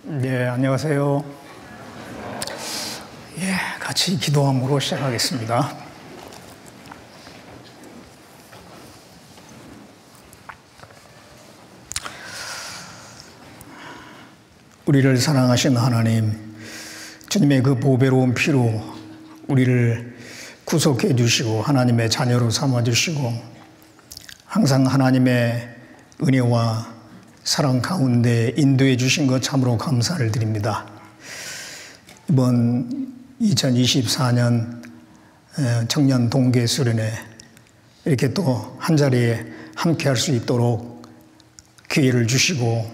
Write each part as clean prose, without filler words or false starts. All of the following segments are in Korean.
네, 안녕하세요. 같이 기도함으로 시작하겠습니다. 우리를 사랑하신 하나님, 주님의 그 보배로운 피로 우리를 구속해 주시고 하나님의 자녀로 삼아 주시고 항상 하나님의 은혜와 사랑 가운데 인도해 주신 것 참으로 감사를 드립니다. 이번 2024년 청년 동계 수련회 이렇게 또 한자리에 함께 할 수 있도록 기회를 주시고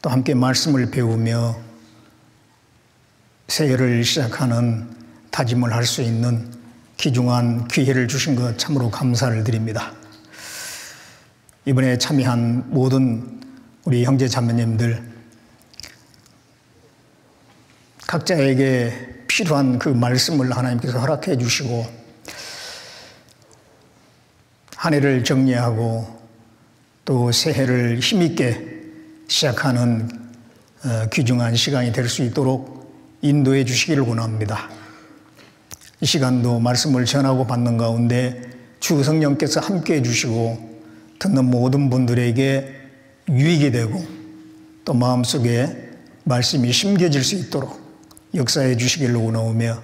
또 함께 말씀을 배우며 새해를 시작하는 다짐을 할 수 있는 귀중한 기회를 주신 것 참으로 감사를 드립니다. 이번에 참여한 모든 우리 형제 자매님들 각자에게 필요한 그 말씀을 하나님께서 허락해 주시고 한 해를 정리하고 또 새해를 힘있게 시작하는 귀중한 시간이 될 수 있도록 인도해 주시기를 원합니다. 이 시간도 말씀을 전하고 받는 가운데 주 성령께서 함께 해주시고 듣는 모든 분들에게 유익이 되고 또 마음속에 말씀이 심겨질 수 있도록 역사해 주시기를 원하오며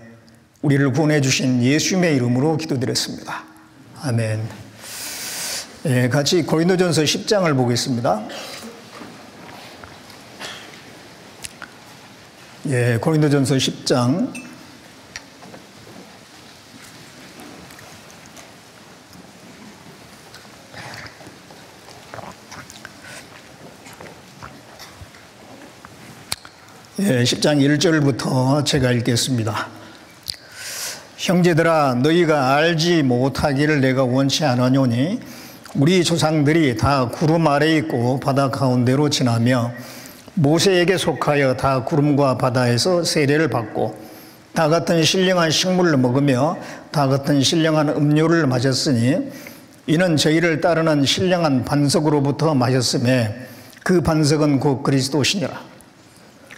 우리를 구원해 주신 예수님의 이름으로 기도드렸습니다. 아멘. 같이 고린도전서 10장을 보겠습니다. 고린도전서 10장 10장 1절부터 제가 읽겠습니다. 형제들아 너희가 알지 못하기를 내가 원치 않으노니 우리 조상들이 다 구름 아래에 있고 바다 가운데로 지나며 모세에게 속하여 다 구름과 바다에서 세례를 받고 다 같은 신령한 식물을 먹으며 다 같은 신령한 음료를 마셨으니 이는 저희를 따르는 신령한 반석으로부터 마셨음에 그 반석은 곧 그리스도시니라.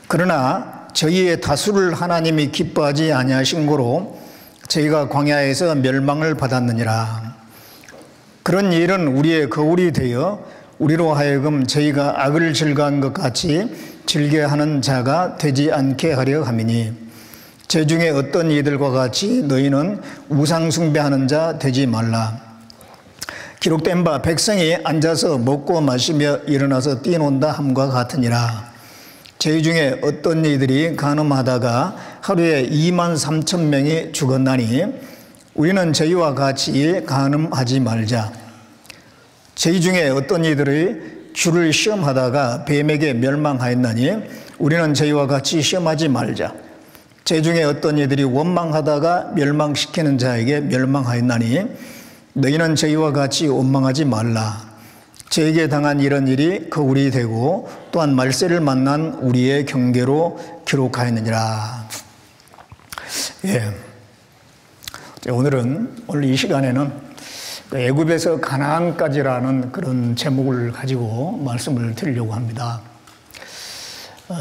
그러나 저희의 다수를 하나님이 기뻐하지 아니하신 고로 저희가 광야에서 멸망을 받았느니라. 그런 일은 우리의 거울이 되어 우리로 하여금 저희가 악을 즐거한 것 같이 즐겨하는 자가 되지 않게 하려 함이니 제 중에 어떤 이들과 같이 너희는 우상 숭배하는 자 되지 말라. 기록된 바 백성이 앉아서 먹고 마시며 일어나서 뛰논다 함과 같으니라. 저희 중에 어떤 이들이 간음하다가 하루에 23,000명이 죽었나니 우리는 저희와 같이 간음하지 말자. 저희 중에 어떤 이들이 주를 시험하다가 뱀에게 멸망하였나니 우리는 저희와 같이 시험하지 말자. 저희 중에 어떤 이들이 원망하다가 멸망시키는 자에게 멸망하였나니 너희는 저희와 같이 원망하지 말라. 저에게 당한 이런 일이 거울이 되고 또한 말세를 만난 우리의 경계로 기록하였느니라. 오늘 이 시간에는 애굽에서 가나안까지라는 그런 제목을 가지고 말씀을 드리려고 합니다.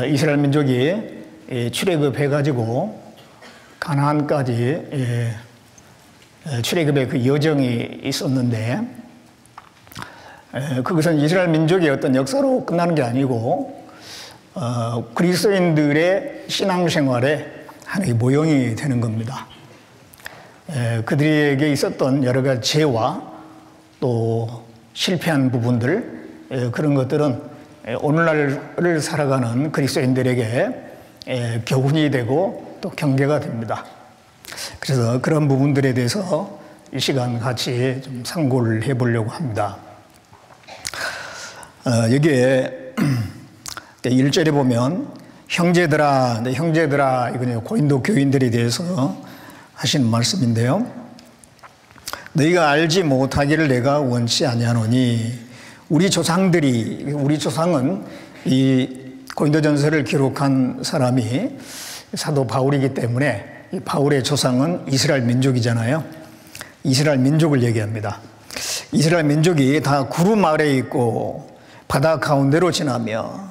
이스라엘 민족이 출애굽해가지고 가나안까지 출애굽의 그 여정이 있었는데 그것은 이스라엘 민족의 어떤 역사로 끝나는 게 아니고 그리스도인들의 신앙생활의 하나의 모형이 되는 겁니다. 그들에게 있었던 여러 가지 죄와 또 실패한 부분들 그런 것들은 오늘날을 살아가는 그리스도인들에게 교훈이 되고 또 경계가 됩니다. 그래서 그런 부분들에 대해서 이 시간 같이 좀 상고를 해보려고 합니다. 여기에 1절에 보면 형제들아, 이건 고린도 교인들에 대해서 하신 말씀인데요. 너희가 알지 못하기를 내가 원치 아니하노니 우리 조상은 이 고린도전서를 기록한 사람이 사도 바울이기 때문에 이 바울의 조상은 이스라엘 민족이잖아요. 이스라엘 민족을 얘기합니다. 이스라엘 민족이 다 구름 아래에 있고 바다 가운데로 지나며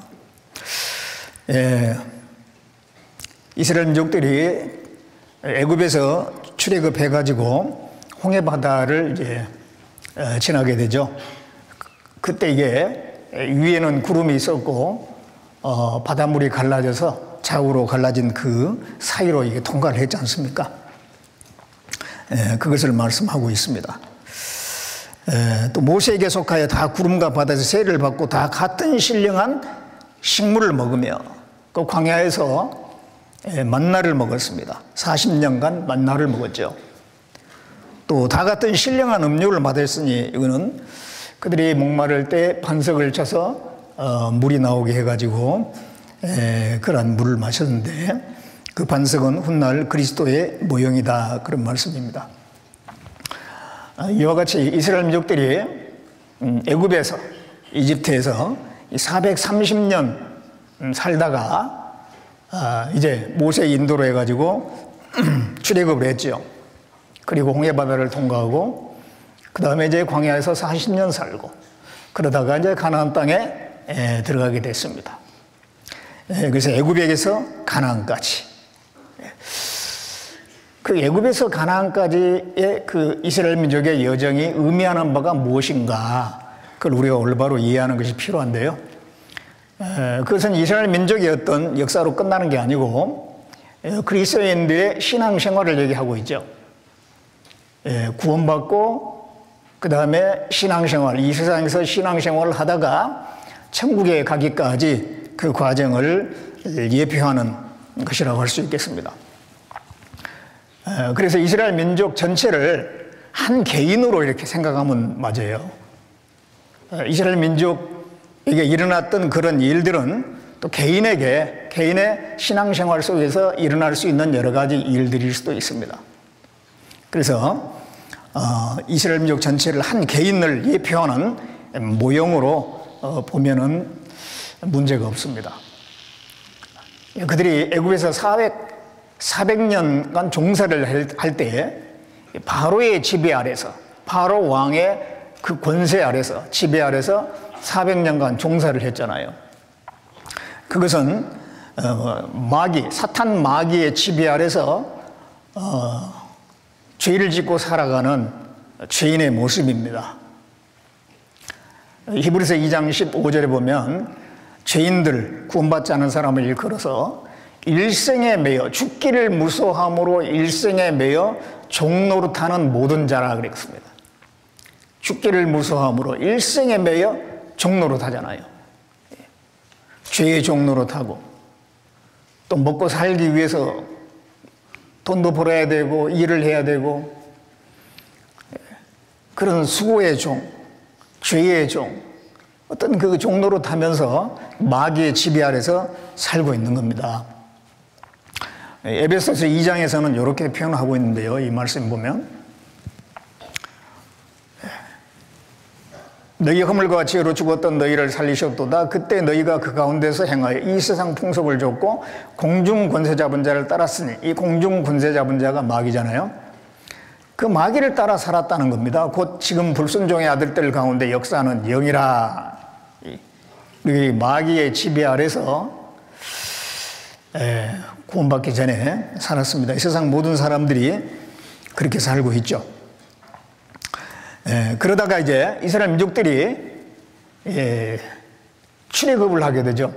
이스라엘 민족들이 애굽에서 출애굽해가지고 홍해 바다를 이제 지나게 되죠. 그때 이게 위에는 구름이 있었고 바닷물이 갈라져서 좌우로 갈라진 그 사이로 이게 통과를 했지 않습니까? 그것을 말씀하고 있습니다. 또 모세에게 속하여 다 구름과 바다에서 세례를 받고 다 같은 신령한 식물을 먹으며 그 광야에서 만나를 먹었습니다. 40년간 만나를 먹었죠. 또 다 같은 신령한 음료를 받았으니 이거는 그들이 목마를 때 반석을 쳐서 물이 나오게 해가지고 그런 물을 마셨는데 그 반석은 훗날 그리스도의 모형이다, 그런 말씀입니다. 이와 같이 이스라엘 민족들이 애굽에서 이집트에서 430년 살다가 이제 모세 인도로 해가지고 출애굽을 했죠. 그리고 홍해바다를 통과하고 그 다음에 이제 광야에서 40년 살고 그러다가 이제 가나안 땅에 들어가게 됐습니다. 그래서 애굽에게서 가나안까지, 그 애굽에서 가나안까지의 그 이스라엘 민족의 여정이 의미하는 바가 무엇인가, 그걸 우리가 올바로 이해하는 것이 필요한데요. 그것은 이스라엘 민족의 어떤 역사로 끝나는 게 아니고 그리스도인들의 신앙생활을 얘기하고 있죠. 구원받고 그 다음에 신앙생활, 이 세상에서 신앙생활을 하다가 천국에 가기까지 그 과정을 예표하는 것이라고 할 수 있겠습니다. 그래서 이스라엘 민족 전체를 한 개인으로 이렇게 생각하면 맞아요. 이스라엘 민족에게 일어났던 그런 일들은 또 개인의 신앙생활 속에서 일어날 수 있는 여러 가지 일들일 수도 있습니다. 그래서 이스라엘 민족 전체를 한 개인을 예표하는 모형으로 보면은 문제가 없습니다. 그들이 애굽에서 400년간 종사를 할 때에 바로의 지배 아래서, 바로 왕의 그 권세 아래서, 지배 아래서 400년간 종사를 했잖아요. 그것은 사탄 마귀의 지배 아래서 죄를 짓고 살아가는 죄인의 모습입니다. 히브리서 2장 15절에 보면 죄인들, 구원받지 않은 사람을 일컬어서 일생에 매여 죽기를 무서워함으로 일생에 매여 종노릇하는 모든 자라 그랬습니다. 죽기를 무서워함으로 일생에 매여 종노릇하잖아요. 죄의 종노릇하고 또 먹고 살기 위해서 돈도 벌어야 되고 일을 해야 되고 그런 수고의 종, 죄의 종, 어떤 그 종노릇 하면서 마귀의 지배 아래서 살고 있는 겁니다. 에베소서 2장에서는 이렇게 표현하고 있는데요. 이 말씀 보면 너희 허물과 죄로 죽었던 너희를 살리셨도다. 그때 너희가 그 가운데서 행하여 이 세상 풍속을 줬고 공중 권세 잡은 자를 따랐으니, 이 공중 권세 잡은 자가 마귀잖아요. 그 마귀를 따라 살았다는 겁니다. 곧 지금 불순종의 아들들 가운데 역사하는 영이라. 이 마귀의 지배 아래서 구원받기 전에 살았습니다. 이 세상 모든 사람들이 그렇게 살고 있죠. 그러다가 이제 이스라엘 민족들이 출애굽을 하게 되죠.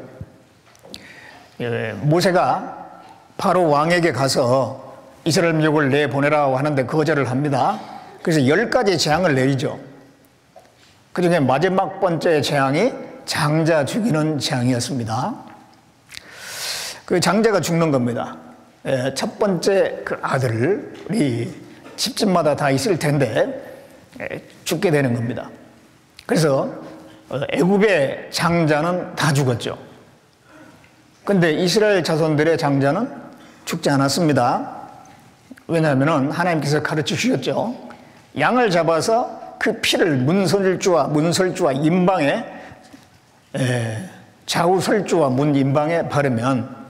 모세가 바로 왕에게 가서 이스라엘 민족을 내보내라고 하는데 거절을 합니다. 그래서 10가지 재앙을 내리죠. 그중에 마지막 번째 재앙이 장자 죽이는 재앙이었습니다. 그 장자가 죽는 겁니다. 첫 번째 그 아들이 집집마다 다 있을 텐데 죽게 되는 겁니다. 그래서 애굽의 장자는 다 죽었죠. 그런데 이스라엘 자손들의 장자는 죽지 않았습니다. 왜냐하면 하나님께서 가르쳐 주셨죠. 양을 잡아서 그 피를 문설주와 임방에, 좌우설주와 문 임방에 바르면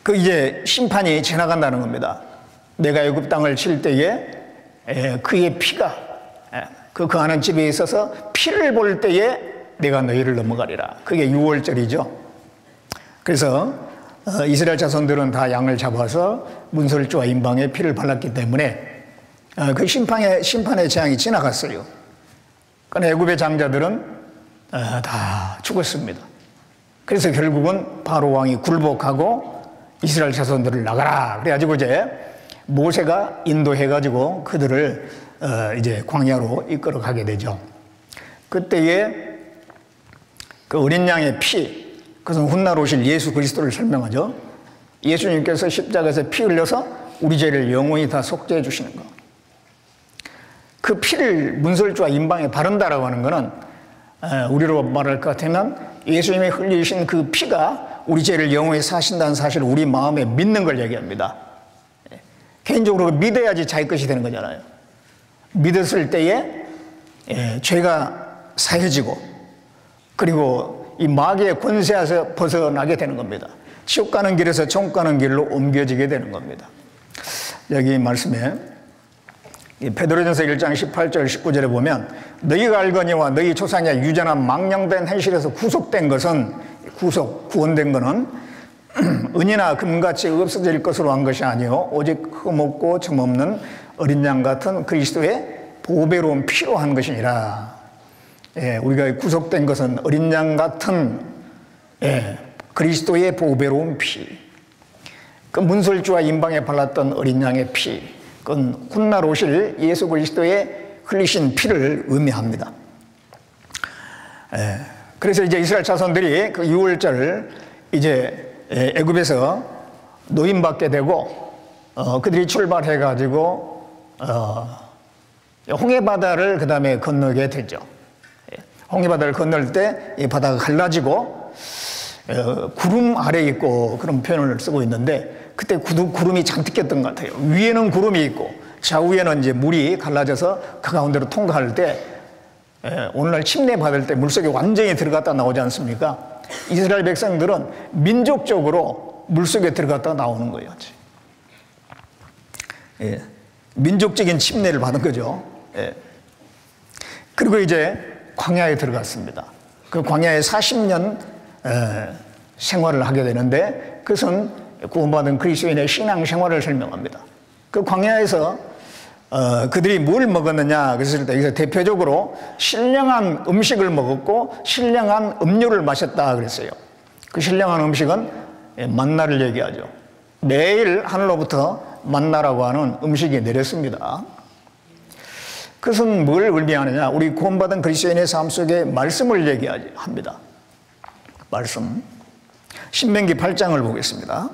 그 이제 심판이 지나간다는 겁니다. 내가 애굽 땅을 칠 때에 그의 피가 그 거하는 집에 있어서 피를 볼 때에 내가 너희를 넘어가리라. 그게 6월절이죠. 그래서 이스라엘 자손들은 다 양을 잡아서 문설주와 임방에 피를 발랐기 때문에 그 심판의 재앙이 지나갔어요. 그러나 애굽의 장자들은 다 죽었습니다. 그래서 결국은 바로 왕이 굴복하고 이스라엘 자손들을 나가라 그래가지고 이제 모세가 인도해가지고 그들을 이제 광야로 이끌어 가게 되죠. 그때에 그 어린 양의 피, 그것은 훗날 오실 예수 그리스도를 설명하죠. 예수님께서 십자가에서 피 흘려서 우리 죄를 영원히 다 속죄해 주시는 것. 그 피를 문설주와 임방에 바른다라고 하는 것은 우리로 말할 것 같으면 예수님이 흘리신 그 피가 우리 죄를 영원히 사신다는 사실을 우리 마음에 믿는 걸 얘기합니다. 개인적으로 믿어야지 자기 것이 되는 거잖아요. 믿었을 때에 죄가 사해지고 그리고 이 마귀의 권세에서 벗어나게 되는 겁니다. 지옥 가는 길에서 천국 가는 길로 옮겨지게 되는 겁니다. 여기 말씀에 베드로전서 1장 18절 19절에 보면 너희가 알거니와 너희 조상이 유전한 망령된 현실에서 구속된 것은 구원된 것은 은이나 금같이 없어질 것으로 한 것이 아니요 오직 흠없고 점없는 어린 양 같은 그리스도의 보배로운 피로 한 것이니라. 우리가 구속된 것은 어린 양 같은 그리스도의 보배로운 피. 그 문설주와 임방에 발랐던 어린 양의 피, 그건 훗날 오실 예수 그리스도의 흘리신 피를 의미합니다. 그래서 이제 이스라엘 자손들이 그 6월절 이제 애굽에서 노임받게 되고 그들이 출발해가지고 홍해바다를 그 다음에 건너게 되죠. 홍해바다를 건널 때 이 바다가 갈라지고 구름 아래에 있고 그런 표현을 쓰고 있는데 그때 구름이 잔뜩 꼈던 것 같아요. 위에는 구름이 있고 좌우에는 이제 물이 갈라져서 그 가운데로 통과할 때 오늘날 침례 받을 때 물속에 완전히 들어갔다 나오지 않습니까? 이스라엘 백성들은 민족적으로 물속에 들어갔다 나오는 거예요. 민족적인 침례를 받은 거죠. 그리고 이제 광야에 들어갔습니다. 그 광야에 40년 생활을 하게 되는데 그것은 구원받은 그리스도인의 신앙 생활을 설명합니다. 그 광야에서 그들이 뭘 먹었느냐 그랬을 때 여기서 대표적으로 신령한 음식을 먹었고 신령한 음료를 마셨다 그랬어요. 그 신령한 음식은 만나를 얘기하죠. 매일 하늘로부터 만나라고 하는 음식이 내렸습니다. 그것은 뭘 의미하느냐? 우리 구원받은 그리스도인의 삶 속에 말씀을 얘기합니다. 말씀. 신명기 8장을 보겠습니다.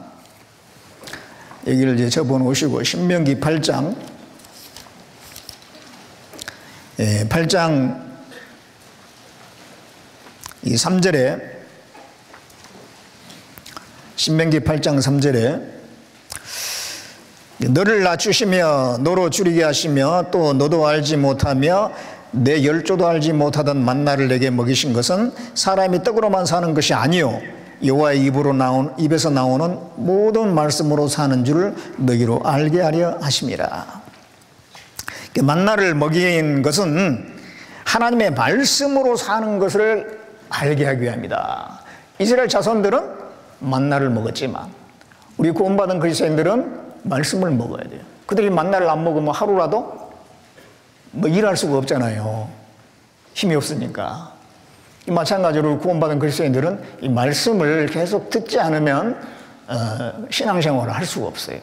여기를 이제 접어놓으시고 신명기 8장 8장 이 3절에 신명기 8장 3절에 너를 낮추시며 너로 줄이게 하시며 또 너도 알지 못하며 내 열조도 알지 못하던 만나를 내게 먹이신 것은 사람이 떡으로만 사는 것이 아니요 여호와의 입에서 나오는 모든 말씀으로 사는 줄 너희로 알게 하려 하심이라. 만나를 먹인 것은 하나님의 말씀으로 사는 것을 알게 하기 위함이다. 이스라엘 자손들은 만나를 먹었지만 우리 구원받은 그리스도인들은 말씀을 먹어야 돼요. 그들이 만나를 안 먹으면 하루라도 일할 수가 없잖아요. 힘이 없으니까. 마찬가지로 구원받은 그리스도인들은 이 말씀을 계속 듣지 않으면 신앙생활을 할 수가 없어요.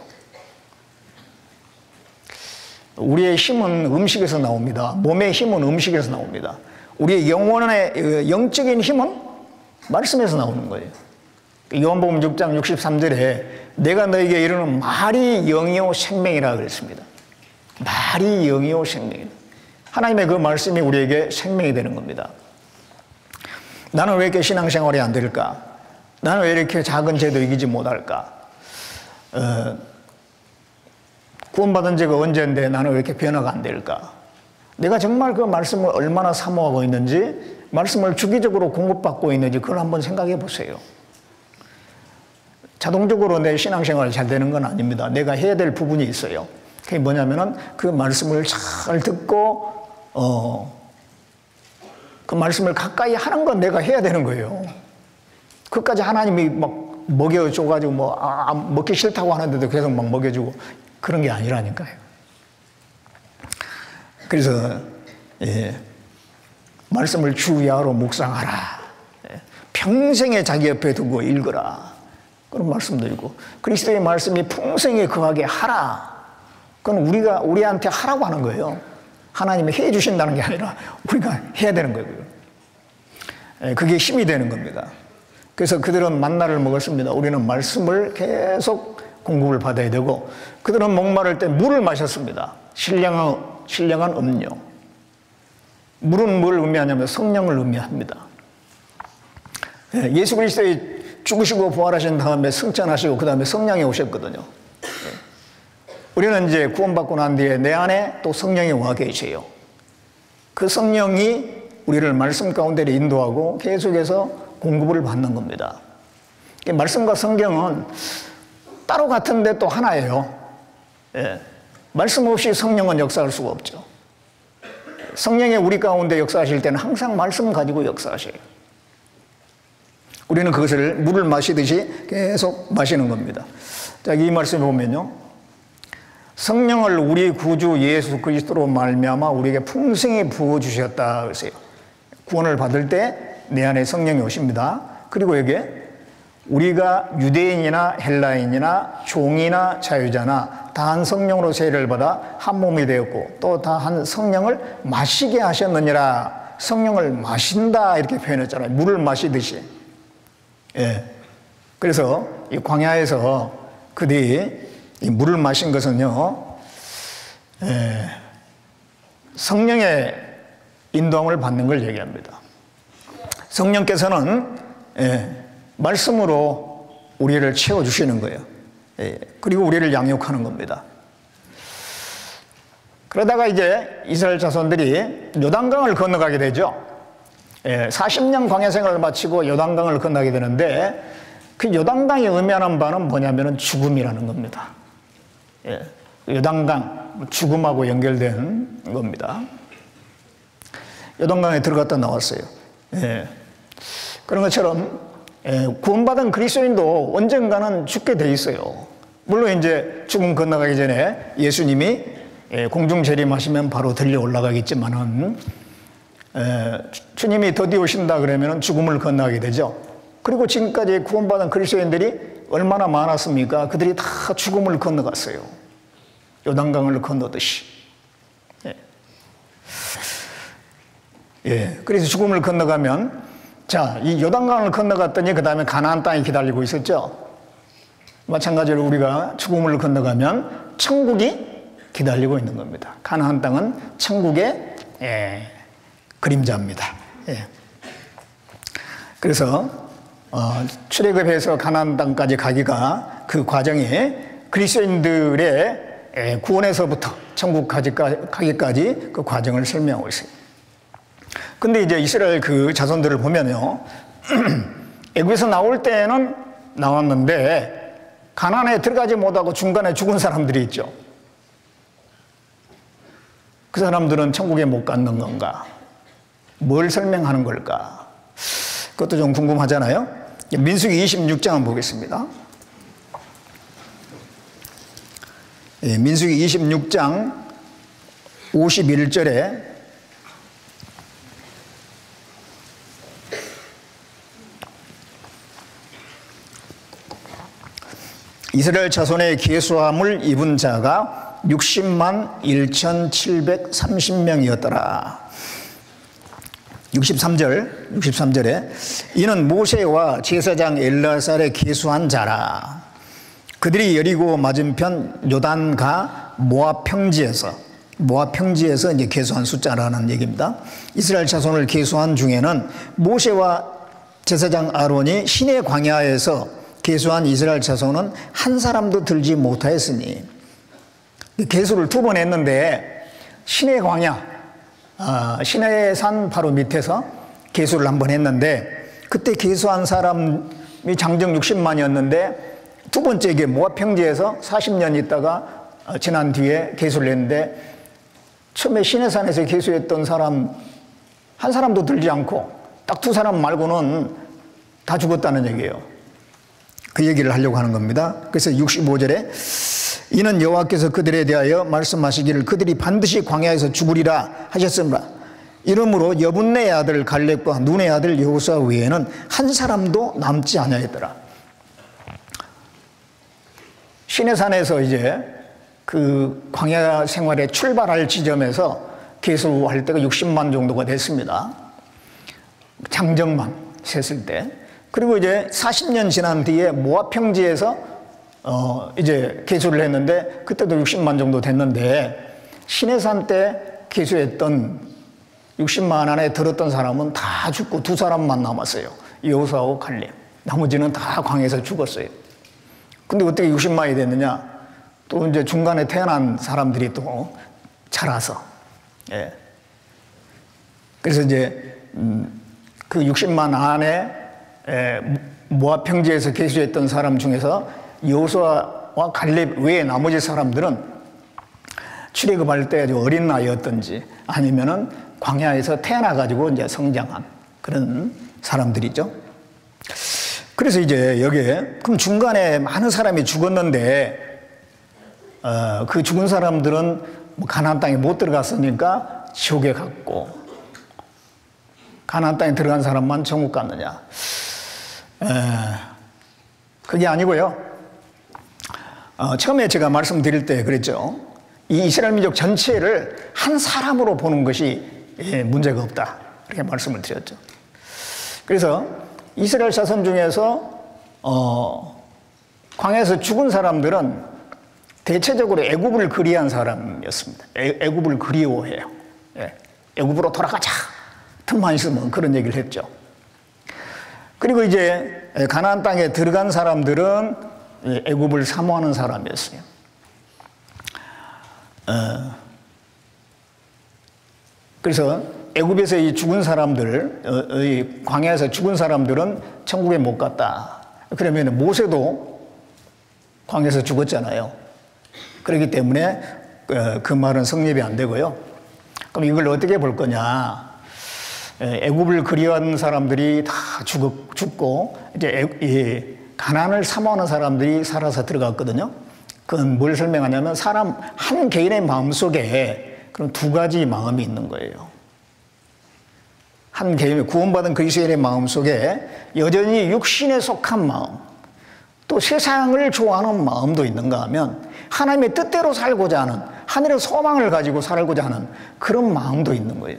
우리의 힘은 음식에서 나옵니다. 몸의 힘은 음식에서 나옵니다. 우리의 영적인 힘은 말씀에서 나오는 거예요. 요한복음 6장 63절에 내가 너에게 이르는 말이 영이요 생명이라 그랬습니다. 말이 영이요 생명이다. 하나님의 그 말씀이 우리에게 생명이 되는 겁니다. 나는 왜 이렇게 신앙생활이 안 될까? 나는 왜 이렇게 작은 죄도 이기지 못할까? 구원받은 지가 언제인데 나는 왜 이렇게 변화가 안 될까? 내가 정말 그 말씀을 얼마나 사모하고 있는지, 말씀을 주기적으로 공급받고 있는지 그걸 한번 생각해 보세요. 자동적으로 내 신앙생활이 잘 되는 건 아닙니다. 내가 해야 될 부분이 있어요. 그게 뭐냐면은 그 말씀을 잘 듣고 그 말씀을 가까이 하는 건 내가 해야 되는 거예요. 그까지 하나님이 막 먹여줘가지고 먹기 싫다고 하는데도 계속 막 먹여주고 그런 게 아니라니까요. 그래서 말씀을 주야로 묵상하라. 평생에 자기 옆에 두고 읽으라. 그런 말씀도 있고, 그리스도의 말씀이 풍성히 거하게 하라. 그건 우리한테 하라고 하는 거예요. 하나님이 해 주신다는 게 아니라 우리가 해야 되는 거고요. 그게 힘이 되는 겁니다. 그래서 그들은 만나를 먹었습니다. 우리는 말씀을 계속 공급을 받아야 되고, 그들은 목마를 때 물을 마셨습니다. 신령한 음료. 물은 뭘 의미하냐면 성령을 의미합니다. 예수 그리스도의 죽으시고 부활하신 다음에 승천하시고 그 다음에 성령이 오셨거든요. 우리는 이제 구원받고 난 뒤에 내 안에 또 성령이 와 계세요. 그 성령이 우리를 말씀 가운데 인도하고 계속해서 공급을 받는 겁니다. 말씀과 성경은 따로 같은데 또 하나예요. 말씀 없이 성령은 역사할 수가 없죠. 성령이 우리 가운데 역사하실 때는 항상 말씀 가지고 역사하셔요. 우리는 그것을 물을 마시듯이 계속 마시는 겁니다. 자, 이 말씀을 보면요, 성령을 우리 구주 예수 그리스도로 말미암아 우리에게 풍성히 부어주셨다 그러세요. 구원을 받을 때 내 안에 성령이 오십니다. 그리고 여기에 우리가 유대인이나 헬라인이나 종이나 자유자나 다 한 성령으로 세례를 받아 한 몸이 되었고 또 다 한 성령을 마시게 하셨느니라. 성령을 마신다 이렇게 표현했잖아요. 물을 마시듯이. 그래서 이 광야에서 그들이 이 물을 마신 것은요, 성령의 인도함을 받는 걸 얘기합니다. 성령께서는 말씀으로 우리를 채워주시는 거예요. 그리고 우리를 양육하는 겁니다. 그러다가 이제 이스라엘 자손들이 요단강을 건너가게 되죠. 40년 광야 생활을 마치고 요단강을 건너게 되는데, 그 요단강이 의미하는 바는 뭐냐면 죽음이라는 겁니다. 요단강, 죽음하고 연결된 겁니다. 요단강에 들어갔다 나왔어요. 그런 것처럼 구원받은 그리스도인도 언젠가는 죽게 돼 있어요. 물론 이제 죽음 건너가기 전에 예수님이 공중 재림하시면 바로 들려 올라가겠지만은, 주님이 더디 오신다 그러면 죽음을 건너가게 되죠. 그리고 지금까지 구원받은 그리스도인들이 얼마나 많았습니까? 그들이 다 죽음을 건너갔어요. 요단강을 건너듯이. 그래서 죽음을 건너가면, 자, 이 요단강을 건너갔더니 그 다음에 가나안 땅이 기다리고 있었죠. 마찬가지로 우리가 죽음을 건너가면 천국이 기다리고 있는 겁니다. 가나안 땅은 천국의 그림자입니다. 그래서 출애굽해서 가나안 땅까지 가기가, 그 과정이 그리스도인들의 구원에서부터 천국 가기까지 그 과정을 설명하고 있어요. 근데 이제 이스라엘 그 자손들을 보면요, 애굽에서 나올 때는 나왔는데 가나안에 들어가지 못하고 중간에 죽은 사람들이 있죠. 그 사람들은 천국에 못 갔는 건가? 뭘 설명하는 걸까? 그것도 좀 궁금하잖아요. 민수기 26장 보겠습니다. 민수기 26장 51절에 이스라엘 자손의 계수함을 입은 자가 60만 1,730명이었더라. 63절에 이는 모세와 제사장 엘라살의 계수한 자라. 그들이 여리고 맞은편 요단가 모압 평지에서 이제 계수한 숫자라는 얘기입니다. 이스라엘 자손을 계수한 중에는 모세와 제사장 아론이 시내 광야에서 계수한 이스라엘 자손은 한 사람도 들지 못하였으니, 계수를 2번 했는데 시내 광야, 시내의 산 바로 밑에서 계수를 한 번 했는데, 그때 계수한 사람이 장정 60만이었는데 두 번째 게 모압 평지에서 40년 있다가 지난 뒤에 계수를 했는데, 처음에 시내산에서 계수했던 사람 한 사람도 들지 않고 딱 2사람 말고는 다 죽었다는 얘기예요. 그 얘기를 하려고 하는 겁니다. 그래서 65절에 이는 여호와께서 그들에 대하여 말씀하시기를 그들이 반드시 광야에서 죽으리라 하셨으므로 이러므로 여분네의 아들 갈렙과 눈의 아들 여호수아 외에는 한 사람도 남지 아니하였더라. 시내산에서 이제 그 광야 생활에 출발할 지점에서 계수할 때가 60만 정도가 됐습니다. 장정만 셌을 때. 그리고 이제 40년 지난 뒤에 모압 평지에서 이제 계수를 했는데 그때도 60만 정도 됐는데 시내산 때 계수했던 60만 안에 들었던 사람은 다 죽고 두 사람만 남았어요. 여호수아하고 갈렙. 나머지는 다 광야에서 죽었어요. 근데 어떻게 60만이 됐느냐? 또 이제 중간에 태어난 사람들이 또 자라서. 예. 그래서 이제 그 60만 안에 모압 평지에서 계수했던 사람 중에서 여호수아와 갈렙 외에 나머지 사람들은 출애굽할 때 아주 어린 나이였던지 아니면은 광야에서 태어나가지고 이제 성장한 그런 사람들이죠. 그래서 이제 여기에 그럼 중간에 많은 사람이 죽었는데 그 죽은 사람들은 뭐 가나안 땅에 못 들어갔으니까 지옥에 갔고 가나안 땅에 들어간 사람만 천국 갔느냐? 그게 아니고요. 처음에 제가 말씀드릴 때 그랬죠. 이 이스라엘 민족 전체를 한 사람으로 보는 것이 문제가 없다. 이렇게 말씀을 드렸죠. 그래서 이스라엘 자손 중에서 광야에서 죽은 사람들은 대체적으로 애굽을 그리한 사람이었습니다. 애굽을 그리워해요. 애굽으로 돌아가자. 틈만 있으면 그런 얘기를 했죠. 그리고 이제 가나안 땅에 들어간 사람들은 애굽을 사모하는 사람이었어요. 그래서 애굽에서 이 죽은 사람들, 광야에서 죽은 사람들은 천국에 못 갔다. 그러면 모세도 광야에서 죽었잖아요. 그렇기 때문에 그 말은 성립이 안 되고요. 그럼 이걸 어떻게 볼 거냐? 애굽을 그리워하는 사람들이 다 죽고 이제 가나안을 사모하는 사람들이 살아서 들어갔거든요. 그건 뭘 설명하냐면 사람 한 개인의 마음 속에 그런 두 가지 마음이 있는 거예요. 한 개인의 구원받은 그리스도인의 마음 속에 여전히 육신에 속한 마음, 또 세상을 좋아하는 마음도 있는가 하면 하나님의 뜻대로 살고자 하는 하늘의 소망을 가지고 살고자 하는 그런 마음도 있는 거예요.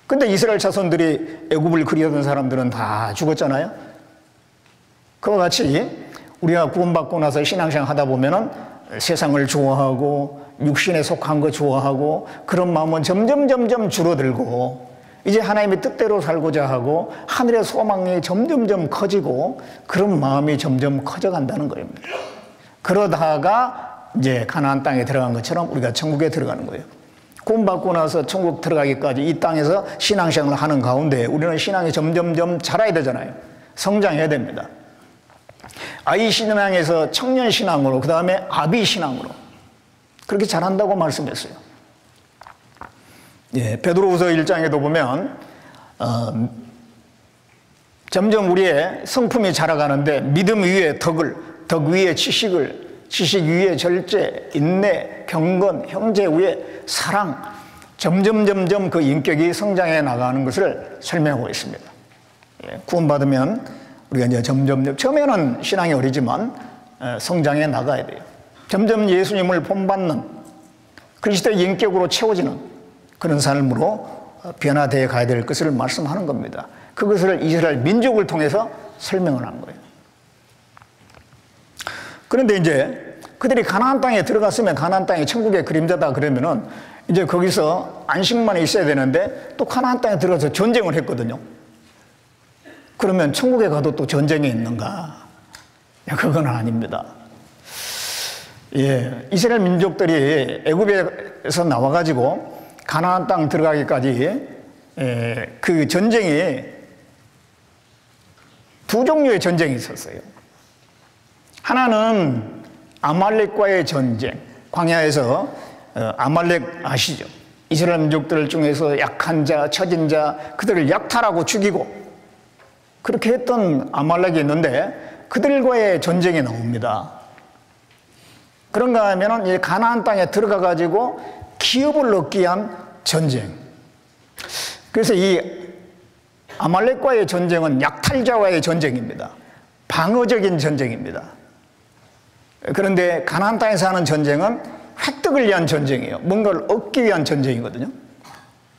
근데 이스라엘 자손들이 애굽을 그리하던 사람들은 다 죽었잖아요. 그와 같이 우리가 구원받고 나서 신앙생활 하다 보면은 세상을 좋아하고 육신에 속한 거 좋아하고 그런 마음은 점점 줄어들고 이제 하나님의 뜻대로 살고자 하고 하늘의 소망이 점점 커지고 그런 마음이 점점 커져간다는 겁니다. 그러다가 이제 가나안 땅에 들어간 것처럼 우리가 천국에 들어가는 거예요. 구원받고 나서 천국 들어가기까지 이 땅에서 신앙생활을 하는 가운데 우리는 신앙이 점점 자라야 되잖아요. 성장해야 됩니다. 아이 신앙에서 청년 신앙으로 그 다음에 아비 신앙으로 그렇게 자란다고 말씀했어요. 베드로후서 1장에도 보면 점점 우리의 성품이 자라가는데 믿음 위에 덕 위에 지식을, 지식 위에 절제, 인내, 경건, 형제 위에 사랑, 점점 그 인격이 성장해 나가는 것을 설명하고 있습니다. 구원받으면 우리가 이제 점점 처음에는 신앙이 어리지만 성장해 나가야 돼요. 점점 예수님을 본받는 그리스도의 인격으로 채워지는 그런 삶으로 변화되어 가야 될 것을 말씀하는 겁니다. 그것을 이스라엘 민족을 통해서 설명을 한 거예요. 그런데 이제 그들이 가나안 땅에 들어갔으면 가나안 땅이 천국의 그림자다 그러면은 이제 거기서 안식만 있어야 되는데 또 가나안 땅에 들어가서 전쟁을 했거든요. 그러면 천국에 가도 또 전쟁이 있는가? 그건 아닙니다. 이스라엘 민족들이 애굽에서 나와가지고 가나안 땅 들어가기까지 그 전쟁이 두 종류의 전쟁이 있었어요. 하나는 아말렉과의 전쟁, 광야에서 아말렉 아시죠? 이스라엘 민족들 중에서 약한 자, 처진 자, 그들을 약탈하고 죽이고 그렇게 했던 아말렉이 있는데 그들과의 전쟁이 나옵니다. 그런가 하면은 이 가나안 땅에 들어가 가지고 기업을 얻기 위한 전쟁. 그래서 이 아말렉과의 전쟁은 약탈자와의 전쟁입니다. 방어적인 전쟁입니다. 그런데 가나안 땅에서 하는 전쟁은 획득을 위한 전쟁이에요. 뭔가를 얻기 위한 전쟁이거든요.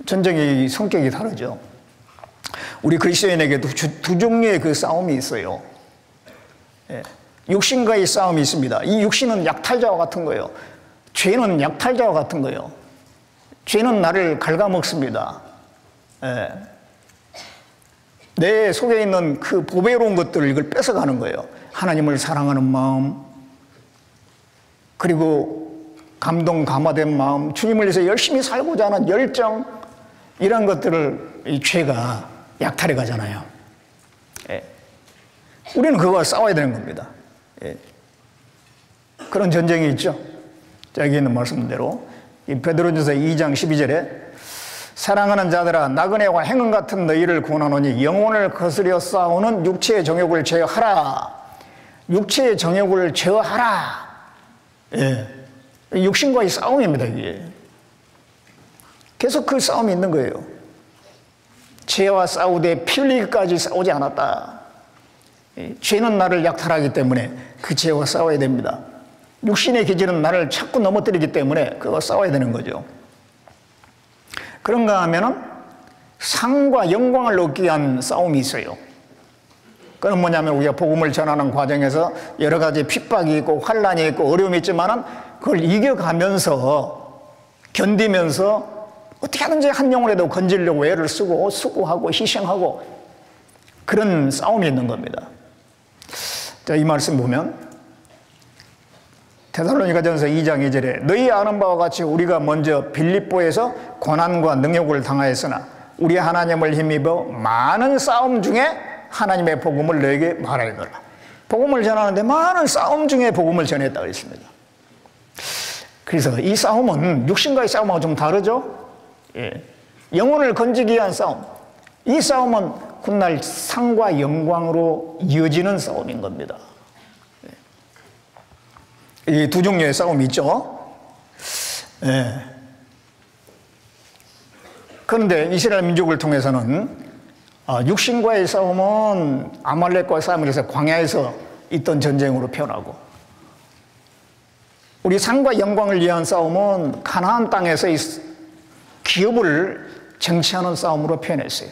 전쟁의 성격이 다르죠. 우리 그리스도인에게도 두 종류의 그 싸움이 있어요. 육신과의 싸움이 있습니다. 이 육신은 약탈자와 같은 거예요. 죄는 약탈자와 같은 거예요. 죄는 나를 갉아먹습니다. 내 속에 있는 그 보배로운 것들을 이걸 뺏어가는 거예요. 하나님을 사랑하는 마음, 그리고 감동 감화된 마음, 주님을 위해서 열심히 살고자 하는 열정, 이런 것들을 이 죄가 약탈해 가잖아요. 우리는 그거와 싸워야 되는 겁니다. 그런 전쟁이 있죠. 자, 여기 있는 말씀대로 이 베드로전서 2장 12절에 사랑하는 자들아 나그네와 행운 같은 너희를 구원하노니 영혼을 거스려 싸우는 육체의 정욕을 제어하라. 육체의 정욕을 제어하라. 육신과의 싸움입니다. 이게 계속 그 싸움이 있는 거예요. 죄와 싸우되 피 흘리기까지 싸우지 않았다. 죄는 나를 약탈하기 때문에 그 죄와 싸워야 됩니다. 육신의 기질은 나를 자꾸 넘어뜨리기 때문에 그거 싸워야 되는 거죠. 그런가 하면은 상과 영광을 얻기 위한 싸움이 있어요. 그건 뭐냐면 우리가 복음을 전하는 과정에서 여러 가지 핍박이 있고 환란이 있고 어려움이 있지만은 그걸 이겨가면서 견디면서 어떻게 하든지 한 영혼에도 건지려고 애를 쓰고 수고하고 희생하고 그런 싸움이 있는 겁니다. 자, 이 말씀 보면 데살로니가전서 2장 2절에 너희 아는 바와 같이 우리가 먼저 빌립보에서 고난과 능욕을 당하였으나 우리 하나님을 힘입어 많은 싸움 중에 하나님의 복음을 너에게 말하노라. 복음을 전하는데 많은 싸움 중에 복음을 전했다고 했습니다. 그래서 이 싸움은 육신과의 싸움하고 좀 다르죠. 영혼을 건지기 위한 싸움. 이 싸움은 훗날 상과 영광으로 이어지는 싸움인 겁니다. 이 두 종류의 싸움이 있죠. 그런데 이스라엘 민족을 통해서는 육신과의 싸움은 아말렉과의 싸움을 해서 광야에서 있던 전쟁으로 표현하고 우리 상과 영광을 위한 싸움은 가나안 땅에서 기업을 쟁취하는 싸움으로 표현했어요.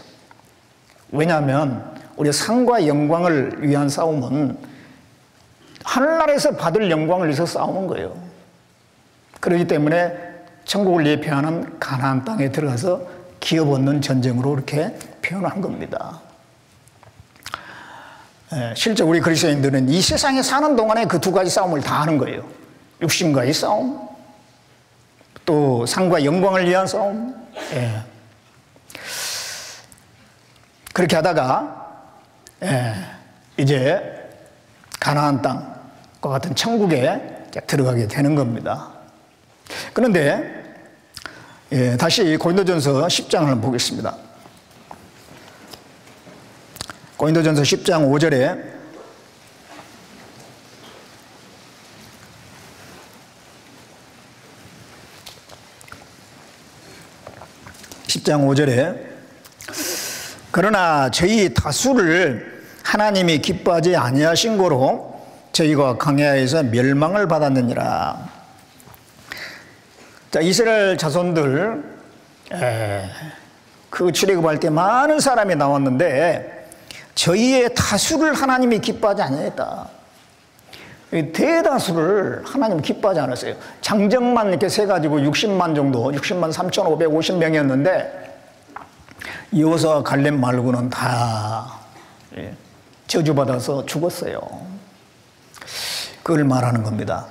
왜냐하면 우리 상과 영광을 위한 싸움은 하늘나라에서 받을 영광을 위해서 싸우는 거예요. 그렇기 때문에 천국을 예표하는 가나안 땅에 들어가서 기업 얻는 전쟁으로 이렇게 표현한 겁니다. 실제 우리 그리스도인들은 이 세상에 사는 동안에 그 두 가지 싸움을 다 하는 거예요. 육신과의 싸움, 또 상과 영광을 위한 싸움. 그렇게 하다가 이제 가나안 땅과 같은 천국에 들어가게 되는 겁니다. 그런데 다시 고린도전서 10장을 보겠습니다. 고린도전서 10장 5절에 그러나 저희 다수를 하나님이 기뻐하지 아니하신 거로 저희가 광야에서 멸망을 받았느니라. 자, 이스라엘 자손들 그 출애굽할 때 많은 사람이 나왔는데 저희의 다수를 하나님이 기뻐하지 아니했다. 대다수를 하나님 기뻐하지 않았어요. 장정만 이렇게 세가지고 60만 정도, 60만 3,550명이었는데 여호수아 갈렙 말고는 다 저주받아서 죽었어요. 그걸 말하는 겁니다.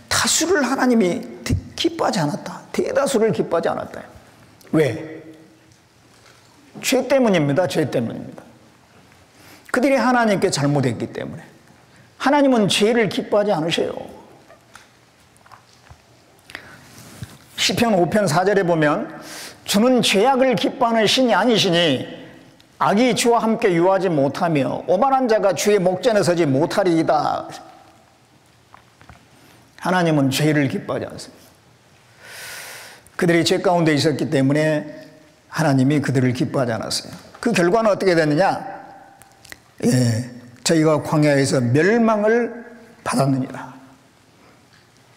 다수를 하나님이 기뻐하지 않았다. 대다수를 기뻐하지 않았다. 왜? 죄 때문입니다. 죄 때문입니다. 그들이 하나님께 잘못했기 때문에. 하나님은 죄를 기뻐하지 않으셔요. 시편 5편 4절에 보면 주는 죄악을 기뻐하는 신이 아니시니 악이 주와 함께 유하지 못하며 오만한 자가 주의 목전에 서지 못하리이다. 하나님은 죄를 기뻐하지 않습니다. 그들이 죄 가운데 있었기 때문에 하나님이 그들을 기뻐하지 않았어요. 그 결과는 어떻게 됐느냐? 저희가 광야에서 멸망을 받았느니라.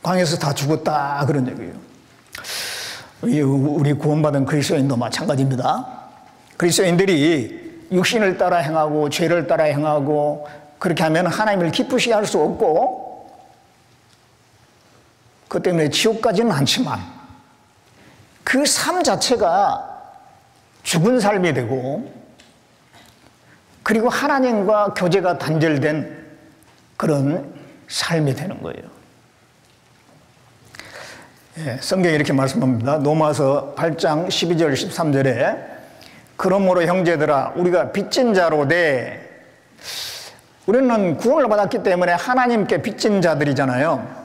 광야에서 다 죽었다 그런 얘기예요. 우리 구원받은 그리스도인도 마찬가지입니다. 그리스도인들이 육신을 따라 행하고 죄를 따라 행하고 그렇게 하면 하나님을 기쁘시게 할 수 없고, 그것 때문에 지옥 가지는 않지만 그 삶 자체가 죽은 삶이 되고, 그리고 하나님과 교제가 단절된 그런 삶이 되는 거예요. 성경이 이렇게 말씀합니다. 로마서 8장 12절 13절에 그러므로 형제들아 우리가 빚진 자로 돼, 우리는 구원을 받았기 때문에 하나님께 빚진 자들이잖아요.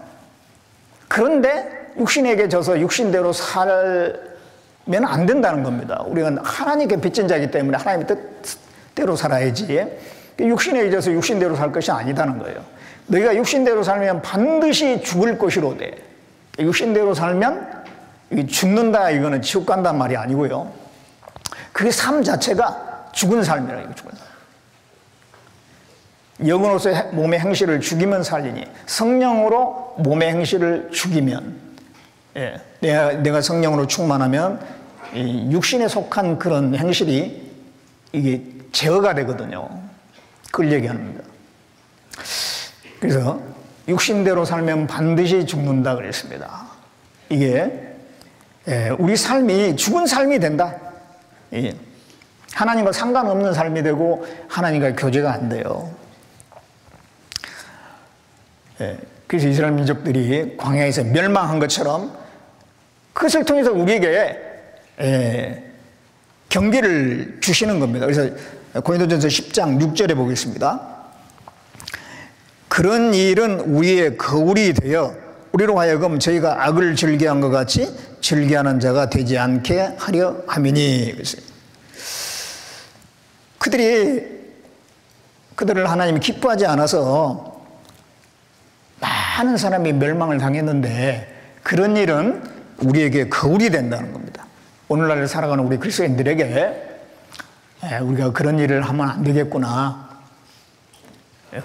그런데 육신에게 져서 육신대로 살면 안 된다는 겁니다. 우리가 하나님께 빚진 자이기 때문에 하나님의 뜻대로 살아야지, 육신에 져서 육신대로 살 것이 아니다는 거예요. 너희가 육신대로 살면 반드시 죽을 것이로되, 육신대로 살면 죽는다, 이거는 지옥 간단 말이 아니고요. 그 삶 자체가 죽은 삶이라, 이거 죽은 삶. 영으로서 몸의 행실을 죽이면 살리니 성령으로 몸의 행실을 죽이면, 내가 성령으로 충만하면 이 육신에 속한 그런 행실이 이게 제어가 되거든요. 그걸 얘기합니다. 그래서 육신대로 살면 반드시 죽는다 그랬습니다. 이게 우리 삶이 죽은 삶이 된다. 하나님과 상관없는 삶이 되고 하나님과 교제가 안 돼요. 그래서 이스라엘 민족들이 광야에서 멸망한 것처럼 그것을 통해서 우리에게 경계를 주시는 겁니다. 그래서 고린도전서 10장 6절에 보겠습니다. 그런 일은 우리의 거울이 되어 우리로 하여금 저희가 악을 즐겨한 것 같이 즐겨하는 자가 되지 않게 하려 함이니. 그들을 하나님이 기뻐하지 않아서 많은 사람이 멸망을 당했는데, 그런 일은 우리에게 거울이 된다는 겁니다. 오늘날 살아가는 우리 그리스도인들에게 우리가 그런 일을 하면 안 되겠구나.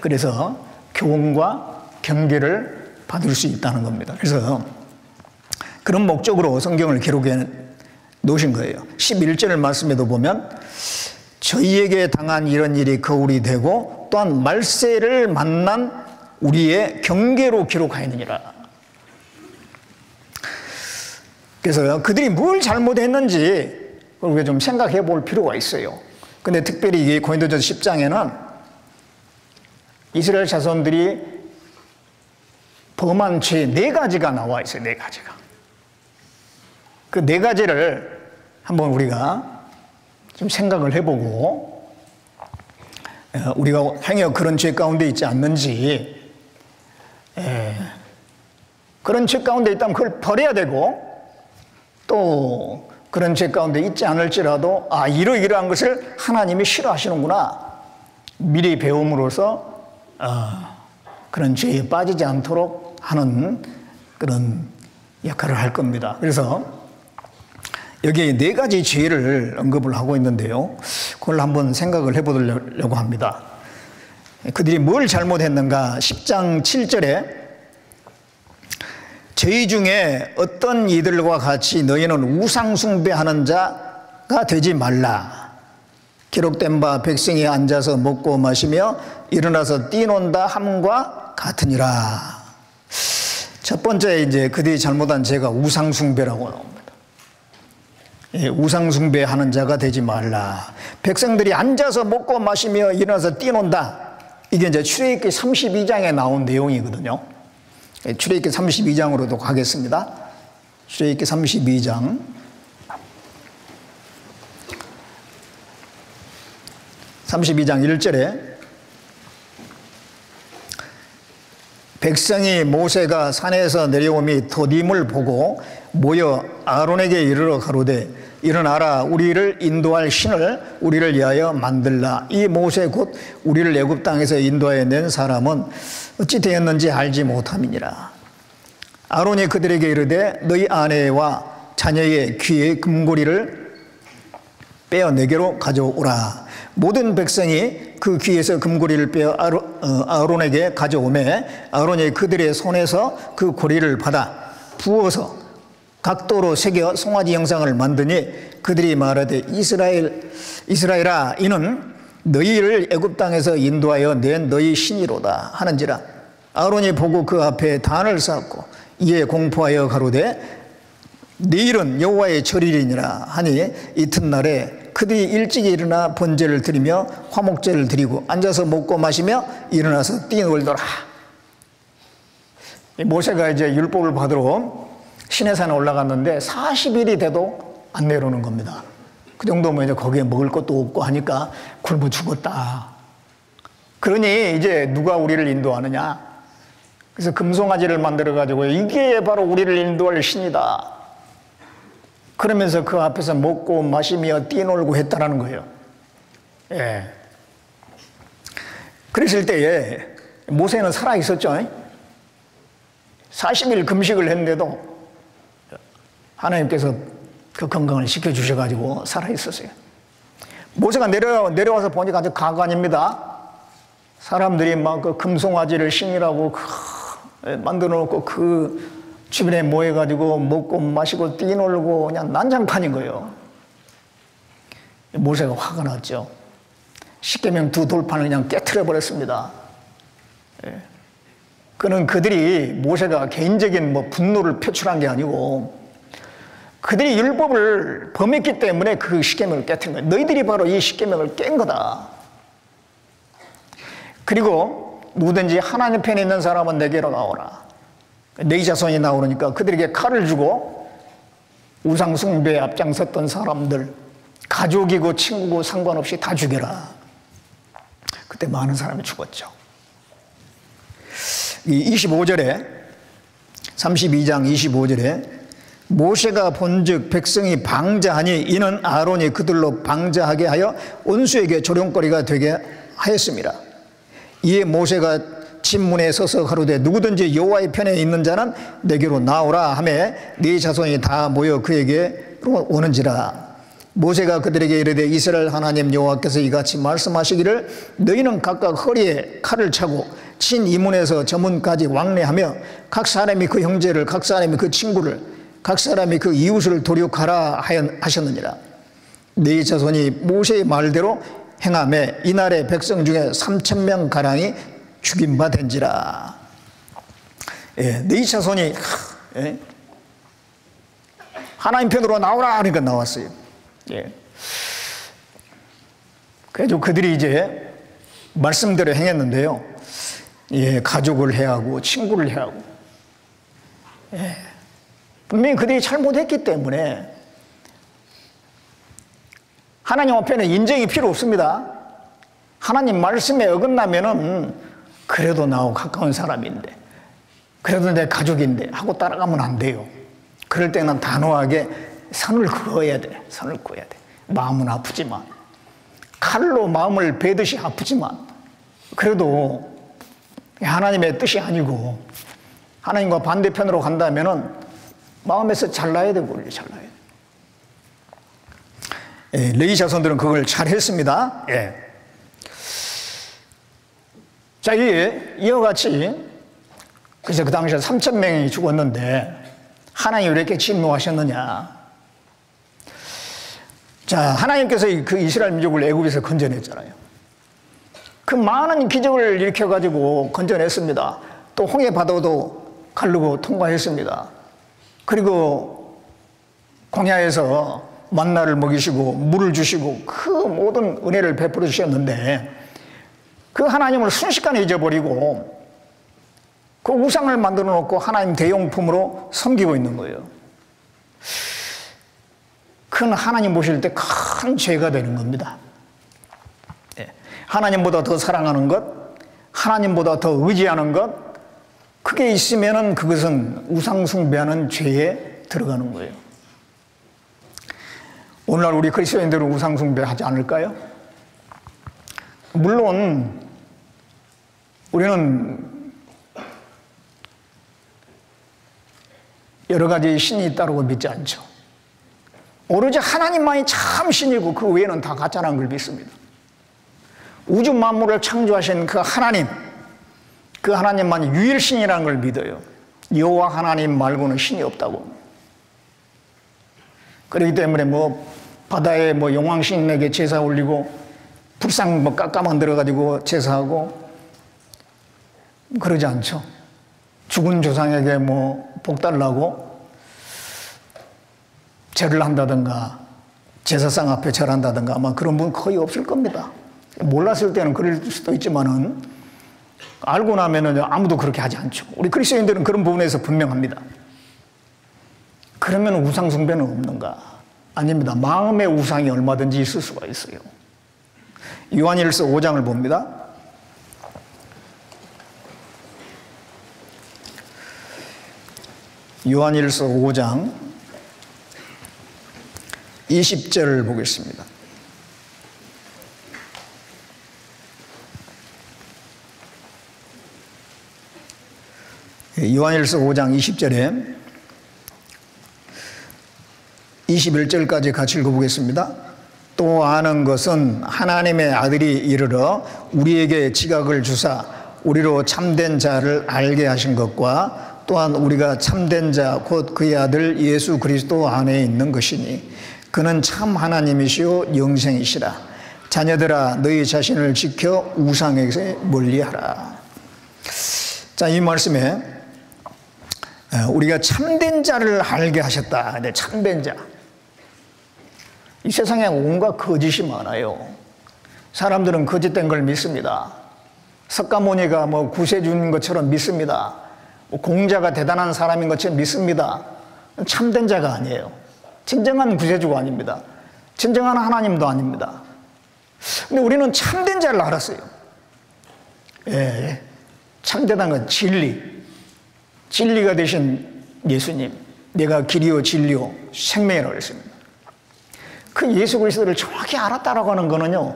그래서 교훈과 경계를 받을 수 있다는 겁니다. 그래서 그런 목적으로 성경을 기록해 놓으신 거예요. 11절 말씀에도 보면 저희에게 당한 이런 일이 거울이 되고 또한 말세를 만난 우리의 경계로 기록하였느니라. 그래서 그들이 뭘 잘못했는지 우리가 좀 생각해 볼 필요가 있어요. 근데 특별히 이 고린도전서 10장에는 이스라엘 자손들이 범한 죄 4가지가 나와 있어요. 4가지가. 그 4가지를 한번 우리가 좀 생각을 해보고, 우리가 행여 그런 죄 가운데 있지 않는지, 그런 죄 가운데 있다면 그걸 버려야 되고, 또 그런 죄 가운데 있지 않을지라도 이러이러한 것을 하나님이 싫어하시는구나, 미리 배움으로써 그런 죄에 빠지지 않도록 하는 그런 역할을 할 겁니다. 그래서 여기에 4가지 죄를 언급을 하고 있는데요, 그걸 한번 생각을 해보려고 합니다. 그들이 뭘 잘못했는가? 10장 7절에 저희 중에 어떤 이들과 같이 너희는 우상 숭배하는 자가 되지 말라. 기록된 바 백성이 앉아서 먹고 마시며 일어나서 뛰논다 함과 같으니라. 첫 번째, 이제 그들이 잘못한 죄가 우상 숭배라고 나옵니다. 우상 숭배하는 자가 되지 말라. 백성들이 앉아서 먹고 마시며 일어나서 뛰논다. 이게 이제 출애굽기 32장에 나온 내용이거든요. 출애굽기 32장으로도 가겠습니다. 출애굽기 32장 1절에 백성이 모세가 산에서 내려오미 더딤을 보고 모여 아론에게 이르러 가로되 일어나라 우리를 인도할 신을 우리를 위하여 만들라. 이 모세 곧 우리를 애굽 땅에서 인도하여 낸 사람은 어찌 되었는지 알지 못함이니라. 아론이 그들에게 이르되 너희 아내와 자녀의 귀의 금고리를 빼어 내게로 가져오라. 모든 백성이 그 귀에서 금고리를 빼어 아론에게 가져오매 아론이 그들의 손에서 그 고리를 받아 부어서 각도로 새겨 송아지 형상을 만드니 그들이 말하되 이스라엘아 이는 너희를 애굽 땅에서 인도하여 낸 너희 신이로다 하는지라. 아론이 보고 그 앞에 단을 쌓고 이에 공포하여 가로되 내일은 여호와의 절일이니라 하니 이튿날에 그들이 일찍 일어나 번제를 드리며 화목제를 드리고 앉아서 먹고 마시며 일어나서 뛰놀더라. 모세가 이제 율법을 받으러 시내산에 올라갔는데 40일이 돼도 안 내려오는 겁니다. 그 정도면 이제 거기에 먹을 것도 없고 하니까 굶어 죽었다. 그러니 이제 누가 우리를 인도하느냐? 그래서 금송아지를 만들어 가지고 이게 바로 우리를 인도할 신이다. 그러면서 그 앞에서 먹고 마시며 뛰놀고 했다라는 거예요. 예. 그랬을 때에 모세는 살아 있었죠. 40일 금식을 했는데도 하나님께서 그 건강을 지켜주셔가지고 살아있었어요. 모세가 내려와서 보니까 아주 가관입니다. 사람들이 막 그 금송아지를 신이라고 만들어 놓고 그 주변에 모여가지고 먹고 마시고 뛰놀고 그냥 난장판인 거예요. 모세가 화가 났죠. 십계명 두 돌판을 그냥 깨트려 버렸습니다. 그는 그들이 모세가 개인적인 분노를 표출한 게 아니고 그들이 율법을 범했기 때문에 그 십계명을 깨트린 거예요. 너희들이 바로 이 십계명을 깬 거다. 그리고 누구든지 하나님 편에 있는 사람은 내게로 나오라. 네 자손이 나오니까 그들에게 칼을 주고 우상 숭배에 앞장섰던 사람들, 가족이고 친구고 상관없이 다 죽여라. 그때 많은 사람이 죽었죠. 이 25절에 32장 25절에 모세가 본즉 백성이 방자하니 이는 아론이 그들로 방자하게 하여 온수에게 조롱거리가 되게 하였습니다. 이에 모세가 진문에 서서 가로되 누구든지 여호와의 편에 있는 자는 내게로 나오라 하매 네 자손이 다 모여 그에게로 오는지라. 모세가 그들에게 이르되 이스라엘 하나님 여호와께서 이같이 말씀하시기를 너희는 각각 허리에 칼을 차고 친 이문에서 저 문까지 왕래하며 각 사람이 그 형제를 각 사람이 그 친구를 각 사람이 그 이웃을 도륙하라 하셨느니라. 네 자손이 모세의 말대로 행하매 이날에 백성 중에 3,000명 가량이 죽임 바 된지라. 네 자손이 하나님 편으로 나오라 하니까 나왔어요. 그래도 그들이 이제 말씀대로 행했는데요. 가족을 해하고 친구를 해하고 분명히 그들이 잘못했기 때문에 하나님 앞에는 인정이 필요 없습니다. 하나님 말씀에 어긋나면은 그래도 나하고 가까운 사람인데 그래도 내 가족인데 하고 따라가면 안 돼요. 그럴 때는 단호하게 선을 그어야 돼. 선을 그어야 돼. 마음은 아프지만 칼로 마음을 베듯이 아프지만 그래도 하나님의 뜻이 아니고 하나님과 반대편으로 간다면은 마음에서 잘라야 되고 잘라야 돼. 레위 자손들은 그걸 잘 했습니다. 자, 이와 같이 그래서 그 당시에 3,000명이 죽었는데 하나님이 왜 이렇게 진노하셨느냐? 자, 하나님께서 그 이스라엘 민족을 애굽에서 건져냈잖아요. 그 많은 기적을 일으켜가지고 건져냈습니다. 또 홍해 바다도 가르고 통과했습니다. 그리고 광야에서 만나를 먹이시고 물을 주시고 그 모든 은혜를 베풀어 주셨는데 그 하나님을 순식간에 잊어버리고 그 우상을 만들어 놓고 하나님 대용품으로 섬기고 있는 거예요. 그건 하나님 보실 때 큰 죄가 되는 겁니다. 하나님보다 더 사랑하는 것, 하나님보다 더 의지하는 것, 그게 있으면은 그것은 우상 숭배하는 죄에 들어가는 거예요. 오늘날 우리 그리스도인들은 우상 숭배하지 않을까요? 물론 우리는 여러 가지 신이 있다고 믿지 않죠. 오로지 하나님만이 참 신이고 그 외에는 다 가짜라는 걸 믿습니다. 우주 만물을 창조하신 그 하나님, 그 하나님만이 유일신이라는 걸 믿어요. 여호와 하나님 말고는 신이 없다고. 그렇기 때문에 바다에 용왕신에게 제사 올리고 불상 깎아 만들어가지고 제사하고 그러지 않죠. 죽은 조상에게 복 달라고 절을 한다든가 제사상 앞에 절한다든가 아마 그런 분 거의 없을 겁니다. 몰랐을 때는 그럴 수도 있지만은 알고 나면은 아무도 그렇게 하지 않죠. 우리 그리스도인들은 그런 부분에서 분명합니다. 그러면 우상 숭배는 없는가? 아닙니다. 마음의 우상이 얼마든지 있을 수가 있어요. 요한일서 5장을 봅니다. 요한일서 5장 20절을 보겠습니다. 요한일서 5장 20절에 21절까지 같이 읽어보겠습니다. 또 아는 것은 하나님의 아들이 이르러 우리에게 지각을 주사 우리로 참된 자를 알게 하신 것과 또한 우리가 참된 자 곧 그의 아들 예수 그리스도 안에 있는 것이니 그는 참 하나님이시요 영생이시라. 자녀들아 너희 자신을 지켜 우상에게 멀리하라. 자, 이 말씀에 우리가 참된 자를 알게 하셨다. 참된 자. 이 세상에 온갖 거짓이 많아요. 사람들은 거짓된 걸 믿습니다. 석가모니가 구세주인 것처럼 믿습니다. 공자가 대단한 사람인 것처럼 믿습니다. 참된 자가 아니에요. 진정한 구세주가 아닙니다. 진정한 하나님도 아닙니다. 근데 우리는 참된 자를 알았어요. 예, 참되다는 건 진리가 되신 예수님, 내가 길이요 진리요 생명이라고 했습니다. 그 예수 그리스도를 정확히 알았다라고 하는 거는요,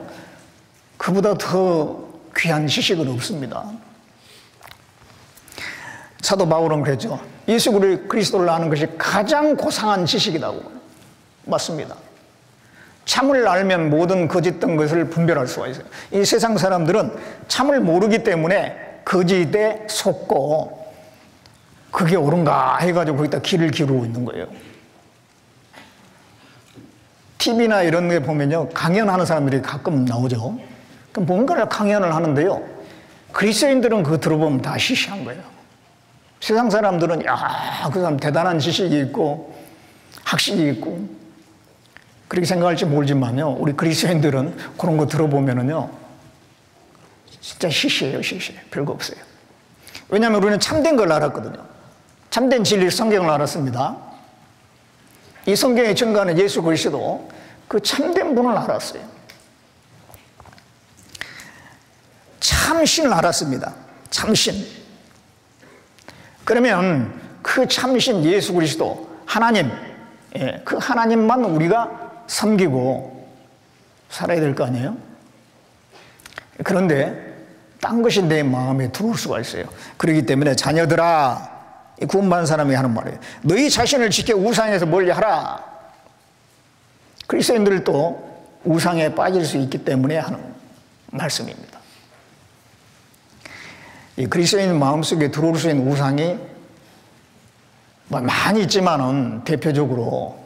그보다 더 귀한 지식은 없습니다. 사도 바울은 그랬죠. 예수 그리스도를 아는 것이 가장 고상한 지식이라고. 맞습니다. 참을 알면 모든 거짓된 것을 분별할 수가 있어요. 이 세상 사람들은 참을 모르기 때문에 거짓에 속고 그게 옳은가 해가지고 거기다 귀를 기울이고 있는 거예요. TV나 이런 데 보면요, 강연하는 사람들이 가끔 나오죠. 그럼 뭔가를 강연을 하는데요, 그리스도인들은 그거 들어보면 다 시시한 거예요. 세상 사람들은 그 사람 대단한 지식이 있고 학식이 있고 그렇게 생각할지 모르지만요, 우리 그리스도인들은 그런 거 들어보면은요 진짜 시시해요. 별거 없어요. 왜냐하면 우리는 참된 걸 알았거든요. 참된 진리 성경을 알았습니다. 이 성경에 증거하는 예수 그리스도, 그 참된 분을 알았어요. 참신을 알았습니다. 참신. 그러면 그 참신 예수 그리스도, 하나님, 그 하나님만 우리가 섬기고 살아야 될 거 아니에요? 그런데 딴 것이 내 마음에 들어올 수가 있어요. 그렇기 때문에 자녀들아, 구원받은 사람이 하는 말이에요. 너희 자신을 지켜 우상에서 멀리하라. 그리스도인들도 우상에 빠질 수 있기 때문에 하는 말씀입니다. 이 그리스도인 마음속에 들어올 수 있는 우상이 많이 있지만은 대표적으로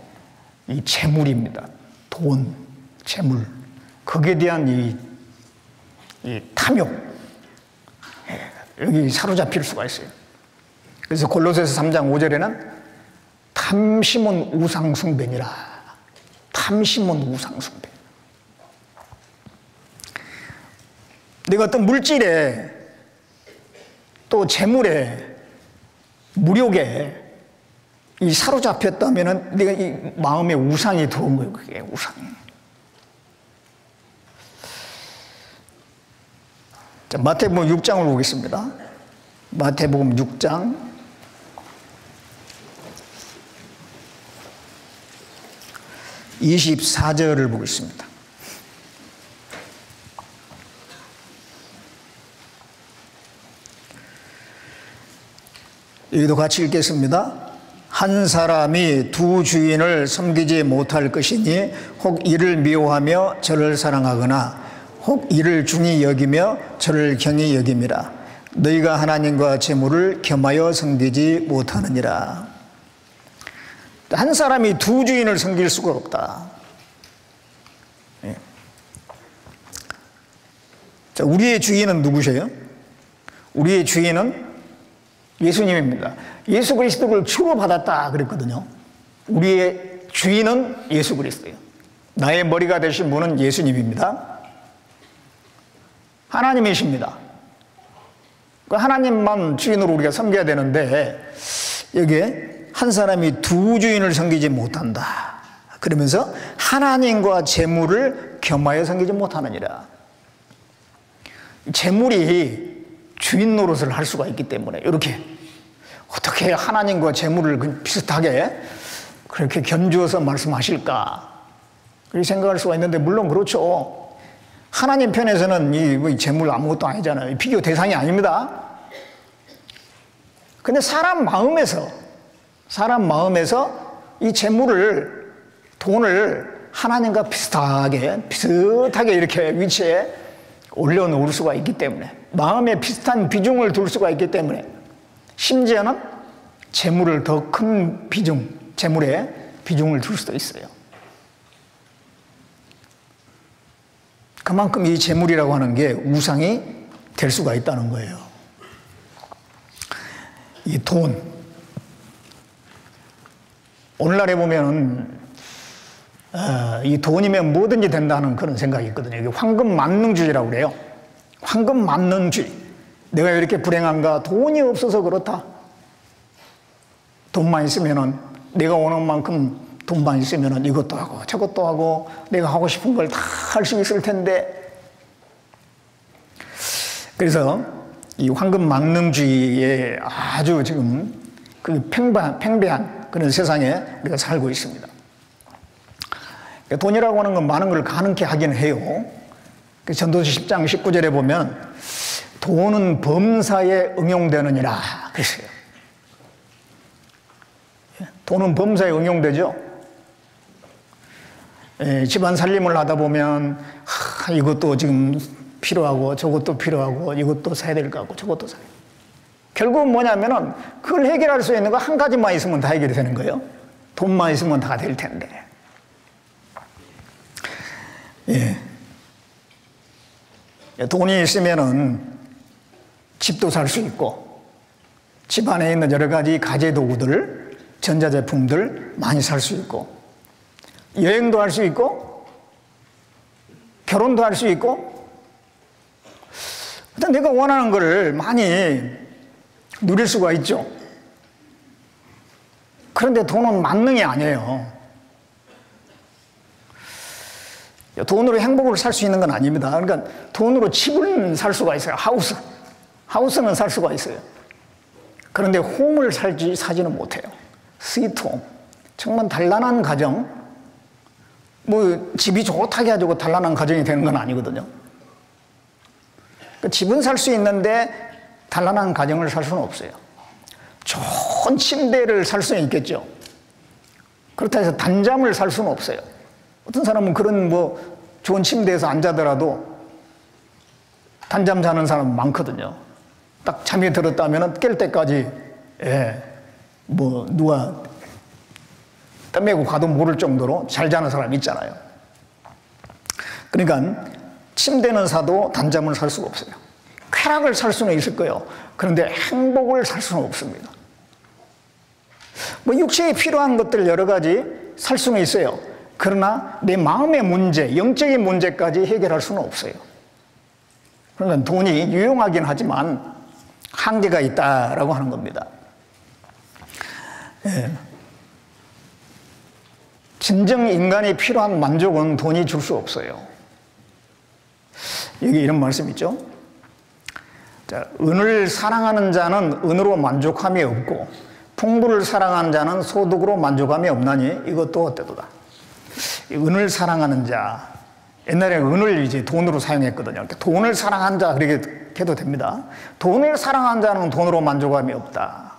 이 재물입니다. 돈, 재물. 거기에 대한 이 탐욕. 여기 사로잡힐 수가 있어요. 그래서 골로새서 3장 5절에는 탐심은 우상숭배니라. 탐심은 우상숭배. 내가 어떤 물질에 또 재물에 무력에 이 사로잡혔다면은 내가 이 마음에 우상이 들어온 거예요. 그게 우상. 자, 마태복음 6장을 보겠습니다. 마태복음 6장 24절을 보겠습니다. 여기도 같이 읽겠습니다. 한 사람이 두 주인을 섬기지 못할 것이니 혹 이를 미워하며 저를 사랑하거나 혹 이를 중히 여기며 저를 경히 여김이라. 너희가 하나님과 재물을 겸하여 섬기지 못하느니라. 한 사람이 두 주인을 섬길 수가 없다. 자, 우리의 주인은 누구세요? 우리의 주인은 예수님입니다. 예수 그리스도를 주로 받았다 그랬거든요. 우리의 주인은 예수 그리스도예요. 나의 머리가 되신 분은 예수님입니다. 하나님이십니다. 그 하나님만 주인으로 우리가 섬겨야 되는데 여기에 한 사람이 두 주인을 섬기지 못한다. 그러면서 하나님과 재물을 겸하여 섬기지 못하느니라. 재물이 주인 노릇을 할 수가 있기 때문에 이렇게 어떻게 하나님과 재물을 비슷하게 그렇게 견주어서 말씀하실까 그렇게 생각할 수가 있는데 물론 그렇죠. 하나님 편에서는 이 재물 아무것도 아니잖아요. 비교 대상이 아닙니다. 근데 사람 마음에서 이 재물을 돈을 하나님과 비슷하게 이렇게 위치에 올려놓을 수가 있기 때문에 마음에 비슷한 비중을 둘 수가 있기 때문에 심지어는 재물을 더 큰 재물에 비중을 둘 수도 있어요. 그만큼 이 재물이라고 하는 게 우상이 될 수가 있다는 거예요. 이 돈. 오늘날에 보면은 이 돈이면 뭐든지 된다는 그런 생각이 있거든요. 이게 황금 만능주의라고 그래요. 황금 만능주의. 내가 왜 이렇게 불행한가? 돈이 없어서 그렇다. 돈만 있으면은 내가 원하는 만큼 돈만 있으면은 이것도 하고 저것도 하고 내가 하고 싶은 걸 다 할 수 있을 텐데. 그래서 이 황금 만능주의에 아주 지금 그 팽배한 그런 세상에 우리가 살고 있습니다. 돈이라고 하는 건 많은 걸 가능케 하긴 해요. 전도서 10장 19절에 보면 돈은 범사에 응용되느니라 그랬어요. 돈은 범사에 응용되죠. 집안 살림을 하다 보면 이것도 지금 필요하고 저것도 필요하고 이것도 사야 될 거 같고 저것도 사야 될 거. 결국은 뭐냐면은 그걸 해결할 수 있는 거 한 가지만 있으면 다 해결이 되는 거예요. 돈만 있으면 다 될 텐데. 돈이 있으면은 집도 살 수 있고 집 안에 있는 여러 가지 가재 도구들, 전자제품들 많이 살 수 있고 여행도 할 수 있고 결혼도 할 수 있고 일단 내가 원하는 걸 많이 누릴 수가 있죠. 그런데 돈은 만능이 아니에요. 돈으로 행복을 살 수 있는 건 아닙니다. 그러니까 돈으로 집을 살 수가 있어요. 하우스는 살 수가 있어요. 그런데 홈을 사지는 못해요. 스위트홈. 정말 단란한 가정, 뭐 집이 좋다게 가지고 단란한 가정이 되는 건 아니거든요. 그러니까 집은 살 수 있는데 단란한 가정을 살 수는 없어요. 좋은 침대를 살 수는 있겠죠. 그렇다 해서 단잠을 살 수는 없어요. 어떤 사람은 그런 뭐 좋은 침대에서 안 자더라도 단잠 자는 사람 많거든요. 딱 잠이 들었다면 깰 때까지 뭐 누가 떠매고 가도 모를 정도로 잘 자는 사람 있잖아요. 그러니까 침대는 사도 단잠을 살 수가 없어요. 쾌락을 살 수는 있을 거예요. 그런데 행복을 살 수는 없습니다. 뭐 육체에 필요한 것들 여러 가지 살 수는 있어요. 그러나 내 마음의 문제, 영적인 문제까지 해결할 수는 없어요. 그러니까 돈이 유용하긴 하지만 한계가 있다라고 하는 겁니다. 진정 인간이 필요한 만족은 돈이 줄 수 없어요. 여기 이런 말씀 있죠. 자, 은을 사랑하는 자는 은으로 만족함이 없고 풍부를 사랑하는 자는 소득으로 만족함이 없나니 이것도 어때도다. 은을 사랑하는 자, 옛날에 은을 이제 돈으로 사용했거든요. 돈을 사랑한 자 그렇게 해도 됩니다. 돈을 사랑한 자는 돈으로 만족함이 없다.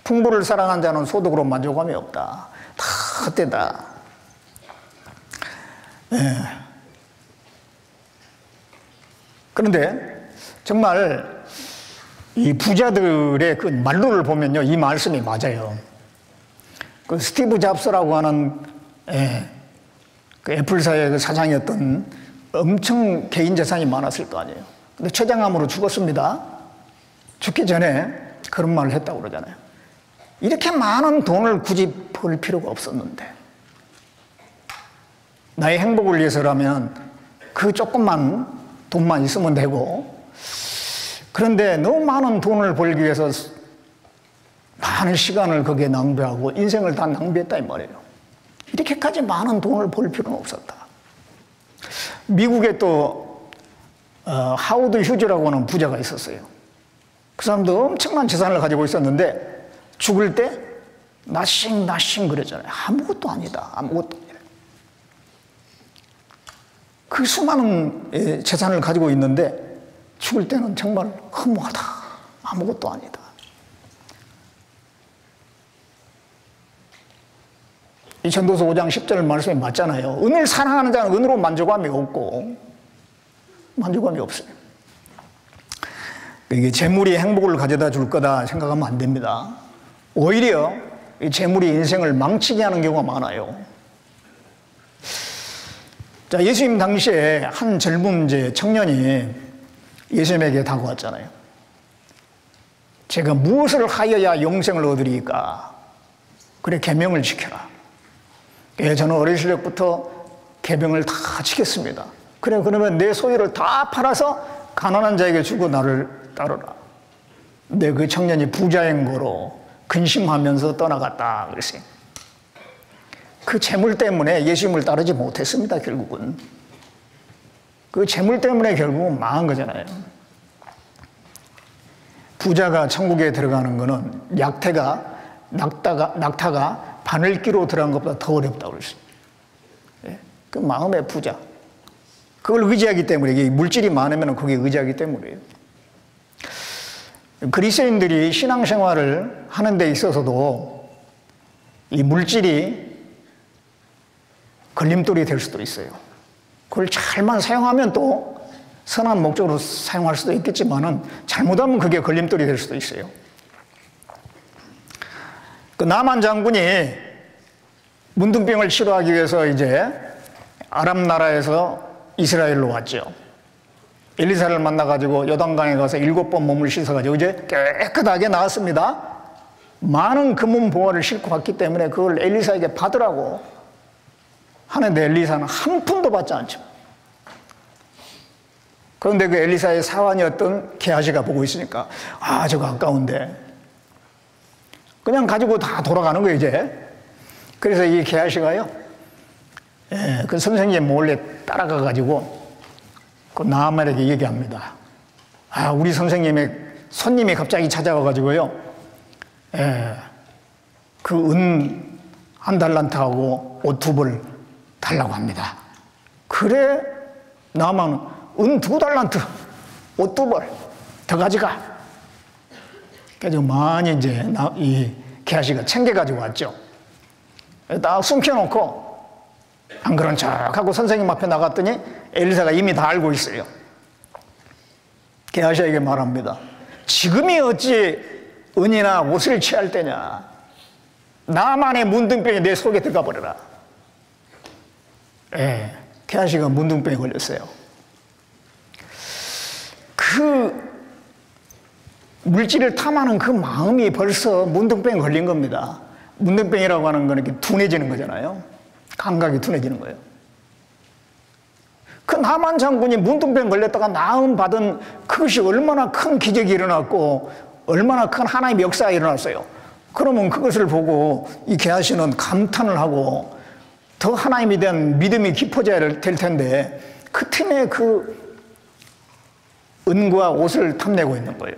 풍부를 사랑한 자는 소득으로 만족함이 없다. 다 헛되다. 예. 그런데 정말 이 부자들의 그 말로를 보면요, 이 말씀이 맞아요. 그 스티브 잡스라고 하는 그 애플사의 그 사장이었던 엄청 개인 재산이 많았을 거 아니에요. 근데 췌장암으로 죽었습니다. 죽기 전에 그런 말을 했다고 그러잖아요. 이렇게 많은 돈을 굳이 벌 필요가 없었는데, 나의 행복을 위해서라면 그 조금만 돈만 있으면 되고, 그런데 너무 많은 돈을 벌기 위해서 많은 시간을 거기에 낭비하고 인생을 다 낭비했다 이 말이에요. 이렇게까지 많은 돈을 벌 필요는 없었다. 미국에 또 하워드 휴즈라고 하는 부자가 있었어요. 그 사람도 엄청난 재산을 가지고 있었는데 죽을 때 나싱 그러잖아요. 아무것도 아니다. 아무것도 아니다. 그 수많은 재산을 가지고 있는데 죽을 때는 정말 허무하다. 아무것도 아니다. 이 전도서 5장 10절 말씀이 맞잖아요. 은을 사랑하는 자는 은으로 만족함이 없고, 만족함이 없어요. 이게 재물이 행복을 가져다 줄 거다 생각하면 안 됩니다. 오히려 이 재물이 인생을 망치게 하는 경우가 많아요. 자, 예수님 당시에 한 젊은 청년이 예수님에게 다가왔잖아요. 제가 무엇을 하여야 영생을 얻으리까? 그래, 계명을 지켜라. 예, 저는 어린 시절부터 계명을 다 지켰습니다. 그래, 그러면 내 소유를 다 팔아서 가난한 자에게 주고 나를 따르라. 근데 그 청년이 부자인 거로 근심하면서 떠나갔다 그랬어요. 그 재물 때문에 예수님을 따르지 못했습니다. 결국은 그 재물 때문에 결국은 망한 거잖아요. 부자가 천국에 들어가는 거는 낙타가 바늘기로 들어간 것보다 더 어렵다고 그랬어요. 그 마음의 부자. 그걸 의지하기 때문에, 이게 물질이 많으면 거기에 의지하기 때문이에요. 그리스도인들이 신앙생활을 하는 데 있어서도 이 물질이 걸림돌이 될 수도 있어요. 그걸 잘만 사용하면 또 선한 목적으로 사용할 수도 있겠지만은 잘못하면 그게 걸림돌이 될 수도 있어요. 그 나만 장군이 문둥병을 치료하기 위해서 이제 아람 나라에서 이스라엘로 왔죠. 엘리사를 만나가지고 요단강에 가서 7번 몸을 씻어가지고 이제 깨끗하게 나왔습니다. 많은 금은 보화를 싣고 왔기 때문에 그걸 엘리사에게 받으라고 하는데 엘리사는 한 푼도 받지 않죠. 그런데 그 엘리사의 사환이었던 게하시가 보고 있으니까, 아, 저거 아까운데 그냥 가지고 다 돌아가는 거예요, 이제. 그래서 이 게하시가요, 그 선생님 몰래 따라가가지고 그 나아만에게 얘기합니다. 아, 우리 선생님의 손님이 갑자기 찾아와가지고요, 그 은 1달란트하고 옷 2벌 달라고 합니다. 그래, 나아만은 은 2달란트, 옷 2벌 더 가져가. 그래서 많이 이제 이 게하시가 챙겨가지고 왔죠. 딱 숨겨놓고 안 그런 척하고 선생님 앞에 나갔더니 엘리사가 이미 다 알고 있어요. 게하시에게 말합니다. 지금이 어찌 은이나 옷을 취할 때냐. 나만의 문둥병이 내 속에 들어가 버려라. 게하시가 문둥병에 걸렸어요. 그 물질을 탐하는 그 마음이 벌써 문둥병에 걸린 겁니다. 문둥병이라고 하는 건 이렇게 둔해지는 거잖아요. 감각이 둔해지는 거예요. 그 나만 장군이 문둥병 걸렸다가 나음 받은 그것이 얼마나 큰 기적이 일어났고 얼마나 큰 하나님의 역사가 일어났어요. 그러면 그것을 보고 이 게하시는 감탄을 하고 더 하나님에 대한 믿음이 깊어져야 될 텐데 그 틈에 그 은과 옷을 탐내고 있는 거예요.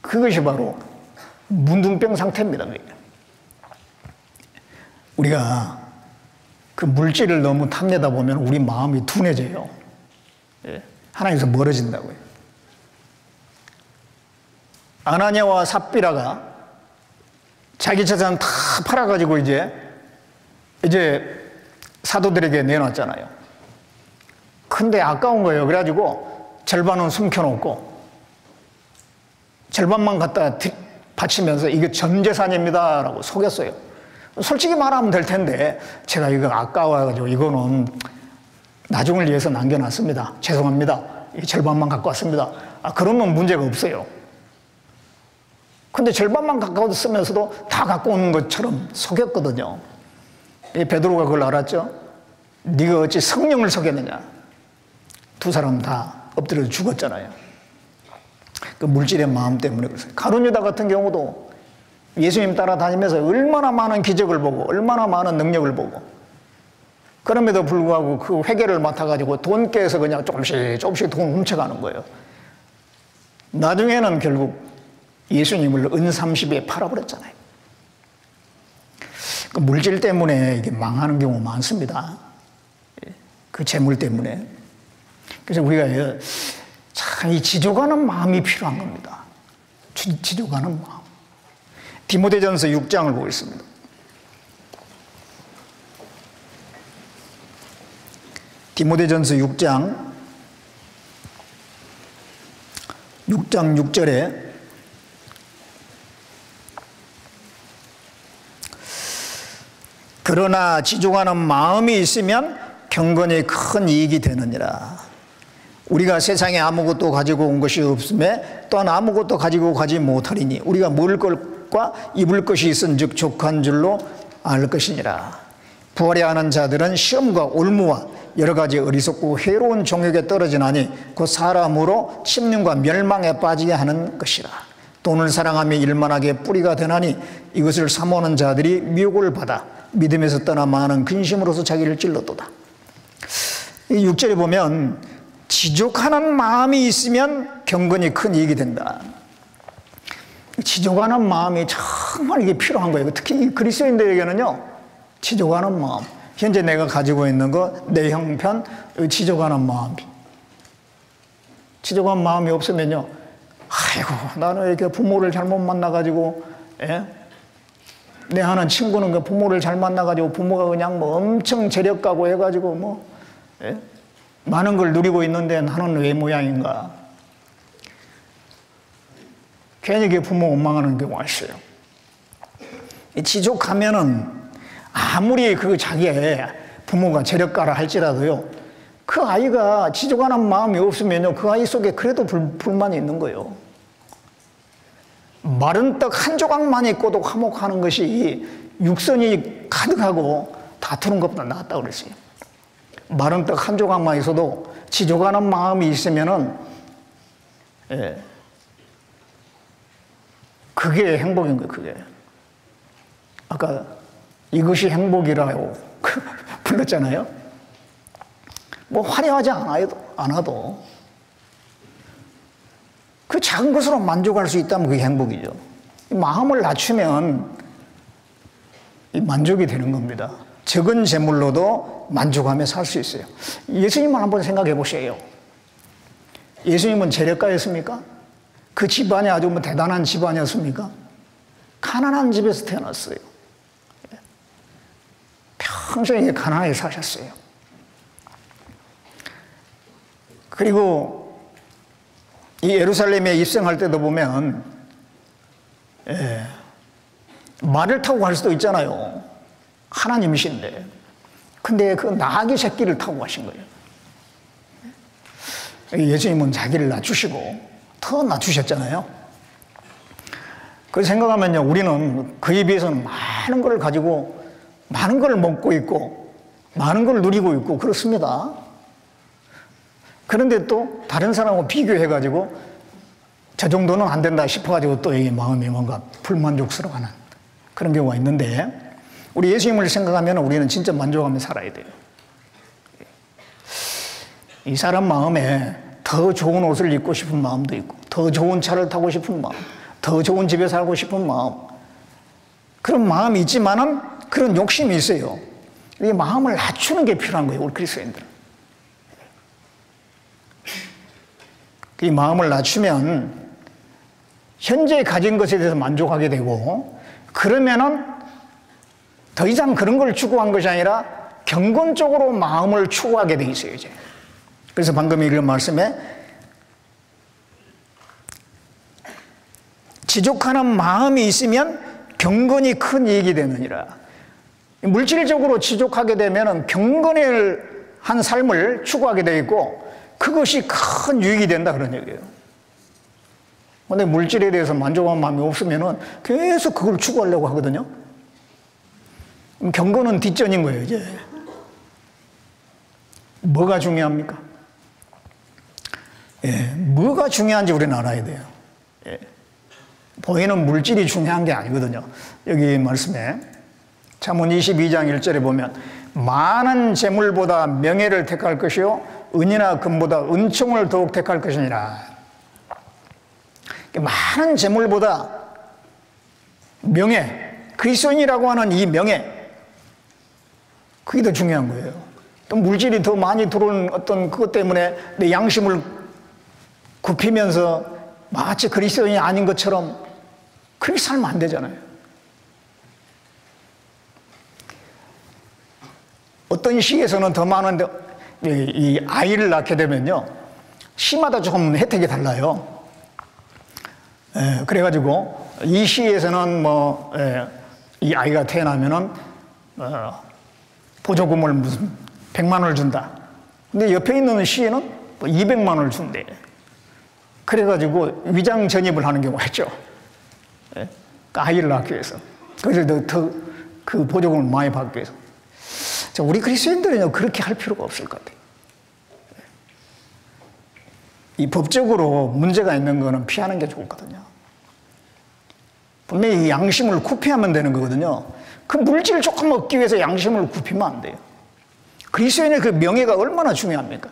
그것이 바로 문둥병 상태입니다. 우리가 그 물질을 너무 탐내다 보면 우리 마음이 둔해져요. 예. 하나님께서 멀어진다고요. 아나니아와 삽비라가 자기 재산 다 팔아가지고 이제 사도들에게 내놨잖아요. 근데 아까운 거예요. 그래가지고 절반은 숨겨놓고 절반만 갖다 바치면서 이게 전 재산입니다 라고 속였어요. 솔직히 말하면 될 텐데 제가 이거 아까워가지고 이거는 나중을 위해서 남겨놨습니다. 죄송합니다. 이 절반만 갖고 왔습니다. 그러면 문제가 없어요. 근데 절반만 갖고 쓰면서도 다 갖고 오는 것처럼 속였거든요. 베드로가 그걸 알았죠. 네가 어찌 성령을 속였느냐. 두 사람 다 엎드려 죽었잖아요. 그 물질의 마음 때문에 그랬어요. 가룟 유다 같은 경우도 예수님 따라다니면서 얼마나 많은 기적을 보고 얼마나 많은 능력을 보고 그럼에도 불구하고 그 회개를 맡아가지고 돈 깨서 그냥 조금씩 돈 훔쳐가는 거예요. 나중에는 결국 예수님을 은 30에 팔아버렸잖아요. 그 물질 때문에 이게 망하는 경우 많습니다. 그 재물 때문에. 그래서 우리가 참 이 지져가는 마음이 필요한 겁니다. 지져가는 마음. 디모데전서 6장을 보겠습니다. 디모데전서 6장 6절에 그러나 지족하는 마음이 있으면 경건이 큰 이익이 되느니라. 우리가 세상에 아무것도 가지고 온 것이 없음에 또한 아무것도 가지고 가지 못하리니 우리가 먹을 것과 입을 것이 있은즉 족한 줄로 알 것이니라. 부활해 하는 자들은 시험과 올무와 여러 가지 어리석고 해로운 종욕에 떨어지나니 곧 사람으로 침륜과 멸망에 빠지게 하는 것이라. 돈을 사랑하며 일만하게 뿌리가 되나니 이것을 사모하는 자들이 미혹을 받아 믿음에서 떠나 많은 근심으로서 자기를 찔렀도다. 이 6절에 보면 지족하는 마음이 있으면 경건이 큰 이익이 된다. 지족하는 마음이 정말 이게 필요한 거예요. 특히 그리스도인들에게는요, 지족하는 마음. 현재 내가 가지고 있는 거, 내 형편, 지족하는 마음. 지족하는 마음이 없으면요, 아이고, 나는 이렇게 부모를 잘못 만나가지고, 내 아는 친구는 그 부모를 잘 만나가지고 부모가 그냥 뭐 엄청 재력가고 해가지고 많은 걸 누리고 있는데 나는 왜 모양인가. 괜히 그 부모 원망하는 경우가 있어요. 지족하면은 아무리 그 자기의 부모가 재력가라 할지라도요, 그 아이가 지족하는 마음이 없으면요, 그 아이 속에 그래도 불만이 있는 거예요. 마른 떡 한 조각만 있고도 화목하는 것이 육선이 가득하고 다투는 것보다 낫다고 그랬어요. 마른 떡 한 조각만 있어도 지족하는 마음이 있으면은, 그게 행복인 거예요, 그게. 아까 이것이 행복이라고 불렀잖아요. 뭐 화려하지 않아도 그 작은 것으로 만족할 수 있다면 그게 행복이죠. 마음을 낮추면 만족이 되는 겁니다. 적은 재물로도 만족하며 살 수 있어요. 예수님을 한번 생각해 보세요. 예수님은 재력가였습니까? 그 집안이 아주 뭐 대단한 집안이었습니까? 가난한 집에서 태어났어요. 평생 가난하게 사셨어요. 그리고 이 예루살렘에 입성할 때도 보면 말을 타고 갈 수도 있잖아요. 하나님이신데. 근데 그 나귀 새끼를 타고 가신 거예요. 예수님은 자기를 낮추시고 더 낮추셨잖아요. 그래서 생각하면요, 우리는 그에 비해서는 많은 걸 가지고 많은 걸 먹고 있고 많은 걸 누리고 있고 그렇습니다. 그런데 또 다른 사람하고 비교해가지고 저 정도는 안 된다 싶어가지고 또 이 마음이 뭔가 불만족스러워하는 그런 경우가 있는데, 우리 예수님을 생각하면 우리는 진짜 만족하며 살아야 돼요. 이 사람 마음에 더 좋은 옷을 입고 싶은 마음도 있고, 더 좋은 차를 타고 싶은 마음, 더 좋은 집에 살고 싶은 마음, 그런 마음이 있지만은 그런 욕심이 있어요. 이 마음을 낮추는 게 필요한 거예요, 우리 그리스도인들은. 이 마음을 낮추면 현재 가진 것에 대해서 만족하게 되고, 그러면은 더 이상 그런 걸 추구한 것이 아니라 경건적으로 마음을 추구하게 돼 있어요, 이제. 그래서 방금 읽은 말씀에 지족하는 마음이 있으면 경건이 큰 이익이 되느니라. 물질적으로 지족하게 되면 경건을 한 삶을 추구하게 되어 있고 그것이 큰 유익이 된다, 그런 얘기예요. 근데 물질에 대해서 만족한 마음이 없으면 계속 그걸 추구하려고 하거든요. 경건은 뒷전인 거예요, 이제. 뭐가 중요합니까? 예, 뭐가 중요한지 우리는 알아야 돼요. 예. 보이는 물질이 중요한 게 아니거든요. 여기 말씀에 잠언 22장 1절에 보면 많은 재물보다 명예를 택할 것이요 은이나 금보다 은총을 더욱 택할 것이니라. 많은 재물보다 명예, 그리스도인이라고 하는 이 명예, 그게 더 중요한 거예요. 또 물질이 더 많이 들어오는 어떤 그것 때문에 내 양심을 굽히면서 마치 그리스도인이 아닌 것처럼 그렇게 살면 안 되잖아요. 어떤 시에서는 더 많은데, 이 아이를 낳게 되면요, 시마다 조금 혜택이 달라요. 그래가지고 이 시에서는 이 아이가 태어나면은 보조금을 무슨 100만 원을 준다. 근데 옆에 있는 시에는 200만 원을 준대. 그래가지고 위장 전입을 하는 경우가 있죠. 아이를 낳기 위해서. 그래서 더 그 보조금을 많이 받기 위해서. 자, 우리 그리스도인들은 그렇게 할 필요가 없을 것 같아요. 이 법적으로 문제가 있는 거는 피하는 게 좋거든요. 분명히 이 양심을 굽히면 되는 거거든요. 그 물질 조금 얻기 위해서 양심을 굽히면 안 돼요. 그리스도인의 그 명예가 얼마나 중요합니까?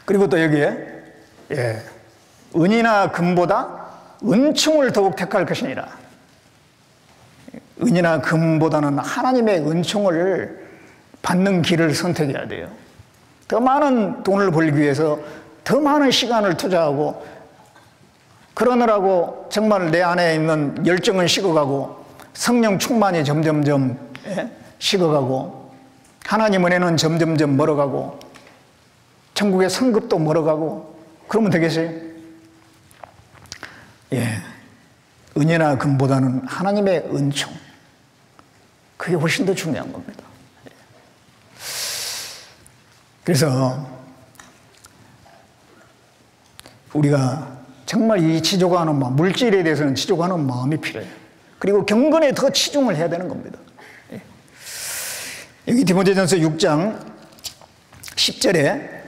그리고 또 여기에 은이나 금보다 은총을 더욱 택할 것이니라. 은이나 금보다는 하나님의 은총을 받는 길을 선택해야 돼요. 더 많은 돈을 벌기 위해서 더 많은 시간을 투자하고 그러느라고 정말 내 안에 있는 열정은 식어가고 성령 충만이 점점점 식어가고 하나님 은혜는 점점점 멀어가고 천국의 성급도 멀어가고 그러면 되겠어요? 예, 은혜나 금보다는 하나님의 은총, 그게 훨씬 더 중요한 겁니다. 그래서 우리가 정말 이 치족하는 마음, 물질에 대해서는 치족하는 마음이 필요해요. 그리고 경건에 더 치중을 해야 되는 겁니다. 여기 디모데전서 6장 10절에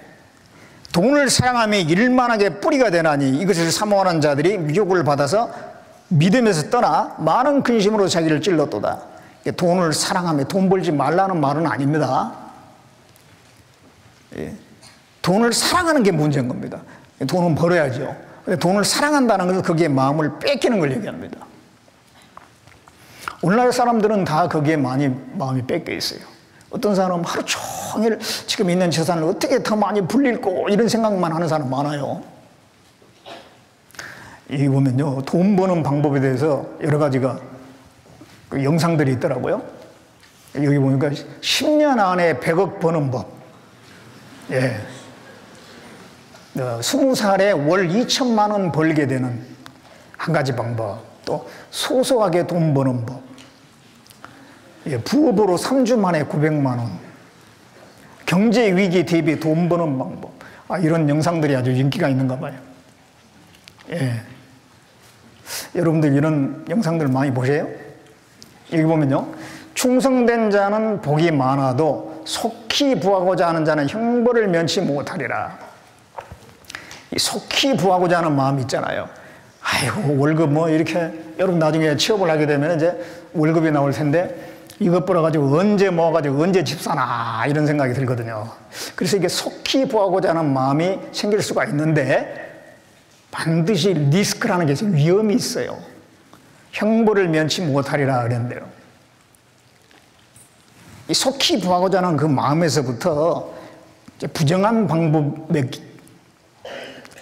돈을 사랑하며 일만하게 뿌리가 되나니 이것을 사모하는 자들이 미혹을 받아서 믿음에서 떠나 많은 근심으로 자기를 찔렀도다. 돈을 사랑하며 돈 벌지 말라는 말은 아닙니다. 돈을 사랑하는 게 문제인 겁니다. 돈은 벌어야죠. 근데 돈을 사랑한다는 것은 거기에 마음을 뺏기는 걸 얘기합니다. 오늘날 사람들은 다 거기에 마음이 뺏겨 있어요. 어떤 사람은 하루 종일 지금 있는 재산을 어떻게 더 많이 불릴고 이런 생각만 하는 사람 많아요. 여기 보면요, 돈 버는 방법에 대해서 여러 가지가 그 영상들이 있더라고요. 여기 보니까 10년 안에 100억 버는 법. 예. 20살에 월 2천만 원 벌게 되는 한 가지 방법. 또 소소하게 돈 버는 법. 예, 부업으로 3주 만에 900만 원. 경제 위기 대비 돈 버는 방법. 이런 영상들이 아주 인기가 있는가 봐요. 예. 여러분들 이런 영상들 많이 보세요? 여기 보면요, 충성된 자는 복이 많아도 속히 부하고자 하는 자는 형벌을 면치 못하리라. 이 속히 부하고자 하는 마음이 있잖아요. 아이고, 월급 이렇게, 여러분 나중에 취업을 하게 되면 이제 월급이 나올 텐데 이것 벌어가지고 언제 모아가지고 언제 집 사나 이런 생각이 들거든요. 그래서 이게 속히 부하고자 하는 마음이 생길 수가 있는데 반드시 리스크라는 게 있어요. 위험이 있어요. 형벌을 면치 못하리라 그랬는데요. 이 속히 부하고자 하는 그 마음에서부터 이제 부정한 방법에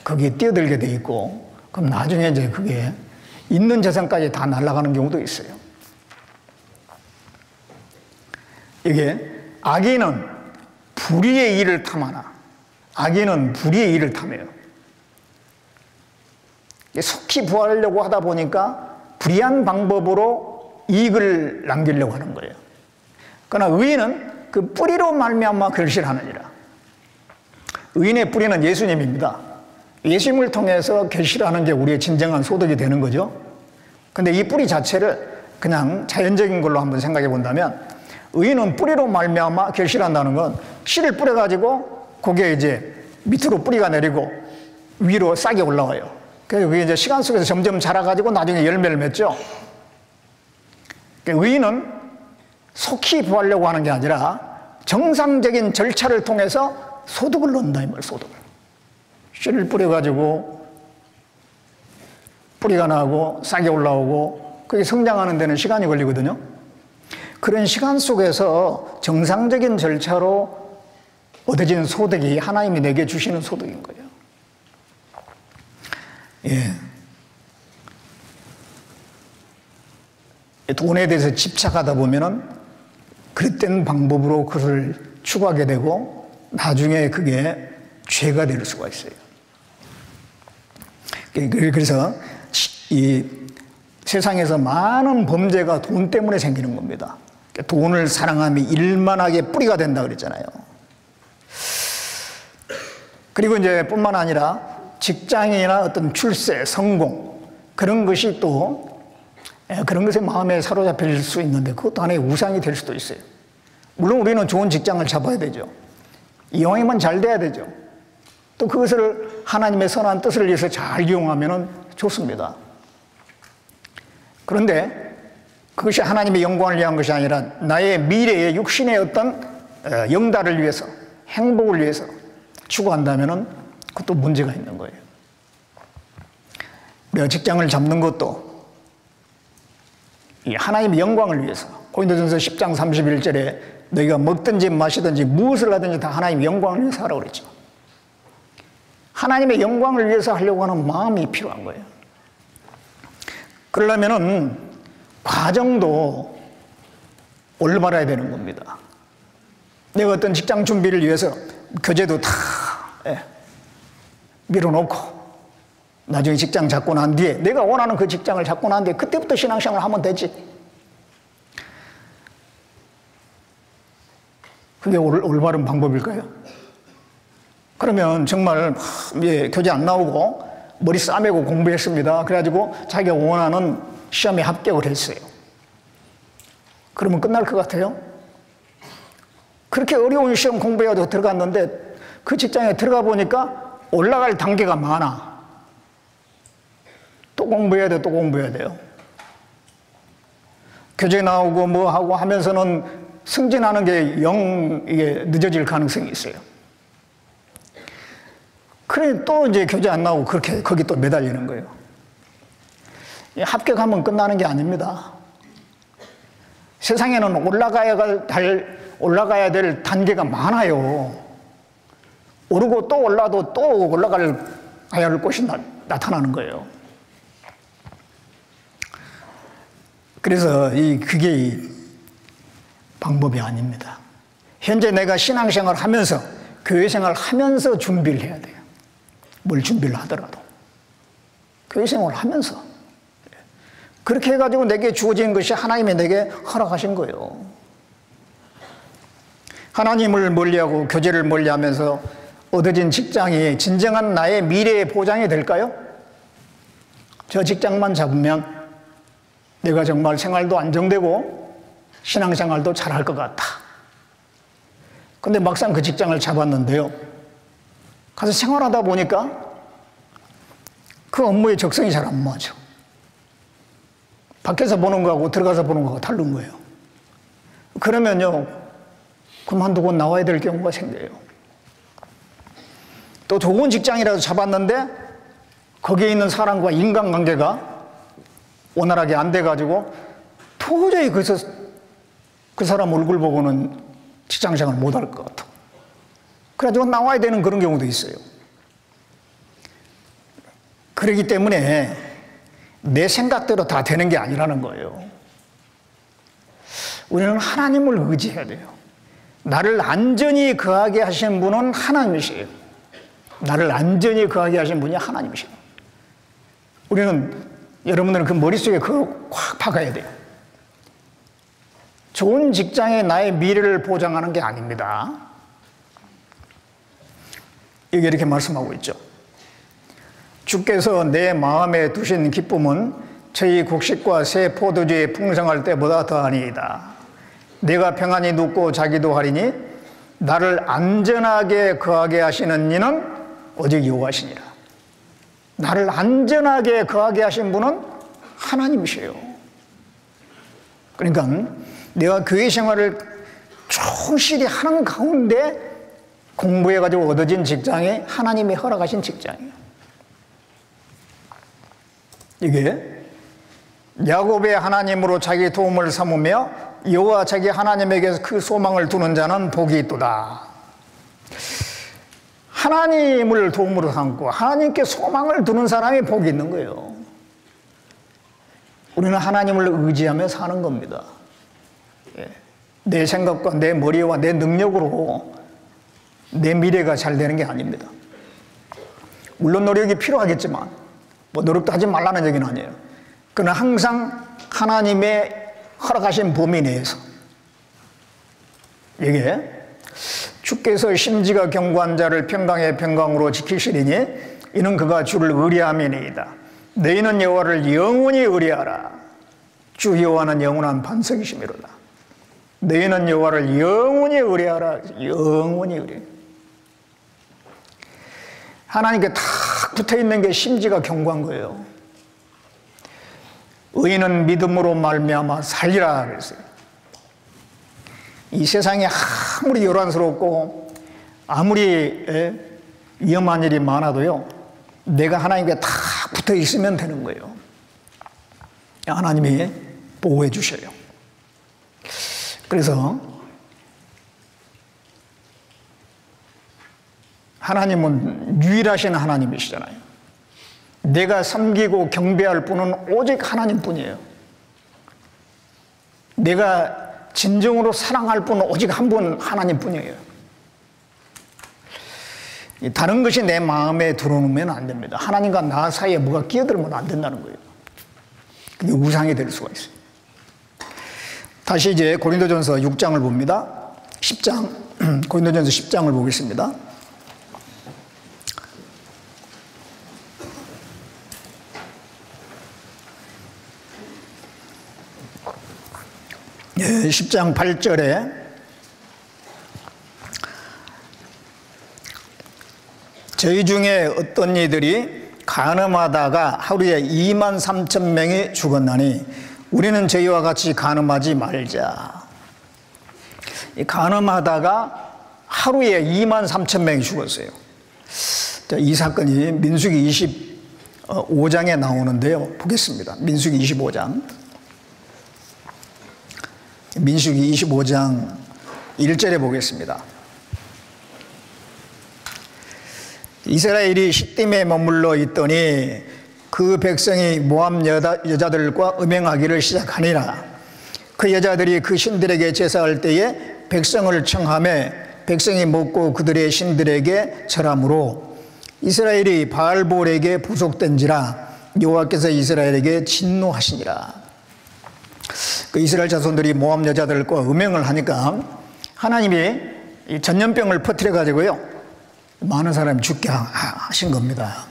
거기에 뛰어들게 돼 있고, 그럼 나중에 이제 그게 있는 재산까지 다 날아가는 경우도 있어요. 이게 악인은 불의의 일을 탐하나, 악인은 불의의 일을 탐해요. 속히 부하려고 하다 보니까 불의한 방법으로 이익을 남기려고 하는 거예요. 그러나 의인은 그 뿌리로 말미암아 결실하느니라. 의인의 뿌리는 예수님입니다. 예수님을 통해서 결실하는 게 우리의 진정한 소득이 되는 거죠. 근데 이 뿌리 자체를 그냥 자연적인 걸로 한번 생각해 본다면, 의인은 뿌리로 말미암아 결실한다는 건 씨를 뿌려가지고 거기에 이제 밑으로 뿌리가 내리고 위로 싹이 올라와요. 그래서 그게 이제 시간 속에서 점점 자라가지고 나중에 열매를 맺죠. 의인은 속히 부하려고 하는 게 아니라 정상적인 절차를 통해서 소득을 넣는다 이 말, 소득을. 씨를 뿌려가지고 뿌리가 나고 싹이 올라오고 그게 성장하는 데는 시간이 걸리거든요. 그런 시간 속에서 정상적인 절차로 얻어지는 소득이 하나님이 내게 주시는 소득인 거예요. 예. 돈에 대해서 집착하다 보면은 그릇된 방법으로 그것을 추구하게 되고 나중에 그게 죄가 될 수가 있어요. 그래서 이 세상에서 많은 범죄가 돈 때문에 생기는 겁니다. 돈을 사랑함이 일만하게 뿌리가 된다 그랬잖아요. 그리고 이제 뿐만 아니라 직장이나 어떤 출세, 성공, 그런 것이 또 그런 것에 마음에 사로잡힐 수 있는데 그것도 하나의 우상이 될 수도 있어요. 물론 우리는 좋은 직장을 잡아야 되죠. 이왕이면 잘 돼야 되죠. 또 그것을 하나님의 선한 뜻을 위해서 잘 이용하면 좋습니다. 그런데 그것이 하나님의 영광을 위한 것이 아니라 나의 미래의 육신의 어떤 영달을 위해서, 행복을 위해서 추구한다면 그것도 문제가 있는 거예요. 우리가 직장을 잡는 것도 이 하나님의 영광을 위해서, 고린도전서 10장 31절에 너희가 먹든지 마시든지 무엇을 하든지 다 하나님의 영광을 위해서 하라고 그랬죠. 하나님의 영광을 위해서 하려고 하는 마음이 필요한 거예요. 그러려면은 과정도 올바라야 되는 겁니다. 내가 어떤 직장 준비를 위해서 교재도 다 밀어놓고 나중에 직장 잡고 난 뒤에 내가 원하는 그 직장을 잡고 난 뒤에 그때부터 신앙생활을 하면 되지. 그게 올바른 방법일까요? 그러면 정말 교재 안 나오고 머리 싸매고 공부했습니다. 그래가지고 자기가 원하는 시험에 합격을 했어요. 그러면 끝날 것 같아요? 그렇게 어려운 시험 공부해가지고 들어갔는데 그 직장에 들어가 보니까 올라갈 단계가 많아. 또 공부해야 돼, 또 공부해야 돼요. 교재 나오고 뭐 하고 하면서는 승진하는 게 이게 늦어질 가능성이 있어요. 그래 또 이제 교재 안 나오고 그렇게 거기 또 매달리는 거예요. 합격하면 끝나는 게 아닙니다. 세상에는 올라가야 될 단계가 많아요. 오르고 또 올라도 또 올라가야 할 곳이 나타나는 거예요. 그래서 그게 방법이 아닙니다. 현재 내가 신앙생활 하면서, 교회생활 하면서 준비를 해야 돼요. 뭘 준비를 하더라도. 교회생활 하면서. 그렇게 해가지고 내게 주어진 것이 하나님이 내게 허락하신 거예요. 하나님을 멀리하고 교제를 멀리하면서 얻어진 직장이 진정한 나의 미래의 보장이 될까요? 저 직장만 잡으면 내가 정말 생활도 안정되고 신앙생활도 잘할 것 같다. 근데 막상 그 직장을 잡았는데요, 가서 생활하다 보니까 그 업무의 적성이 잘 안 맞아. 밖에서 보는 거하고 들어가서 보는 거하고 다른 거예요. 그러면요, 그만두고 나와야 될 경우가 생겨요. 또 좋은 직장이라도 잡았는데 거기에 있는 사람과 인간관계가 원활하게 안 돼가지고 도저히 거기서 그 사람 얼굴 보고는 직장생활 못할 것 같아. 그래가지고 나와야 되는 그런 경우도 있어요. 그렇기 때문에 내 생각대로 다 되는 게 아니라는 거예요. 우리는 하나님을 의지해야 돼요. 나를 안전히 거하게 하신 분은 하나님이세요. 나를 안전히 거하게 하신 분이 하나님이세요. 우리는, 여러분들은 그 머릿속에 그걸 확 박아야 돼요. 좋은 직장에 나의 미래를 보장하는 게 아닙니다. 여기 이렇게 말씀하고 있죠. 주께서 내 마음에 두신 기쁨은 저희 곡식과 새 포도주의 풍성할 때보다 더하니이다. 내가 평안히 눕고 자기도 하리니 나를 안전하게 거하게 하시는 이는 오직 여호와시니라. 나를 안전하게 거하게 하신 분은 하나님이세요. 그러니까 내가 교회 생활을 충실히 하는 가운데 공부해가지고 얻어진 직장이 하나님이 허락하신 직장이에요. 이게 야곱의 하나님으로 자기 도움을 삼으며 여호와 자기 하나님에게서 그 소망을 두는 자는 복이 있도다. 하나님을 도움으로 삼고 하나님께 소망을 두는 사람이 복이 있는 거예요. 우리는 하나님을 의지하며 사는 겁니다. 내 생각과 내 머리와 내 능력으로 내 미래가 잘 되는 게 아닙니다. 물론 노력이 필요하겠지만 뭐 노력도 하지 말라는 얘기는 아니에요. 그러나 항상 하나님의 허락하신 범위 내에서, 이게 주께서 심지가 견고한 자를 평강의 평강으로 지키시리니 이는 그가 주를 의리함이니이다. 너희는 여호와를 영원히 의리하라. 주 여호와는 영원한 반석이시미로다. 너희는 여호와를 영원히 의리하라. 영원히 의리. 하나님께 탁 붙어있는 게 심지가 견고한 거예요. 의인은 믿음으로 말미암아 살리라 그랬어요. 이 세상이 아무리 요란스럽고 아무리 위험한 일이 많아도요, 내가 하나님께 탁 붙어 있으면 되는 거예요. 하나님이 보호해 주셔요. 그래서 하나님은 유일하신 하나님이시잖아요. 내가 섬기고 경배할 분은 오직 하나님뿐이에요. 내가 진정으로 사랑할 분은 오직 한 분 하나님뿐이에요. 다른 것이 내 마음에 들어오면 안 됩니다. 하나님과 나 사이에 뭐가 끼어들면 안 된다는 거예요. 그게 우상이 될 수가 있어요. 다시 이제 고린도전서 6장을 봅니다. 10장, 고린도전서 10장을 보겠습니다. 예, 10장 8절에 저희 중에 어떤 이들이 간음하다가 하루에 23,000명이 죽었나니 우리는 저희와 같이 간음하지 말자. 간음하다가 하루에 23,000명이 죽었어요. 이 사건이 민수기 25장에 나오는데요. 보겠습니다. 민수기 25장. 민수기 25장 1절에 보겠습니다. 이스라엘이 시딤에 머물러 있더니 그 백성이 모압 여자들과 음행하기를 시작하니라. 그 여자들이 그 신들에게 제사할 때에 백성을 청하며 백성이 먹고 그들의 신들에게 절하므로 이스라엘이 바알볼에게 부속된지라 여호와께서 이스라엘에게 진노하시니라. 그 이스라엘 자손들이 모압 여자들과 음행을 하니까 하나님이 이 전염병을 퍼뜨려 가지고요, 많은 사람이 죽게 하신 겁니다.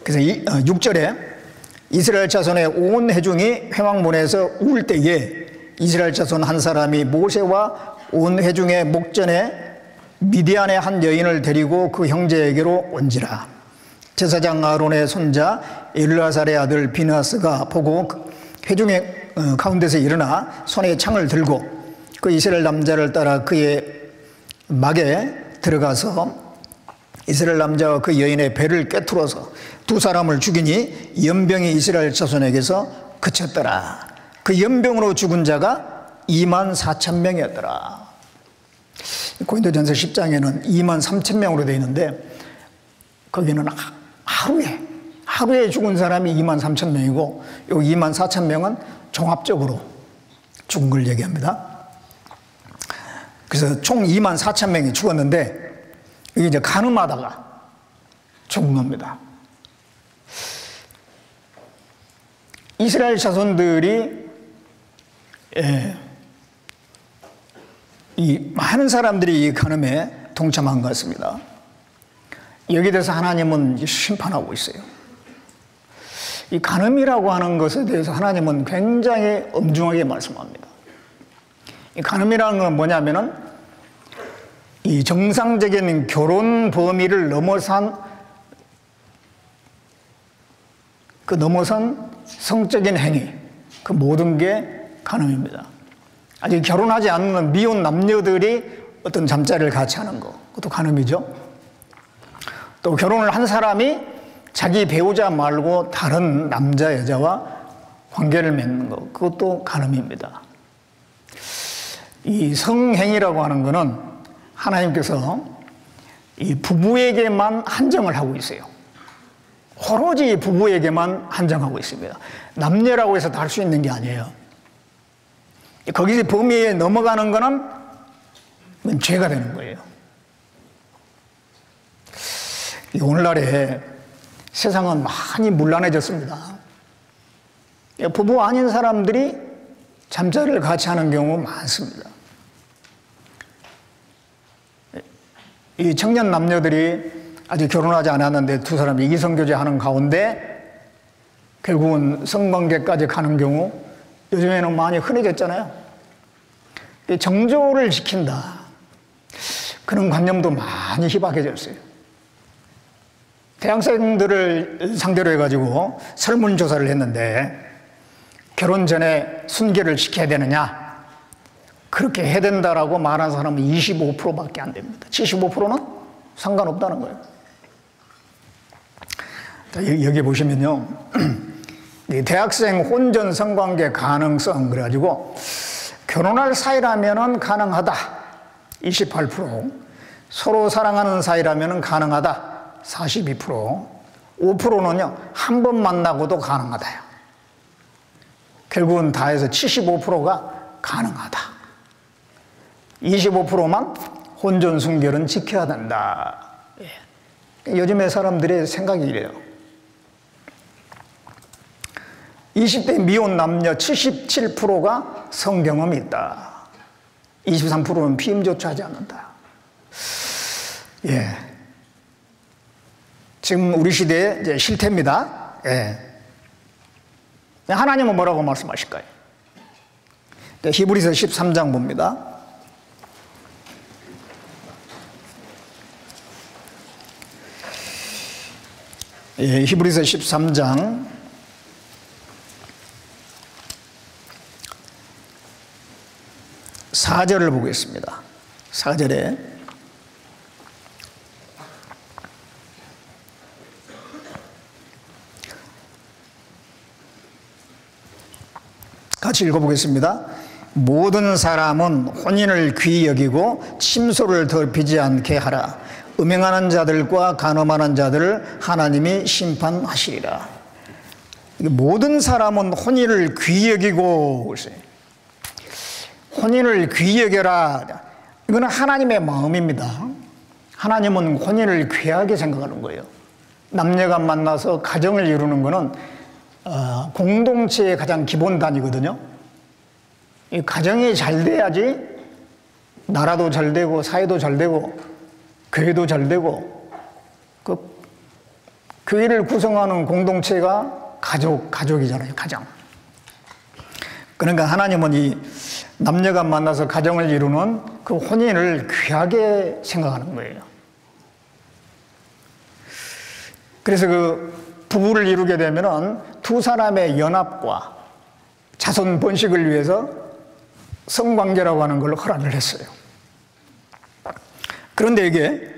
그래서 6절에 이스라엘 자손의 온 회중이 회막문에서 울 때에 이스라엘 자손 한 사람이 모세와 온 회중의 목전에 미디안의 한 여인을 데리고 그 형제에게로 온지라. 제사장 아론의 손자 엘르아살의 아들 비느하스가 보고 회중의 가운데서 일어나 손에 창을 들고 그 이스라엘 남자를 따라 그의 막에 들어가서 이스라엘 남자와 그 여인의 배를 꿰뚫어서 두 사람을 죽이니 연병이 이스라엘 자손에게서 그쳤더라. 그 연병으로 죽은 자가 24,000명이었더라. 고린도전서 10장에는 23,000명으로 되어 있는데 거기는 하루에 죽은 사람이 23,000명이고 요 24,000명은 종합적으로 죽은 걸 얘기합니다. 그래서 총 24,000명이 죽었는데 이게 이제 간음하다가 죽은 겁니다. 이스라엘 자손들이 이 많은 사람들이 이 간음에 동참한 것 같습니다. 여기에 대해서 하나님은 심판하고 있어요. 이 간음이라고 하는 것에 대해서 하나님은 굉장히 엄중하게 말씀합니다. 이 간음이라는 건 뭐냐면은 이 정상적인 결혼 범위를 넘어선 성적인 행위, 그 모든 게 간음입니다. 아직 결혼하지 않는 미혼 남녀들이 어떤 잠자리를 같이 하는 거, 그것도 간음이죠. 또 결혼을 한 사람이 자기 배우자 말고 다른 남자, 여자와 관계를 맺는 거, 그것도 간음입니다. 이 성행위라고 하는 거는 하나님께서 이 부부에게만 한정을 하고 있어요. 오로지 부부에게만 한정하고 있습니다. 남녀라고 해서 다 할 수 있는 게 아니에요. 거기서 범위에 넘어가는 거는 죄가 되는 거예요. 오늘날에 세상은 많이 문란해졌습니다. 부부 아닌 사람들이 잠자리를 같이 하는 경우가 많습니다. 이 청년 남녀들이 아직 결혼하지 않았는데 두 사람이 이기성교제 하는 가운데 결국은 성관계까지 가는 경우 요즘에는 많이 흔해졌잖아요. 정조를 지킨다, 그런 관념도 많이 희박해졌어요. 대학생들을 상대로 해가지고 설문조사를 했는데 결혼 전에 순결을 지켜야 되느냐, 그렇게 해야 된다라고 말한 사람은 25%밖에 안 됩니다. 75%는 상관없다는 거예요. 여기 보시면요, 대학생 혼전 성관계 가능성 그래가지고 결혼할 사이라면은 가능하다 28%, 서로 사랑하는 사이라면은 가능하다 42%, 5%는요 한 번 만나고도 가능하다요. 결국은 다 해서 75%가 가능하다. 25%만 혼전 순결은 지켜야 된다. 요즘의 사람들의 생각이 이래요. 20대 미혼 남녀 77%가 성경험이 있다. 23%는 피임조차 하지 않는다. 예. 지금 우리 시대의 이제 실태입니다. 예. 하나님은 뭐라고 말씀하실까요? 히브리서 13장 봅니다. 예, 히브리서 13장 4절을 보겠습니다. 4절에 같이 읽어보겠습니다. 모든 사람은 혼인을 귀히 여기고 침소를 더럽히지 않게 하라. 음행하는 자들과 간음하는 자들을 하나님이 심판하시리라. 모든 사람은 혼인을 귀히 여기고, 혼인을 귀히 여겨라. 이거는 하나님의 마음입니다. 하나님은 혼인을 귀하게 생각하는 거예요. 남녀가 만나서 가정을 이루는 거는 공동체의 가장 기본 단위거든요. 이 가정이 잘 돼야지 나라도 잘 되고 사회도 잘 되고 교회도 잘 되고, 그 교회를 구성하는 공동체가 가족이잖아요. 가정. 그러니까 하나님은 이 남녀가 만나서 가정을 이루는 그 혼인을 귀하게 생각하는 거예요. 그래서 그 부부를 이루게 되면은 두 사람의 연합과 자손 번식을 위해서 성관계라고 하는 걸 허락을 했어요. 그런데 이게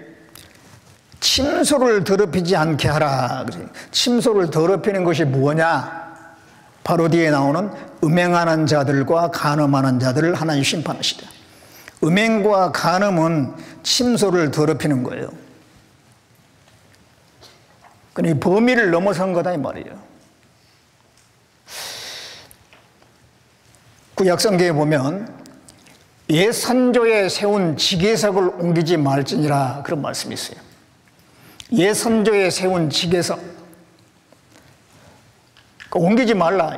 침소를 더럽히지 않게 하라. 침소를 더럽히는 것이 뭐냐? 바로 뒤에 나오는 음행하는 자들과 간음하는 자들을 하나님 심판하시리라. 음행과 간음은 침소를 더럽히는 거예요. 그러니까 범위를 넘어선 거다 이 말이에요. 구약성경에 보면 옛 선조에 세운 지계석을 옮기지 말지니라 그런 말씀이 있어요. 옛 선조에 세운 지계석 옮기지 말라.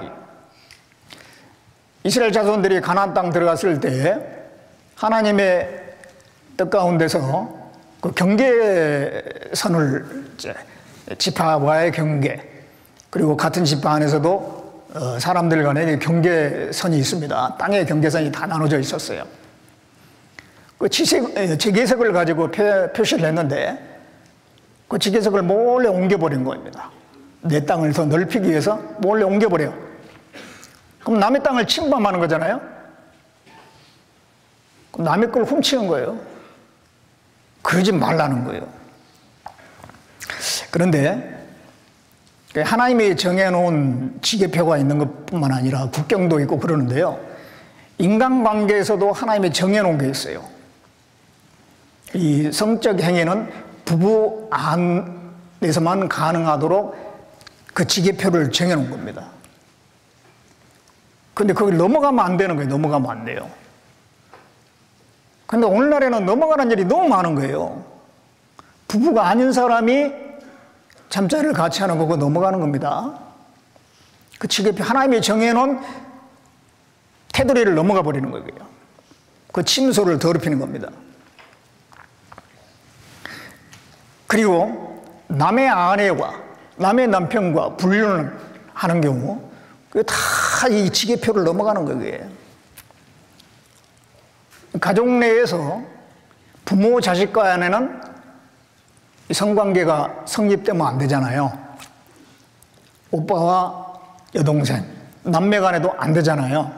이스라엘 자손들이 가나안 땅 들어갔을 때 하나님의 뜻 가운데서 그 경계선을 지파와의 경계, 그리고 같은 지파 안에서도 사람들 간에 경계선이 있습니다. 땅의 경계선이 다 나눠져 있었어요. 그 지계석을 가지고 표시를 했는데 그 지계석을 몰래 옮겨버린 겁니다. 내 땅을 더 넓히기 위해서 몰래 옮겨버려요. 그럼 남의 땅을 침범하는 거잖아요. 그럼 남의 걸 훔치는 거예요. 그러지 말라는 거예요. 그런데 하나님이 정해놓은 지계표가 있는 것뿐만 아니라 국경도 있고 그러는데요. 인간관계에서도 하나님이 정해놓은 게 있어요. 이 성적 행위는 부부 안에서만 가능하도록 그 지계표를 정해놓은 겁니다. 근데 거기 넘어가면 안 되는 거예요. 넘어가면 안 돼요. 근데 오늘날에는 넘어가는 일이 너무 많은 거예요. 부부가 아닌 사람이 잠자리를 같이 하는 거고 넘어가는 겁니다. 그 지계표 하나님이 정해놓은 테두리를 넘어가 버리는 거예요. 그 침소를 더럽히는 겁니다. 그리고 남의 아내와 남의 남편과 불륜을 하는 경우 그게 다 이 지계표를 넘어가는 거예요. 가족 내에서 부모 자식 간에는 성관계가 성립되면 안 되잖아요. 오빠와 여동생, 남매 간에도 안 되잖아요.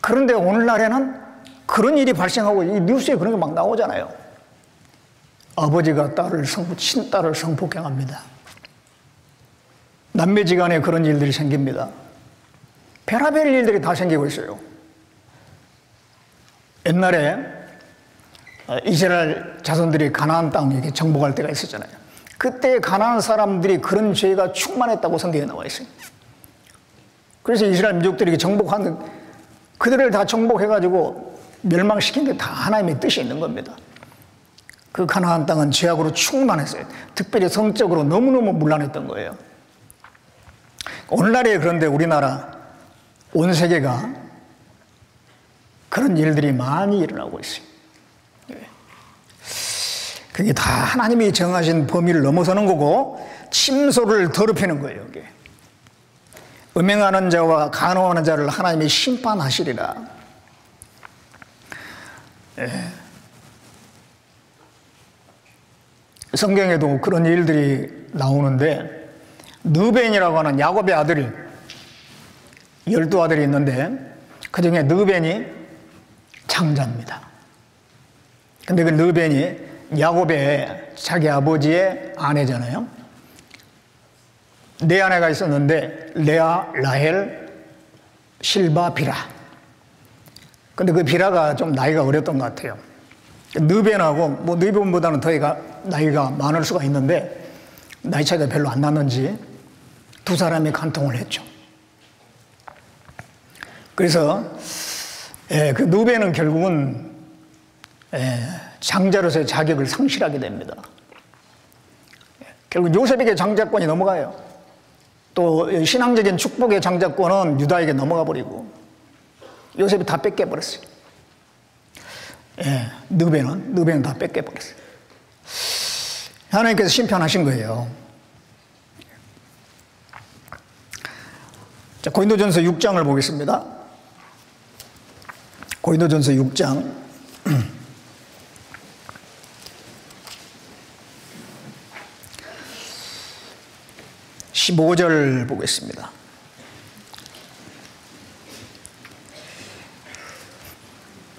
그런데 오늘날에는 그런 일이 발생하고 이 뉴스에 그런 게 막 나오잖아요. 아버지가 친딸을 성폭행합니다. 남매지간에 그런 일들이 생깁니다. 별의별 일들이 다 생기고 있어요. 옛날에 이스라엘 자손들이 가나안 땅에 정복할 때가 있었잖아요. 그때 가나안 사람들이 그런 죄가 충만했다고 성경에 나와 있어요. 그래서 이스라엘 민족들이 정복한 그들을 다 정복해가지고 멸망시킨 게 다 하나님의 뜻이 있는 겁니다. 그 가나안 땅은 죄악으로 충만했어요. 특별히 성적으로 너무너무 문란했던 거예요. 오늘날에 그런데 우리나라 온 세계가 그런 일들이 많이 일어나고 있어요. 그게 다 하나님이 정하신 범위를 넘어서는 거고 침소를 더럽히는 거예요. 이게. 음행하는 자와 간음하는 자를 하나님이 심판하시리라. 성경에도 그런 일들이 나오는데 느벤이라고 하는 야곱의 아들이 12아들이 있는데 그중에 느벤이 장자입니다. 근데 그 느벤이 야곱의 자기 아버지의 아내잖아요. 네 아내가 있었는데 레아, 라헬, 실바, 비라. 근데 그 비라가 좀 나이가 어렸던 것 같아요. 느벤하고 느벤보다는 더 나이가 많을 수가 있는데 나이 차이가 별로 안 났는지 두 사람이 간통을 했죠. 그래서 그 느벤은 결국은 장자로서의 자격을 상실하게 됩니다. 결국 요셉에게 장자권이 넘어가요. 또 신앙적인 축복의 장자권은 유다에게 넘어가 버리고 요셉이 다 뺏겨버렸어요. 느벤은 다 뺏겨버렸어요. 하나님께서 심판하신 거예요. 자, 고린도전서 6장을 보겠습니다. 고린도전서 6장 15절 보겠습니다.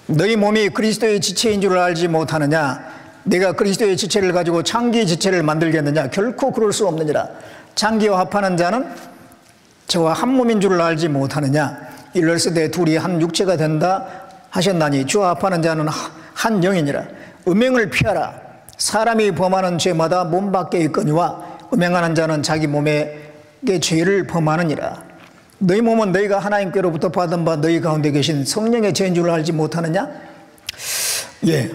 너희 몸이 그리스도의 지체인 줄 알지 못하느냐? 내가 그리스도의 지체를 가지고 장기의 지체를 만들겠느냐? 결코 그럴 수 없느니라. 장기와 합하는 자는 저와 한 몸인 줄 알지 못하느냐. 일러스되 둘이 한 육체가 된다 하셨나니 주와 합하는 자는 한 영이니라. 음행을 피하라. 사람이 범하는 죄마다 몸 밖에 있거니와 음행하는 자는 자기 몸에 죄를 범하느니라. 너희 몸은 너희가 하나님께로부터 받은 바 너희 가운데 계신 성령의 죄인 줄 알지 못하느냐? 예.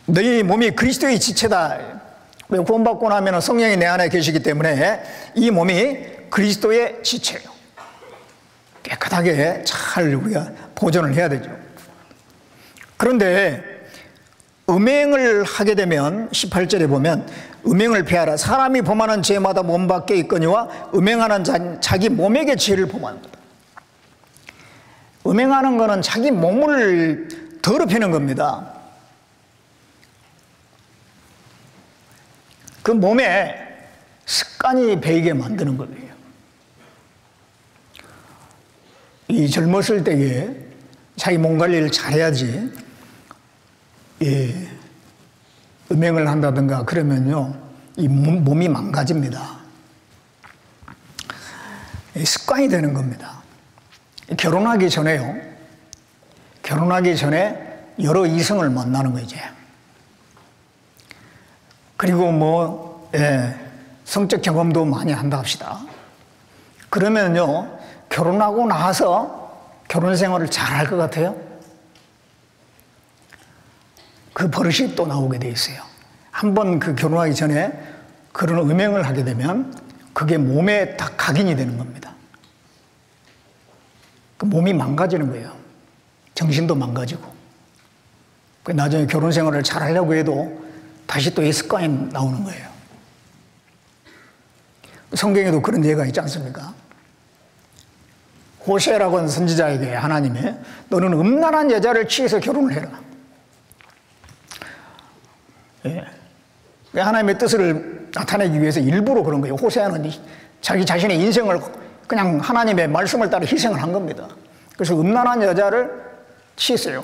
너희 몸이 그리스도의 지체다. 구원받고 나면 성령이 내 안에 계시기 때문에 이 몸이 그리스도의 지체예요. 깨끗하게 잘 우리가 보존을 해야 되죠. 그런데 음행을 하게 되면 18절에 보면 음행을 피하라. 사람이 범하는 죄마다 몸 밖에 있거니와 음행하는 자기 몸에게 죄를 범한다. 음행하는 것은 자기 몸을 더럽히는 겁니다. 그 몸에 습관이 배이게 만드는 거예요. 이 젊었을 때에 자기 몸 관리를 잘해야지, 예, 음행을 한다든가 그러면요, 이 몸이 망가집니다. 습관이 되는 겁니다. 결혼하기 전에요, 결혼하기 전에 여러 이성을 만나는 거죠. 그리고 성적 경험도 많이 한다 합시다. 그러면요, 결혼하고 나서 결혼 생활을 잘 할 것 같아요? 그 버릇이 또 나오게 돼 있어요. 한번 그 결혼하기 전에 그런 음행을 하게 되면 그게 몸에 다 각인이 되는 겁니다. 그 몸이 망가지는 거예요. 정신도 망가지고. 나중에 결혼 생활을 잘 하려고 해도 다시 또 이 습관이 나오는 거예요. 성경에도 그런 예가 있지 않습니까? 호세라고 하는 선지자에게 하나님이 너는 음란한 여자를 취해서 결혼을 해라. 예. 하나님의 뜻을 나타내기 위해서 일부러 그런 거예요. 호세아는 자기 자신의 인생을 그냥 하나님의 말씀을 따라 희생을 한 겁니다. 그래서 음란한 여자를 취했어요.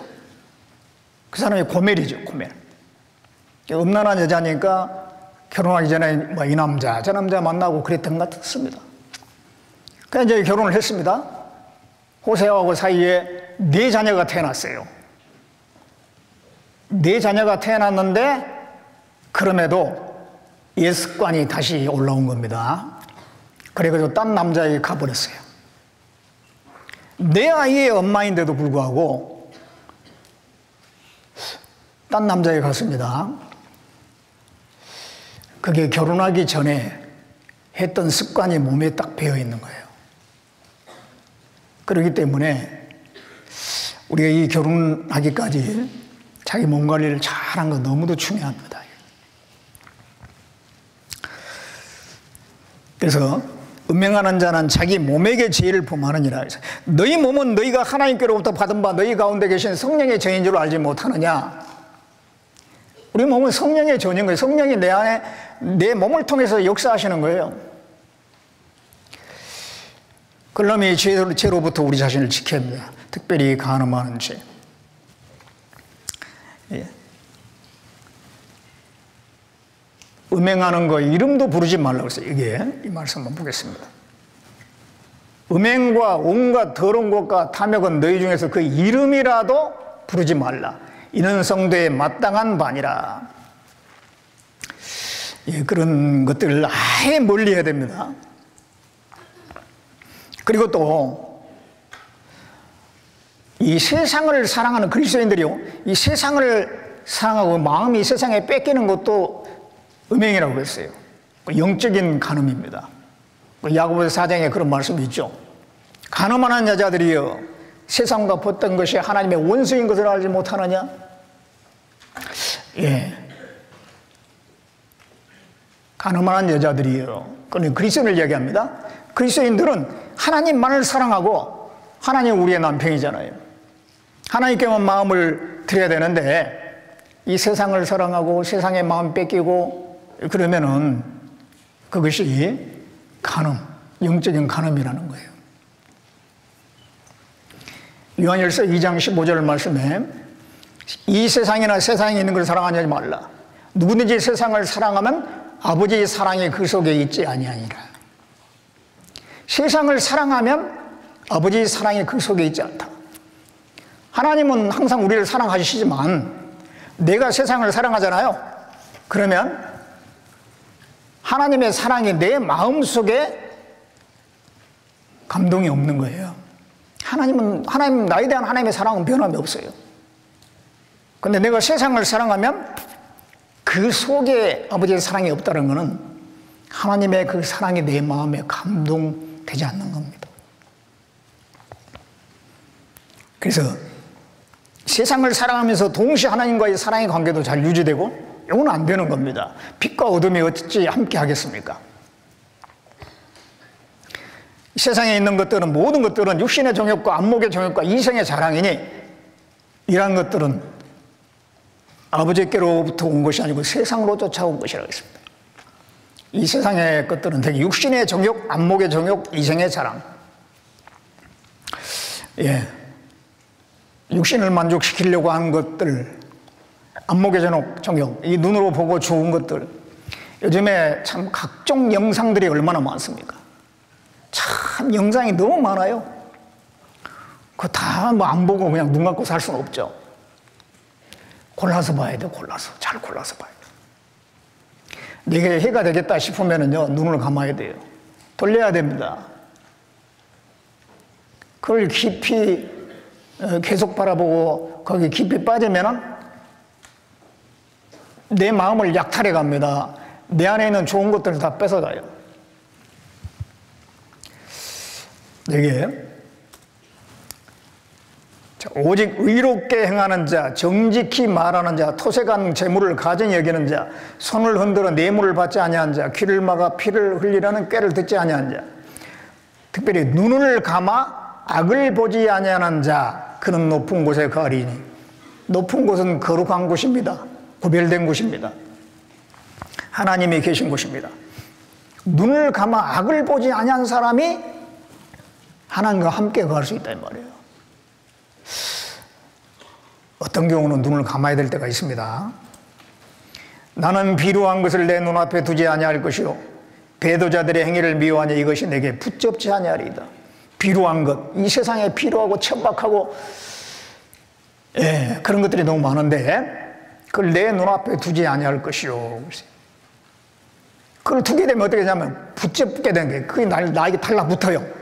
그 사람이 고멜이죠, 고멜. 음란한 여자니까 결혼하기 전에 이 남자, 저 남자 만나고 그랬던 것 같습니다. 그래서 이제 결혼을 했습니다. 호세아하고 사이에 4자녀가 태어났어요. 4자녀가 태어났는데 그럼에도 옛 습관이 다시 올라온 겁니다. 그래가지고 딴 남자에게 가버렸어요. 내 아이의 엄마인데도 불구하고 딴 남자에게 갔습니다. 그게 결혼하기 전에 했던 습관이 몸에 딱 배어 있는 거예요. 그렇기 때문에 우리가 이 결혼하기까지 자기 몸 관리를 잘한 거 너무도 중요합니다. 그래서 음행하는 자는 자기 몸에게 죄를 범하느니라. 너희 몸은 너희가 하나님께로부터 받은 바 너희 가운데 계신 성령의 전인 줄 알지 못하느냐. 우리 몸은 성령의 전인 거예요. 성령이 내 안에 내 몸을 통해서 역사하시는 거예요. 그러면 이 죄로부터 우리 자신을 지켜야 합니다. 특별히 간음하는 죄. 예. 음행하는 거 이름도 부르지 말라고 했어요. 이게 이 말씀 한번 보겠습니다. 음행과 온갖 더러운 것과 탐욕은 너희 중에서 그 이름이라도 부르지 말라. 이는 성도의 마땅한 바니라. 예, 그런 것들을 아예 멀리 해야 됩니다. 그리고 또 이 세상을 사랑하는 그리스도인들이요, 이 세상을 사랑하고 마음이 세상에 뺏기는 것도 음행이라고 했어요. 영적인 간음입니다. 야고보서 4장에 그런 말씀이 있죠. 간음하는 여자들이여 세상과 벗던 것이 하나님의 원수인 것을 알지 못하느냐? 예. 간음하는 여자들이여. 그건 그리스도인을 이야기합니다. 그리스도인들은 하나님만을 사랑하고 하나님 우리의 남편이잖아요. 하나님께만 마음을 드려야 되는데 이 세상을 사랑하고 세상의 마음 뺏기고 그러면은 그것이 간음, 영적인 간음이라는 거예요. 요한일서 2장 15절 말씀에 이 세상이나 세상에 있는 걸 사랑하지 말라. 누구든지 세상을 사랑하면 아버지의 사랑이 그 속에 있지 아니하니라. 세상을 사랑하면 아버지의 사랑이 그 속에 있지 않다. 하나님은 항상 우리를 사랑하시지만 내가 세상을 사랑하잖아요. 그러면 하나님의 사랑이 내 마음속에 감동이 없는 거예요. 하나님, 나에 대한 하나님의 사랑은 변함이 없어요. 근데 내가 세상을 사랑하면 그 속에 아버지의 사랑이 없다는 것은 하나님의 그 사랑이 내 마음에 감동되지 않는 겁니다. 그래서 세상을 사랑하면서 동시에 하나님과의 사랑의 관계도 잘 유지되고 이건 안 되는 겁니다. 빛과 어둠이 어찌 함께 하겠습니까? 세상에 있는 것들은, 모든 것들은 육신의 정욕과 안목의 정욕과 이생의 자랑이니 이러한 것들은 아버지께로부터 온 것이 아니고 세상으로 쫓아온 것이라고 했습니다. 이 세상의 것들은 되게 육신의 정욕, 안목의 정욕, 이생의 자랑. 예. 육신을 만족시키려고 하는 것들, 안목의 정욕, 이 눈으로 보고 좋은 것들. 요즘에 참 각종 영상들이 얼마나 많습니까? 참 영상이 너무 많아요. 그거 다 뭐 안 보고 그냥 눈 감고 살 수는 없죠. 골라서 봐야 돼, 골라서. 잘 골라서 봐야 돼. 내게 해가 되겠다 싶으면은요, 눈을 감아야 돼요. 돌려야 됩니다. 그걸 깊이 계속 바라보고 거기 깊이 빠지면은 내 마음을 약탈해 갑니다. 내 안에 있는 좋은 것들을 다 뺏어가요. 이게 오직 의롭게 행하는 자, 정직히 말하는 자, 토색한 재물을 가정히 여기는 자, 손을 흔들어 뇌물을 받지 아니한 자, 귀를 막아 피를 흘리라는 꾀를 듣지 아니한 자, 특별히 눈을 감아 악을 보지 아니하는 자, 그는 높은 곳에 거하리니. 높은 곳은 거룩한 곳입니다. 구별된 곳입니다. 하나님이 계신 곳입니다. 눈을 감아 악을 보지 아니한 사람이 하나님과 함께 거할 수 있다 이 말이에요. 어떤 경우는 눈을 감아야 될 때가 있습니다. 나는 비루한 것을 내 눈앞에 두지 아니할 것이요 배도자들의 행위를 미워하니 이것이 내게 붙잡지 아니하리이다. 비루한 것, 이 세상에 비루하고 천박하고 그런 것들이 너무 많은데 그걸 내 눈앞에 두지 아니할 것이요. 그걸 두게 되면 어떻게 되냐면 붙잡게 되는 게 그게 나에게 달라붙어요.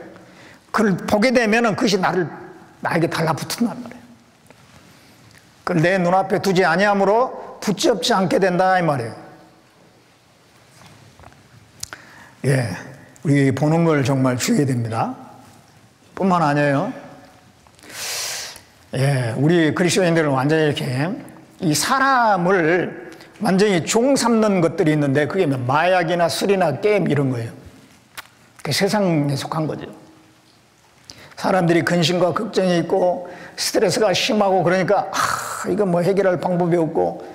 그걸 보게 되면은 그것이 나에게 달라붙는단 말이에요. 그걸 내 눈앞에 두지 아니함으로 붙잡지 않게 된다 이 말이에요. 예, 우리 보는 걸 정말 주의해야 됩니다. 뿐만 아니에요. 예, 우리 그리스도인들은 완전히 이렇게 이 사람을 완전히 종 삼는 것들이 있는데 그게 마약이나 술이나 게임 이런 거예요. 그 세상에 속한 거죠. 사람들이 근심과 걱정이 있고 스트레스가 심하고 그러니까 이거 뭐 해결할 방법이 없고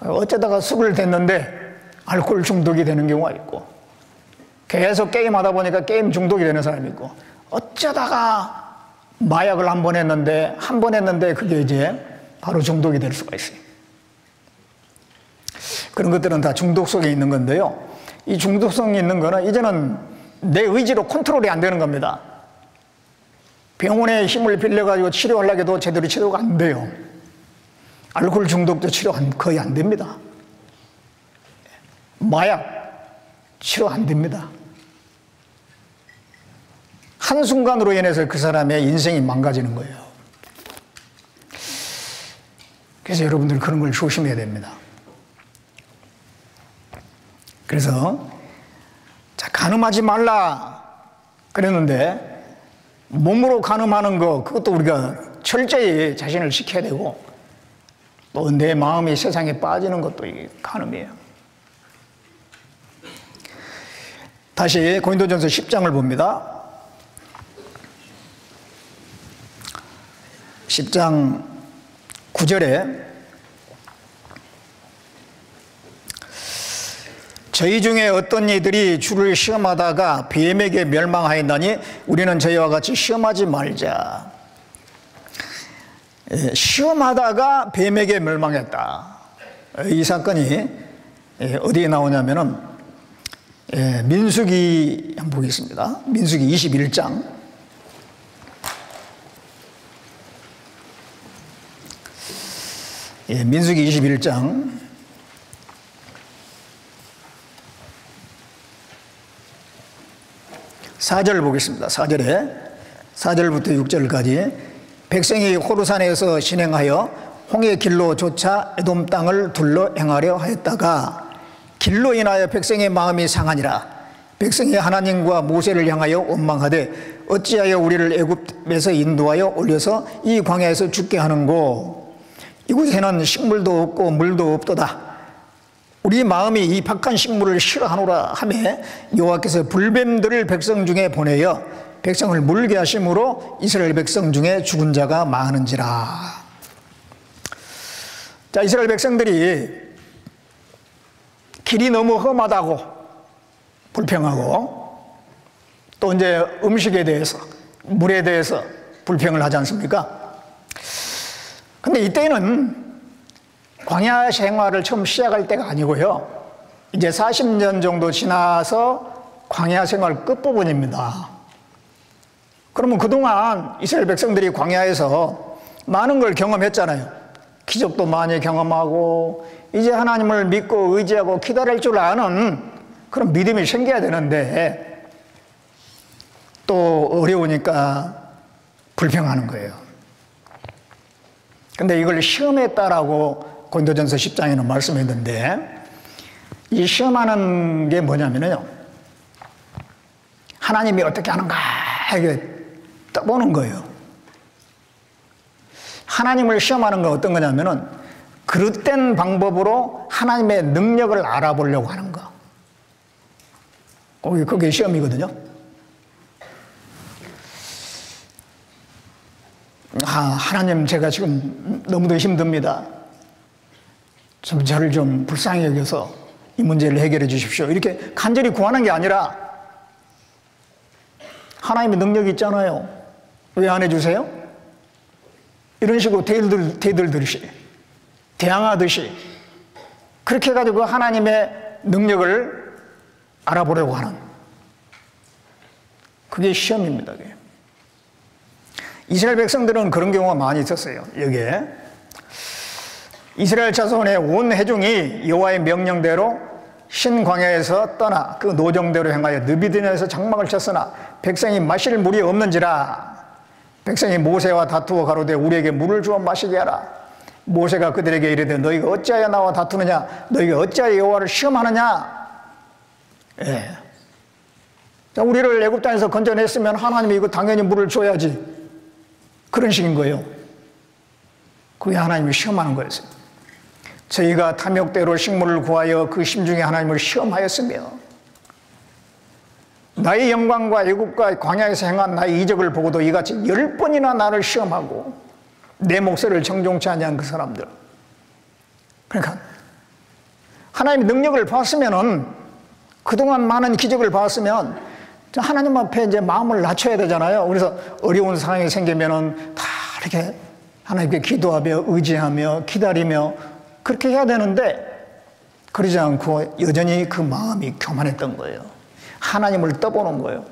어쩌다가 술을 댔는데 알코올 중독이 되는 경우가 있고 계속 게임하다 보니까 게임 중독이 되는 사람이 있고 어쩌다가 마약을 한 번 했는데 그게 이제 바로 중독이 될 수가 있어요. 그런 것들은 다 중독 속에 있는 건데요. 이 중독성이 있는 거는 이제는 내 의지로 컨트롤이 안 되는 겁니다. 병원에 힘을 빌려가지고 치료하려고 해도 제대로 치료가 안 돼요. 알코올 중독도 치료 거의 안 됩니다. 마약 치료 안 됩니다. 한순간으로 인해서 그 사람의 인생이 망가지는 거예요. 그래서 여러분들 그런 걸 조심해야 됩니다. 그래서 자, 간음하지 말라 그랬는데 몸으로 간음하는 거 그것도 우리가 철저히 자신을 지켜야 되고 또 내 마음이 세상에 빠지는 것도 이게 간음이에요. 다시 고린도전서 10장을 봅니다. 10장 9절에 저희 중에 어떤 이들이 주를 시험하다가 뱀에게 멸망하였나니 우리는 저희와 같이 시험하지 말자. 시험하다가 뱀에게 멸망했다. 이 사건이 어디에 나오냐면은 예, 민수기 한번 보겠습니다. 민수기 21장. 예, 민수기 21장. 4절 보겠습니다. 4절부터 6절까지. 백성이 호르산에서 진행하여 홍해 길로 쫓아 에돔 땅을 둘러 행하려 하였다가 길로 인하여 백성의 마음이 상하니라. 백성이 하나님과 모세를 향하여 원망하되 어찌하여 우리를 애굽에서 인도하여 올려서 이 광야에서 죽게 하는고. 이곳에는 식물도 없고 물도 없도다. 우리 마음이 이 박한 식물을 싫어하노라 하매 여호와께서 불뱀들을 백성 중에 보내어 백성을 물게 하심으로 이스라엘 백성 중에 죽은 자가 많은지라. 자, 이스라엘 백성들이 길이 너무 험하다고 불평하고 또 이제 음식에 대해서 물에 대해서 불평을 하지 않습니까? 근데 이때는 광야 생활을 처음 시작할 때가 아니고요. 이제 40년 정도 지나서 광야 생활 끝부분입니다. 그러면 그동안 이스라엘 백성들이 광야에서 많은 걸 경험했잖아요. 기적도 많이 경험하고 이제 하나님을 믿고 의지하고 기다릴 줄 아는 그런 믿음이 생겨야 되는데 또 어려우니까 불평하는 거예요. 근데 이걸 시험했다라고 고린도전서 10장에는 말씀했는데 이 시험하는 게 뭐냐면요. 하나님이 어떻게 하는가 이게 떠보는 거예요. 하나님을 시험하는 건 어떤 거냐면은 그릇된 방법으로 하나님의 능력을 알아보려고 하는 거. 그게 시험이거든요. 하나님 제가 지금 너무도 힘듭니다. 좀 저를 좀 불쌍히 여겨서 이 문제를 해결해 주십시오. 이렇게 간절히 구하는 게 아니라 하나님의 능력이 있잖아요. 왜 안 해주세요? 이런 식으로 대들듯이 대항하듯이 그렇게 해가지고 하나님의 능력을 알아보려고 하는 그게 시험입니다. 그게. 이스라엘 백성들은 그런 경우가 많이 있었어요. 여기에 이스라엘 자손의 온 회중이 여호와의 명령대로 신광야에서 떠나 그 노정대로 행하여 느비딘에서 장막을 쳤으나 백성이 마실 물이 없는지라. 백성이 모세와 다투어 가로되 우리에게 물을 주어 마시게 하라. 모세가 그들에게 이르되 너희가 어찌하여 나와 다투느냐 너희가 어찌하여 여호와를 시험하느냐. 예. 자, 우리를 애굽 땅에서 건져냈으면 하나님이 이거 당연히 물을 줘야지. 그런 식인 거예요. 그게 하나님이 시험하는 거였어요. 저희가 탐욕대로 식물을 구하여 그 심중에 하나님을 시험하였으며 나의 영광과 애굽과 광야에서 행한 나의 이적을 보고도 이같이 10번이나 나를 시험하고 내 목소리를 정종치 아니한 그 사람들. 그러니까 하나님의 능력을 봤으면은 그동안 많은 기적을 봤으면 하나님 앞에 이제 마음을 낮춰야 되잖아요. 그래서 어려운 상황이 생기면은 다 이렇게 하나님께 기도하며 의지하며 기다리며 그렇게 해야 되는데 그러지 않고 여전히 그 마음이 교만했던 거예요. 하나님을 떠보는 거예요.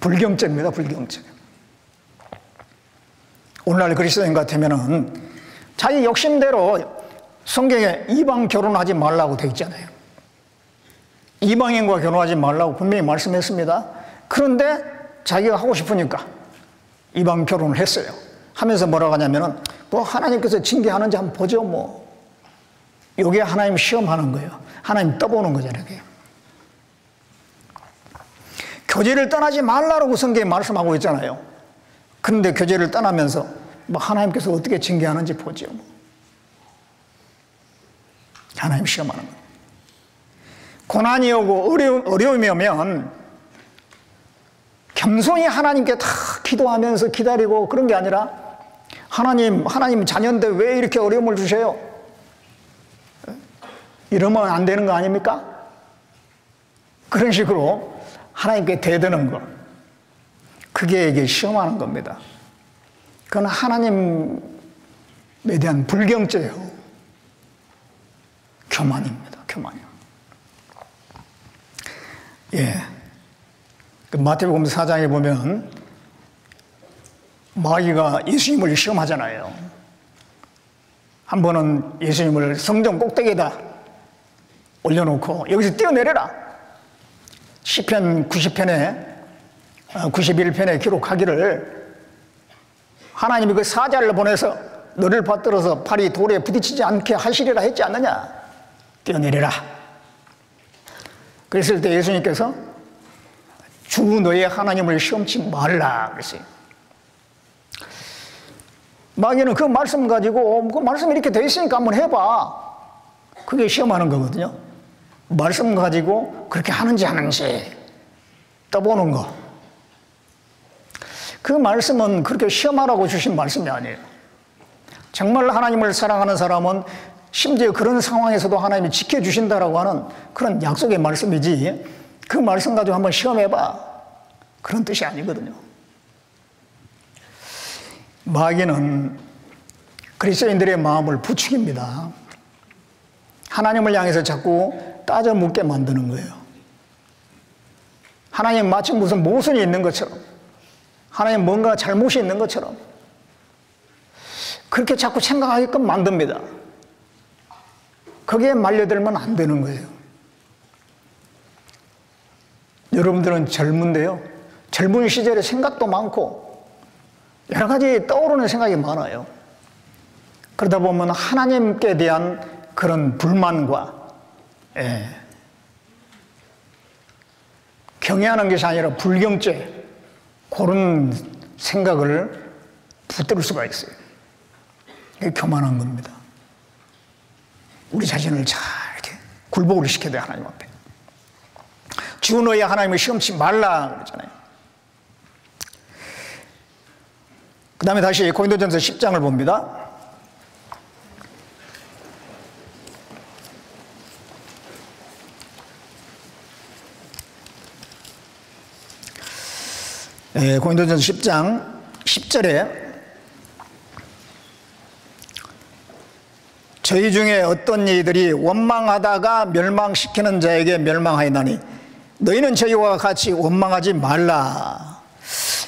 불경죄입니다. 불경죄. 오늘날 그리스도인 같으면은 자기 욕심대로 성경에 이방 결혼하지 말라고 되어 있잖아요. 이방인과 결혼하지 말라고 분명히 말씀했습니다. 그런데 자기가 하고 싶으니까 이방 결혼을 했어요. 하면서 뭐라고 하냐면은 뭐 하나님께서 징계하는지 한번 보죠 뭐. 이게 하나님 시험하는 거예요. 하나님 떠보는 거잖아요. 이게. 교제를 떠나지 말라고 성경에 말씀하고 있잖아요. 그런데 교제를 떠나면서 뭐 하나님께서 어떻게 징계하는지 보죠 뭐. 하나님 시험하는 거예요. 고난이 오고 어려움이 오면 겸손히 하나님께 다 기도하면서 기다리고 그런 게 아니라 하나님 자녀인데 왜 이렇게 어려움을 주셔요? 이러면 안 되는 거 아닙니까? 그런 식으로 하나님께 대드는 거. 그게 이게 시험하는 겁니다. 그건 하나님에 대한 불경죄예요. 교만입니다. 교만이요. 예. 그 마태복음 4장에 보면 마귀가 예수님을 시험하잖아요. 한 번은 예수님을 성전 꼭대기에다 올려놓고 여기서 뛰어내려라. 시편 90편에 91편에 기록하기를 하나님이 그 사자를 보내서 너를 받들어서 팔이 돌에 부딪히지 않게 하시리라 했지 않느냐. 뛰어내려라. 그랬을 때 예수님께서 주 너의 하나님을 시험치 말라 그랬어요. 마귀는 그 말씀 가지고 그 말씀이 이렇게 돼 있으니까 한번 해봐. 그게 시험하는 거거든요. 말씀 가지고 그렇게 하는지 안 하는지 떠보는 거. 그 말씀은 그렇게 시험하라고 주신 말씀이 아니에요. 정말 하나님을 사랑하는 사람은 심지어 그런 상황에서도 하나님이 지켜주신다라고 하는 그런 약속의 말씀이지 그 말씀 가지고 한번 시험해봐. 그런 뜻이 아니거든요. 마귀는 그리스도인들의 마음을 부추깁니다. 하나님을 향해서 자꾸 따져 묻게 만드는 거예요. 하나님 마치 무슨 모순이 있는 것처럼, 하나님 뭔가 잘못이 있는 것처럼 그렇게 자꾸 생각하게끔 만듭니다. 거기에 말려들면 안 되는 거예요. 여러분들은 젊은데요, 젊은 시절에 생각도 많고 여러 가지 떠오르는 생각이 많아요. 그러다 보면 하나님께 대한 그런 불만과 경외하는 것이 아니라 불경죄, 그런 생각을 붙들 수가 있어요. 이게 교만한 겁니다. 우리 자신을 잘 이렇게 굴복을 시켜야 돼요, 하나님 앞에. 주 너의 하나님을 시험치 말라 그러잖아요. 그 다음에 다시 고린도전서 10장을 봅니다. 고린도전서 10장 10절에 저희 중에 어떤 이들이 원망하다가 멸망시키는 자에게 멸망하였나니 너희는 저희와 같이 원망하지 말라.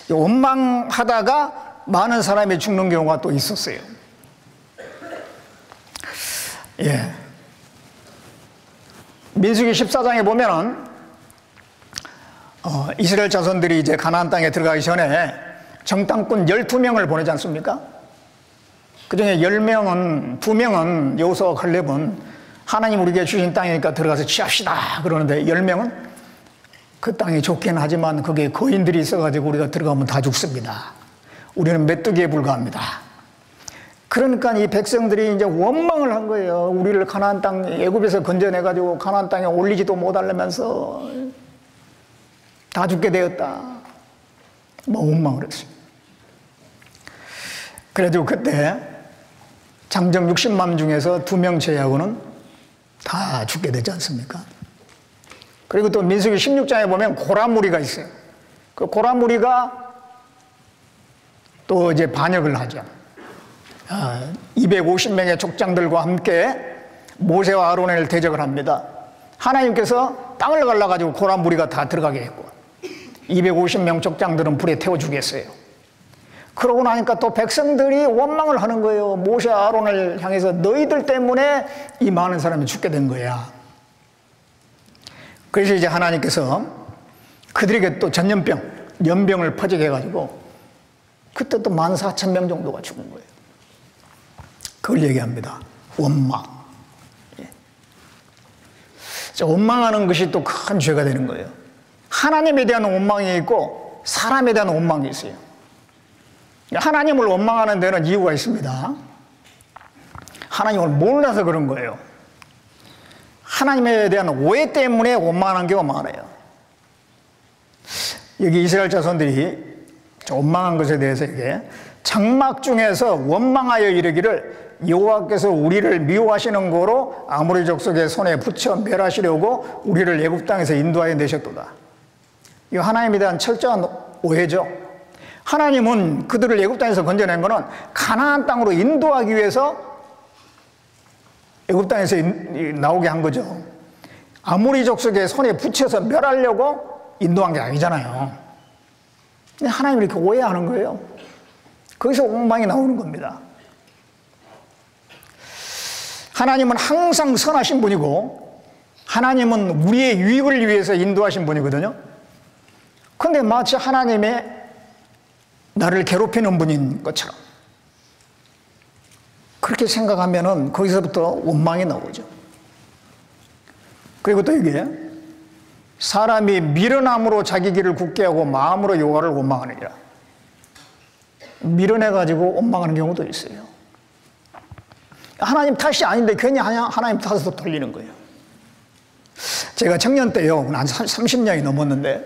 원망하다가 많은 사람이 죽는 경우가 또 있었어요. 예. 민수기 14장에 보면은 이스라엘 자손들이 이제 가나안 땅에 들어가기 전에 정탐꾼 12명을 보내지 않습니까? 그 중에 10명은, 2명은 여호수아와 갈렙은 하나님 우리에게 주신 땅이니까 들어가서 취합시다 그러는데 10명은 그 땅이 좋긴 하지만 거기에 거인들이 있어가지고 우리가 들어가면 다 죽습니다. 우리는 메뚜기에 불과합니다. 그러니까 이 백성들이 이제 원망을 한 거예요. 우리를 가나안 땅, 애굽에서 건져내가지고 가나안 땅에 올리지도 못하려면서 다 죽게 되었다. 뭐 원망을 했어요. 그래가지고 그때 장정 60만 중에서 2명 제외하고는 다 죽게 되지 않습니까? 그리고 또 민수기 16장에 보면 고라무리가 있어요. 그 고라무리가 또 이제 반역을 하죠. 250명의 족장들과 함께 모세와 아론을 대적을 합니다. 하나님께서 땅을 갈라가지고 고라무리가 다 들어가게 했고 250명 족장들은 불에 태워 주겠어요. 그러고 나니까 또 백성들이 원망을 하는 거예요. 모세 아론을 향해서 너희들 때문에 이 많은 사람이 죽게 된 거야. 그래서 이제 하나님께서 그들에게 또 전염병, 연병을 퍼지게 해가지고 그때 또 14,000명 정도가 죽은 거예요. 그걸 얘기합니다. 원망. 원망하는 것이 또 큰 죄가 되는 거예요. 하나님에 대한 원망이 있고 사람에 대한 원망이 있어요. 하나님을 원망하는 데는 이유가 있습니다. 하나님을 몰라서 그런 거예요. 하나님에 대한 오해 때문에 원망하는 경우가 많아요. 여기 이스라엘 자손들이 원망한 것에 대해서 이게 장막 중에서 원망하여 이르기를 여호와께서 우리를 미워하시는 거로 아모리 족속의 손에 붙여 멸하시려고 우리를 애굽 땅에서 인도하여 내셨도다. 이 하나님에 대한 철저한 오해죠. 하나님은 그들을 애굽 땅에서 건져낸 것은 가나안 땅으로 인도하기 위해서 애굽 땅에서 나오게 한 거죠. 아무리 족속에 손에 붙여서 멸하려고 인도한 게 아니잖아요. 근데 하나님이 이렇게 오해하는 거예요. 거기서 엉망이 나오는 겁니다. 하나님은 항상 선하신 분이고 하나님은 우리의 유익을 위해서 인도하신 분이거든요. 그런데 마치 하나님의 나를 괴롭히는 분인 것처럼 그렇게 생각하면은 거기서부터 원망이 나오죠. 그리고 또 이게 사람이 미련함으로 자기 길을 굳게 하고 마음으로 여호와를 원망하느니라. 미련해가지고 원망하는 경우도 있어요. 하나님 탓이 아닌데 괜히 하나님 탓으로 돌리는 거예요. 제가 청년 때요, 한 30년이 넘었는데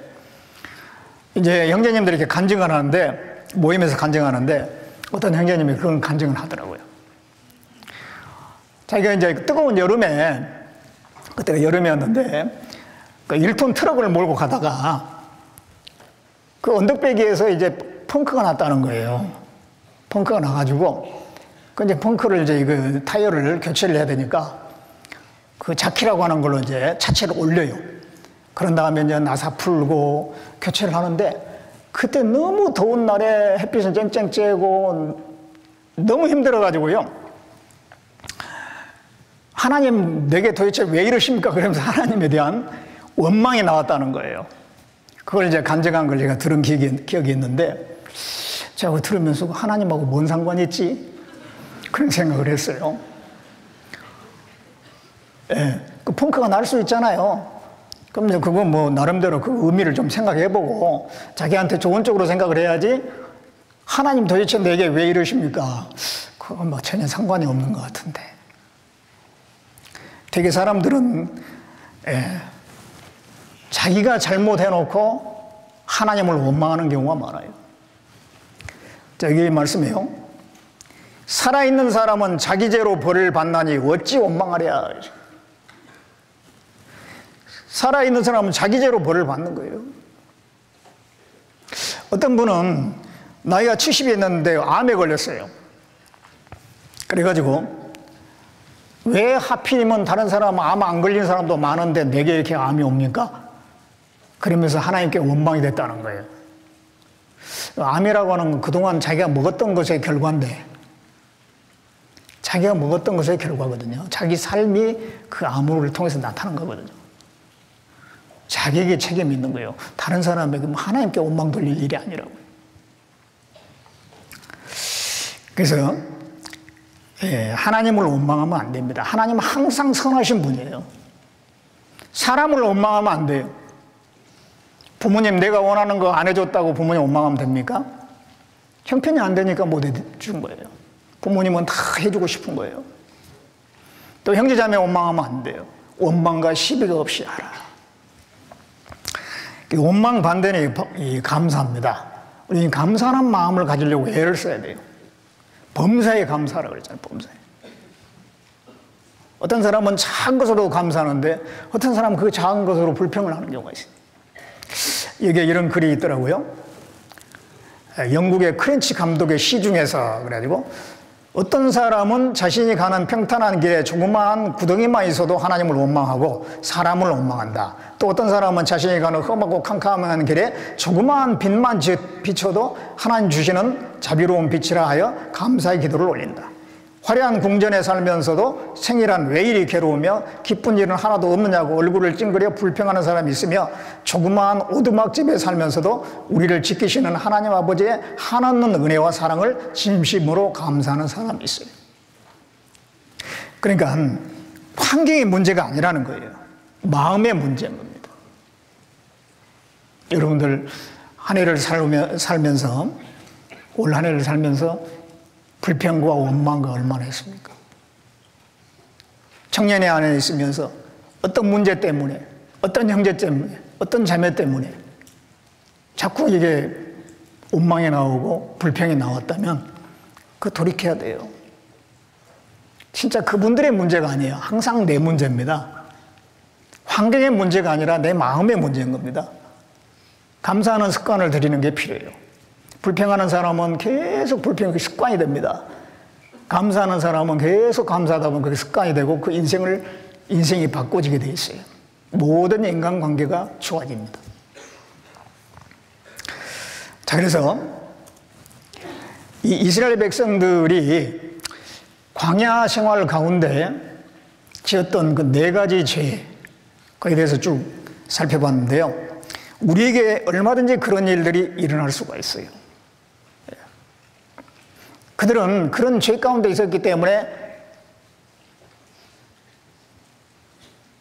이제 형제님들이 이렇게 간증을 하는데 모임에서 간증하는데 어떤 형제님이 그런 간증을 하더라고요. 자기가 이제 뜨거운 여름에, 그때가 여름이었는데 그 1톤 트럭을 몰고 가다가 그 언덕배기에서 이제 펑크가 났다는 거예요. 펑크가 나가지고 그 이제 펑크를 이제 그 타이어를 교체를 해야 되니까 그 자키라고 하는 걸로 이제 차체를 올려요. 그런 다음에 이제 나사 풀고 교체를 하는데 그때 너무 더운 날에 햇빛은 쨍쨍 쬐고 너무 힘들어가지고요. 하나님 내게 도대체 왜 이러십니까? 그러면서 하나님에 대한 원망이 나왔다는 거예요. 그걸 이제 간증한 걸 제가 들은 기억이 있는데 제가 그거 들으면서 하나님하고 뭔 상관이 있지? 그런 생각을 했어요. 예, 그 펑크가 날 수 있잖아요. 그럼 이제 그거 뭐 나름대로 그 의미를 좀 생각해보고 자기한테 좋은 쪽으로 생각을 해야지 하나님 도대체 내게 왜 이러십니까? 그건 뭐 전혀 상관이 없는 것 같은데. 되게 사람들은 자기가 잘못해놓고 하나님을 원망하는 경우가 많아요. 자, 여기 말씀해요. 살아있는 사람은 자기 죄로 벌을 받나니 어찌 원망하랴. 살아있는 사람은 자기 죄로 벌을 받는 거예요. 어떤 분은 나이가 70이 됐는데 암에 걸렸어요. 그래가지고 왜 하필이면 다른 사람 암 안 걸린 사람도 많은데 내게 이렇게 암이 옵니까? 그러면서 하나님께 원망이 됐다는 거예요. 암이라고 하는 건 그동안 자기가 먹었던 것의 결과인데 자기가 먹었던 것의 결과거든요. 자기 삶이 그 암을 통해서 나타난 거거든요. 자기에게 책임이 있는 거예요. 다른 사람에게 하나님께 원망 돌릴 일이 아니라고. 그래서 하나님을 원망하면 안 됩니다. 하나님은 항상 선하신 분이에요. 사람을 원망하면 안 돼요. 부모님 내가 원하는 거 안 해줬다고 부모님 원망하면 됩니까? 형편이 안 되니까 못 해준 거예요. 부모님은 다 해주고 싶은 거예요. 또 형제자매 원망하면 안 돼요. 원망과 시비가 없이 하라. 원망 반대는 이 감사입니다. 우리 감사하는 마음을 가지려고 애를 써야 돼요. 범사에 감사하라고 그랬잖아요. 범사에. 어떤 사람은 작은 것으로 감사하는데 어떤 사람은 그 작은 것으로 불평을 하는 경우가 있어요. 여기에 이런 글이 있더라고요. 영국의 크렌치 감독의 시 중에서 그래가지고 어떤 사람은 자신이 가는 평탄한 길에 조그마한 구덩이만 있어도 하나님을 원망하고 사람을 원망한다. 또 어떤 사람은 자신이 가는 험하고 캄캄한 길에 조그마한 빛만 비춰도 하나님 주시는 자비로운 빛이라 하여 감사의 기도를 올린다. 화려한 궁전에 살면서도 생일한 왜 이리 괴로우며 기쁜 일은 하나도 없느냐고 얼굴을 찡그려 불평하는 사람이 있으며 조그마한 오두막집에 살면서도 우리를 지키시는 하나님 아버지의 한없는 은혜와 사랑을 진심으로 감사하는 사람이 있어요. 그러니까 환경의 문제가 아니라는 거예요. 마음의 문제인 겁니다. 여러분들 한 해를 살면서 올 한 해를 살면서 불평과 원망과 얼마나 했습니까? 청년의 안에 있으면서 어떤 문제 때문에, 어떤 형제 때문에, 어떤 자매 때문에 자꾸 이게 원망이 나오고 불평이 나왔다면 그거 돌이켜야 돼요. 진짜 그분들의 문제가 아니에요. 항상 내 문제입니다. 환경의 문제가 아니라 내 마음의 문제인 겁니다. 감사하는 습관을 들이는 게 필요해요. 불평하는 사람은 계속 불평이 습관이 됩니다. 감사하는 사람은 계속 감사하다 보면 그게 습관이 되고 그 인생이 바꿔지게 돼 있어요. 모든 인간관계가 좋아집니다. 자, 그래서 이 이스라엘 백성들이 광야 생활 가운데 지었던 그 네 가지 죄, 거기에 대해서 쭉 살펴봤는데요. 우리에게 얼마든지 그런 일들이 일어날 수가 있어요. 그들은 그런 죄 가운데 있었기 때문에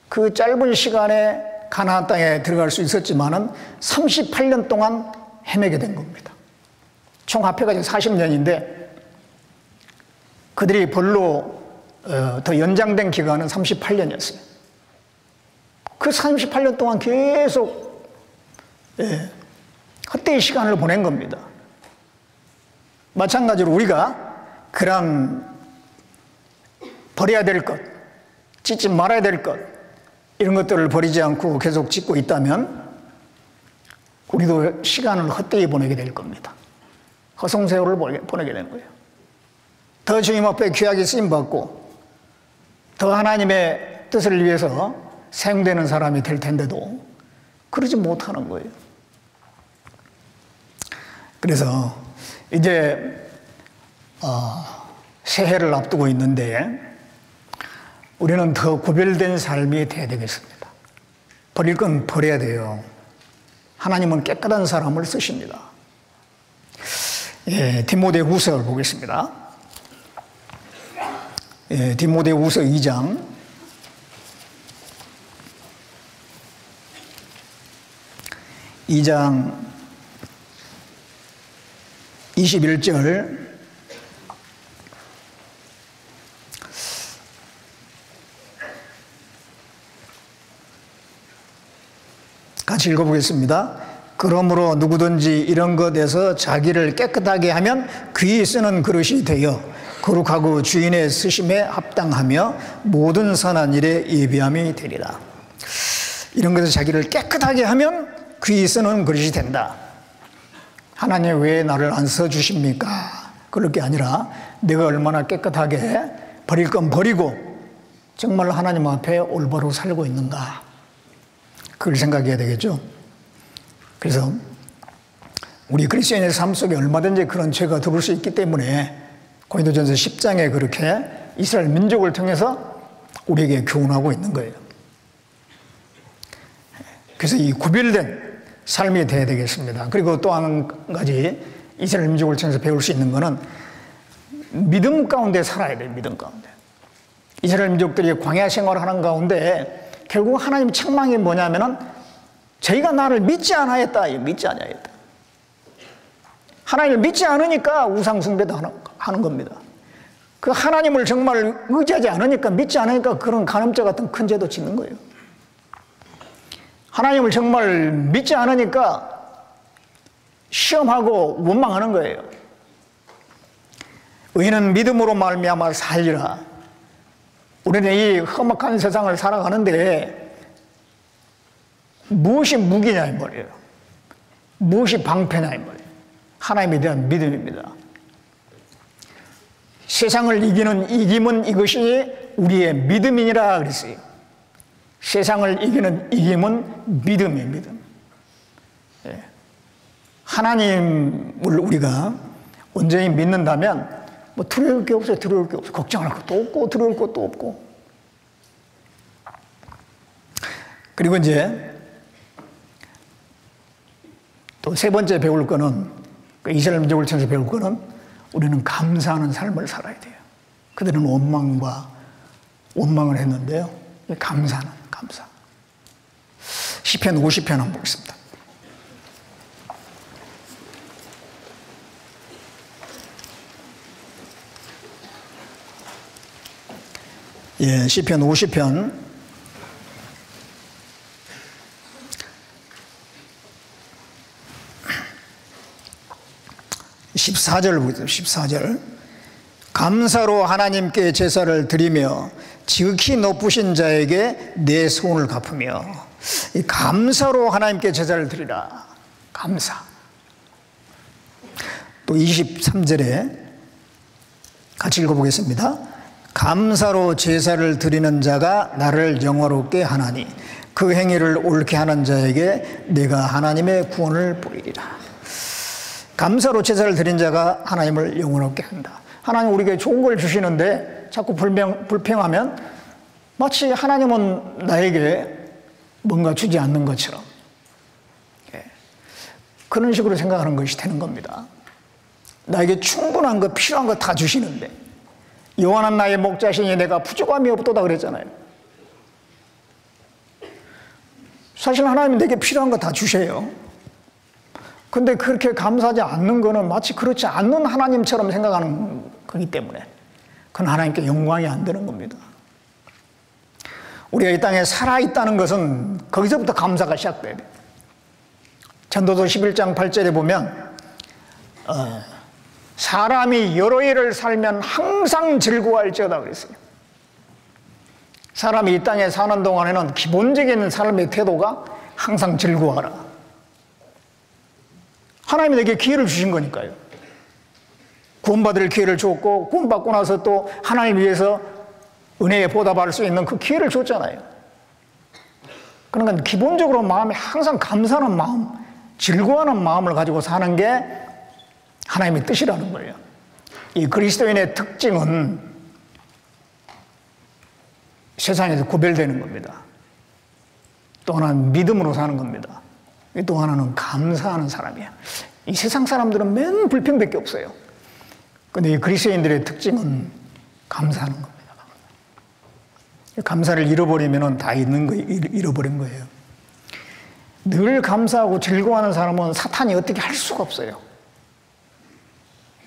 그 짧은 시간에 가나안 땅에 들어갈 수 있었지만은 38년 동안 헤매게 된 겁니다. 총 합해가지고 40년인데 그들이 벌로 더 연장된 기간은 38년이었어요. 그 38년 동안 계속 헛되이 시간을 보낸 겁니다. 마찬가지로 우리가 그런 버려야 될 것, 짓지 말아야 될 것, 이런 것들을 버리지 않고 계속 짓고 있다면 우리도 시간을 헛되이 보내게 될 겁니다. 허송세월을 보내게 되는 거예요. 더 주님 앞에 귀하게 쓰임받고 더 하나님의 뜻을 위해서 사용되는 사람이 될 텐데도 그러지 못하는 거예요. 그래서 이제 새해를 앞두고 있는데 우리는 더 구별된 삶이 돼야 되겠습니다. 버릴 건 버려야 돼요. 하나님은 깨끗한 사람을 쓰십니다. 디모데후서를 보겠습니다. 디모데후서 2장 21절 같이 읽어보겠습니다. 그러므로 누구든지 이런 것에서 자기를 깨끗하게 하면 귀히 쓰는 그릇이 되어 거룩하고 주인의 쓰심에 합당하며 모든 선한 일에 예비함이 되리라. 이런 것에서 자기를 깨끗하게 하면 귀히 쓰는 그릇이 된다. 하나님 왜 나를 안 써주십니까? 그럴 게 아니라 내가 얼마나 깨끗하게 버릴 건 버리고 정말 하나님 앞에 올바로 살고 있는가, 그걸 생각해야 되겠죠. 그래서 우리 그리스도인의 삶 속에 얼마든지 그런 죄가 들어올 수 있기 때문에 고린도전서 10장에 그렇게 이스라엘 민족을 통해서 우리에게 교훈하고 있는 거예요. 그래서 이 구별된 삶이 돼야 되겠습니다. 그리고 또 한 가지 이스라엘 민족을 통해서 배울 수 있는 것은 믿음 가운데 살아야 돼요. 믿음 가운데. 이스라엘 민족들이 광야 생활을 하는 가운데 결국 하나님 책망이 뭐냐면은 저희가 나를 믿지 않아했다. 믿지 않아했다. 하나님을 믿지 않으니까 우상숭배도 하는 겁니다. 그 하나님을 정말 의지하지 않으니까, 믿지 않으니까 그런 간음죄 같은 큰 죄도 짓는 거예요. 하나님을 정말 믿지 않으니까 시험하고 원망하는 거예요. 의인은 믿음으로 말미암아 살리라. 우리는 이 험악한 세상을 살아가는데 무엇이 무기냐 이 말이에요. 무엇이 방패냐 이 말이에요. 하나님에 대한 믿음입니다. 세상을 이기는 이김은 이것이 우리의 믿음이니라 그랬어요. 세상을 이기는 이김은 믿음이에요. 믿음. 하나님을 우리가 온전히 믿는다면 뭐 두려울 게 없어요. 두려울 게 없어요. 걱정할 것도 없고 두려울 것도 없고. 그리고 이제 또 세 번째 배울 거는, 이스라엘 민족을 통해서 배울 거는 우리는 감사하는 삶을 살아야 돼요. 그들은 원망을 했는데요. 감사. 시편 50편 한번 보겠습니다. 시편 50편 14절 보겠습니다. 14절. 감사로 하나님께 제사를 드리며 지극히 높으신 자에게 내 소원을 갚으며. 이 감사로 하나님께 제사를 드리라. 감사. 또 23절에 같이 읽어보겠습니다. 감사로 제사를 드리는 자가 나를 영화롭게 하나니 그 행위를 옳게 하는 자에게 내가 하나님의 구원을 보이리라. 감사로 제사를 드린 자가 하나님을 영원롭게 한다. 하나님 우리에게 좋은 걸 주시는데 자꾸 불평하면 마치 하나님은 나에게 뭔가 주지 않는 것처럼 그런 식으로 생각하는 것이 되는 겁니다. 나에게 충분한 것, 필요한 것 다 주시는데 여호와는 나의 목자시니 내가 부족함이 없도다 그랬잖아요. 사실 하나님이 내게 필요한 거 다 주셔요. 근데 그렇게 감사하지 않는 거는 마치 그렇지 않는 하나님처럼 생각하는 거기 때문에 그건 하나님께 영광이 안 되는 겁니다. 우리가 이 땅에 살아있다는 것은 거기서부터 감사가 시작돼야 돼요. 전도서 11장 8절에 보면 사람이 여러 해를 살면 항상 즐거워할지어다 그랬어요. 사람이 이 땅에 사는 동안에는 기본적인 삶의 태도가 항상 즐거워하라. 하나님이 내게 기회를 주신 거니까요. 구원받을 기회를 줬고 구원받고 나서 또 하나님 위해서 은혜에 보답할 수 있는 그 기회를 줬잖아요. 그러니까 기본적으로 마음에 항상 감사하는 마음, 즐거워하는 마음을 가지고 사는 게 하나님의 뜻이라는 거예요. 이 그리스도인의 특징은 세상에서 구별되는 겁니다. 또 하나는 믿음으로 사는 겁니다. 또 하나는 감사하는 사람이에요. 이 세상 사람들은 맨 불평밖에 없어요. 근데 이 그리스도인들의 특징은 감사하는 겁니다. 감사를 잃어버리면 다 있는 거 잃어버린 거예요. 늘 감사하고 즐거워하는 사람은 사탄이 어떻게 할 수가 없어요.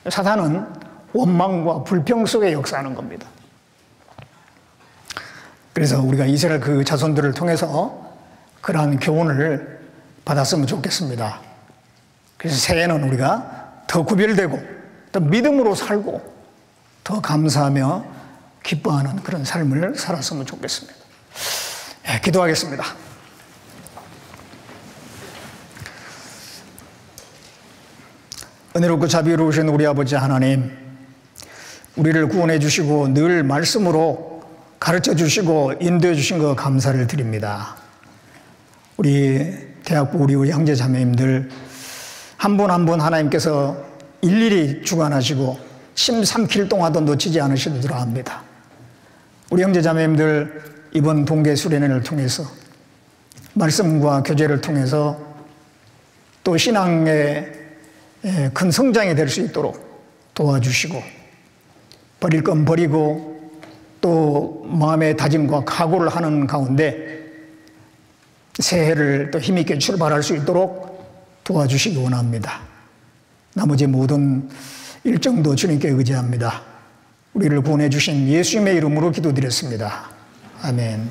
사탄은 원망과 불평 속에 역사하는 겁니다. 그래서 우리가 이스라엘 그 자손들을 통해서 그러한 교훈을 받았으면 좋겠습니다. 그래서 새해는 우리가 더 구별되고 더 믿음으로 살고 더 감사하며 기뻐하는 그런 삶을 살았으면 좋겠습니다. 네, 기도하겠습니다. 은혜롭고 자비로우신 우리 아버지 하나님, 우리를 구원해 주시고 늘 말씀으로 가르쳐 주시고 인도해 주신 거 감사를 드립니다. 우리 대학부 우리 형제 자매님들 한 분 한 분 하나님께서 일일이 주관하시고 침 삼킬 동안도 놓치지 않으시리라 합니다. 우리 형제 자매님들 이번 동계 수련회를 통해서 말씀과 교제를 통해서 또 신앙의 큰 성장이 될 수 있도록 도와주시고 버릴 건 버리고 또 마음의 다짐과 각오를 하는 가운데 새해를 또 힘있게 출발할 수 있도록 도와주시기 원합니다. 나머지 모든 일정도 주님께 의지합니다. 우리를 구원해 주신 예수님의 이름으로 기도드렸습니다. 아멘.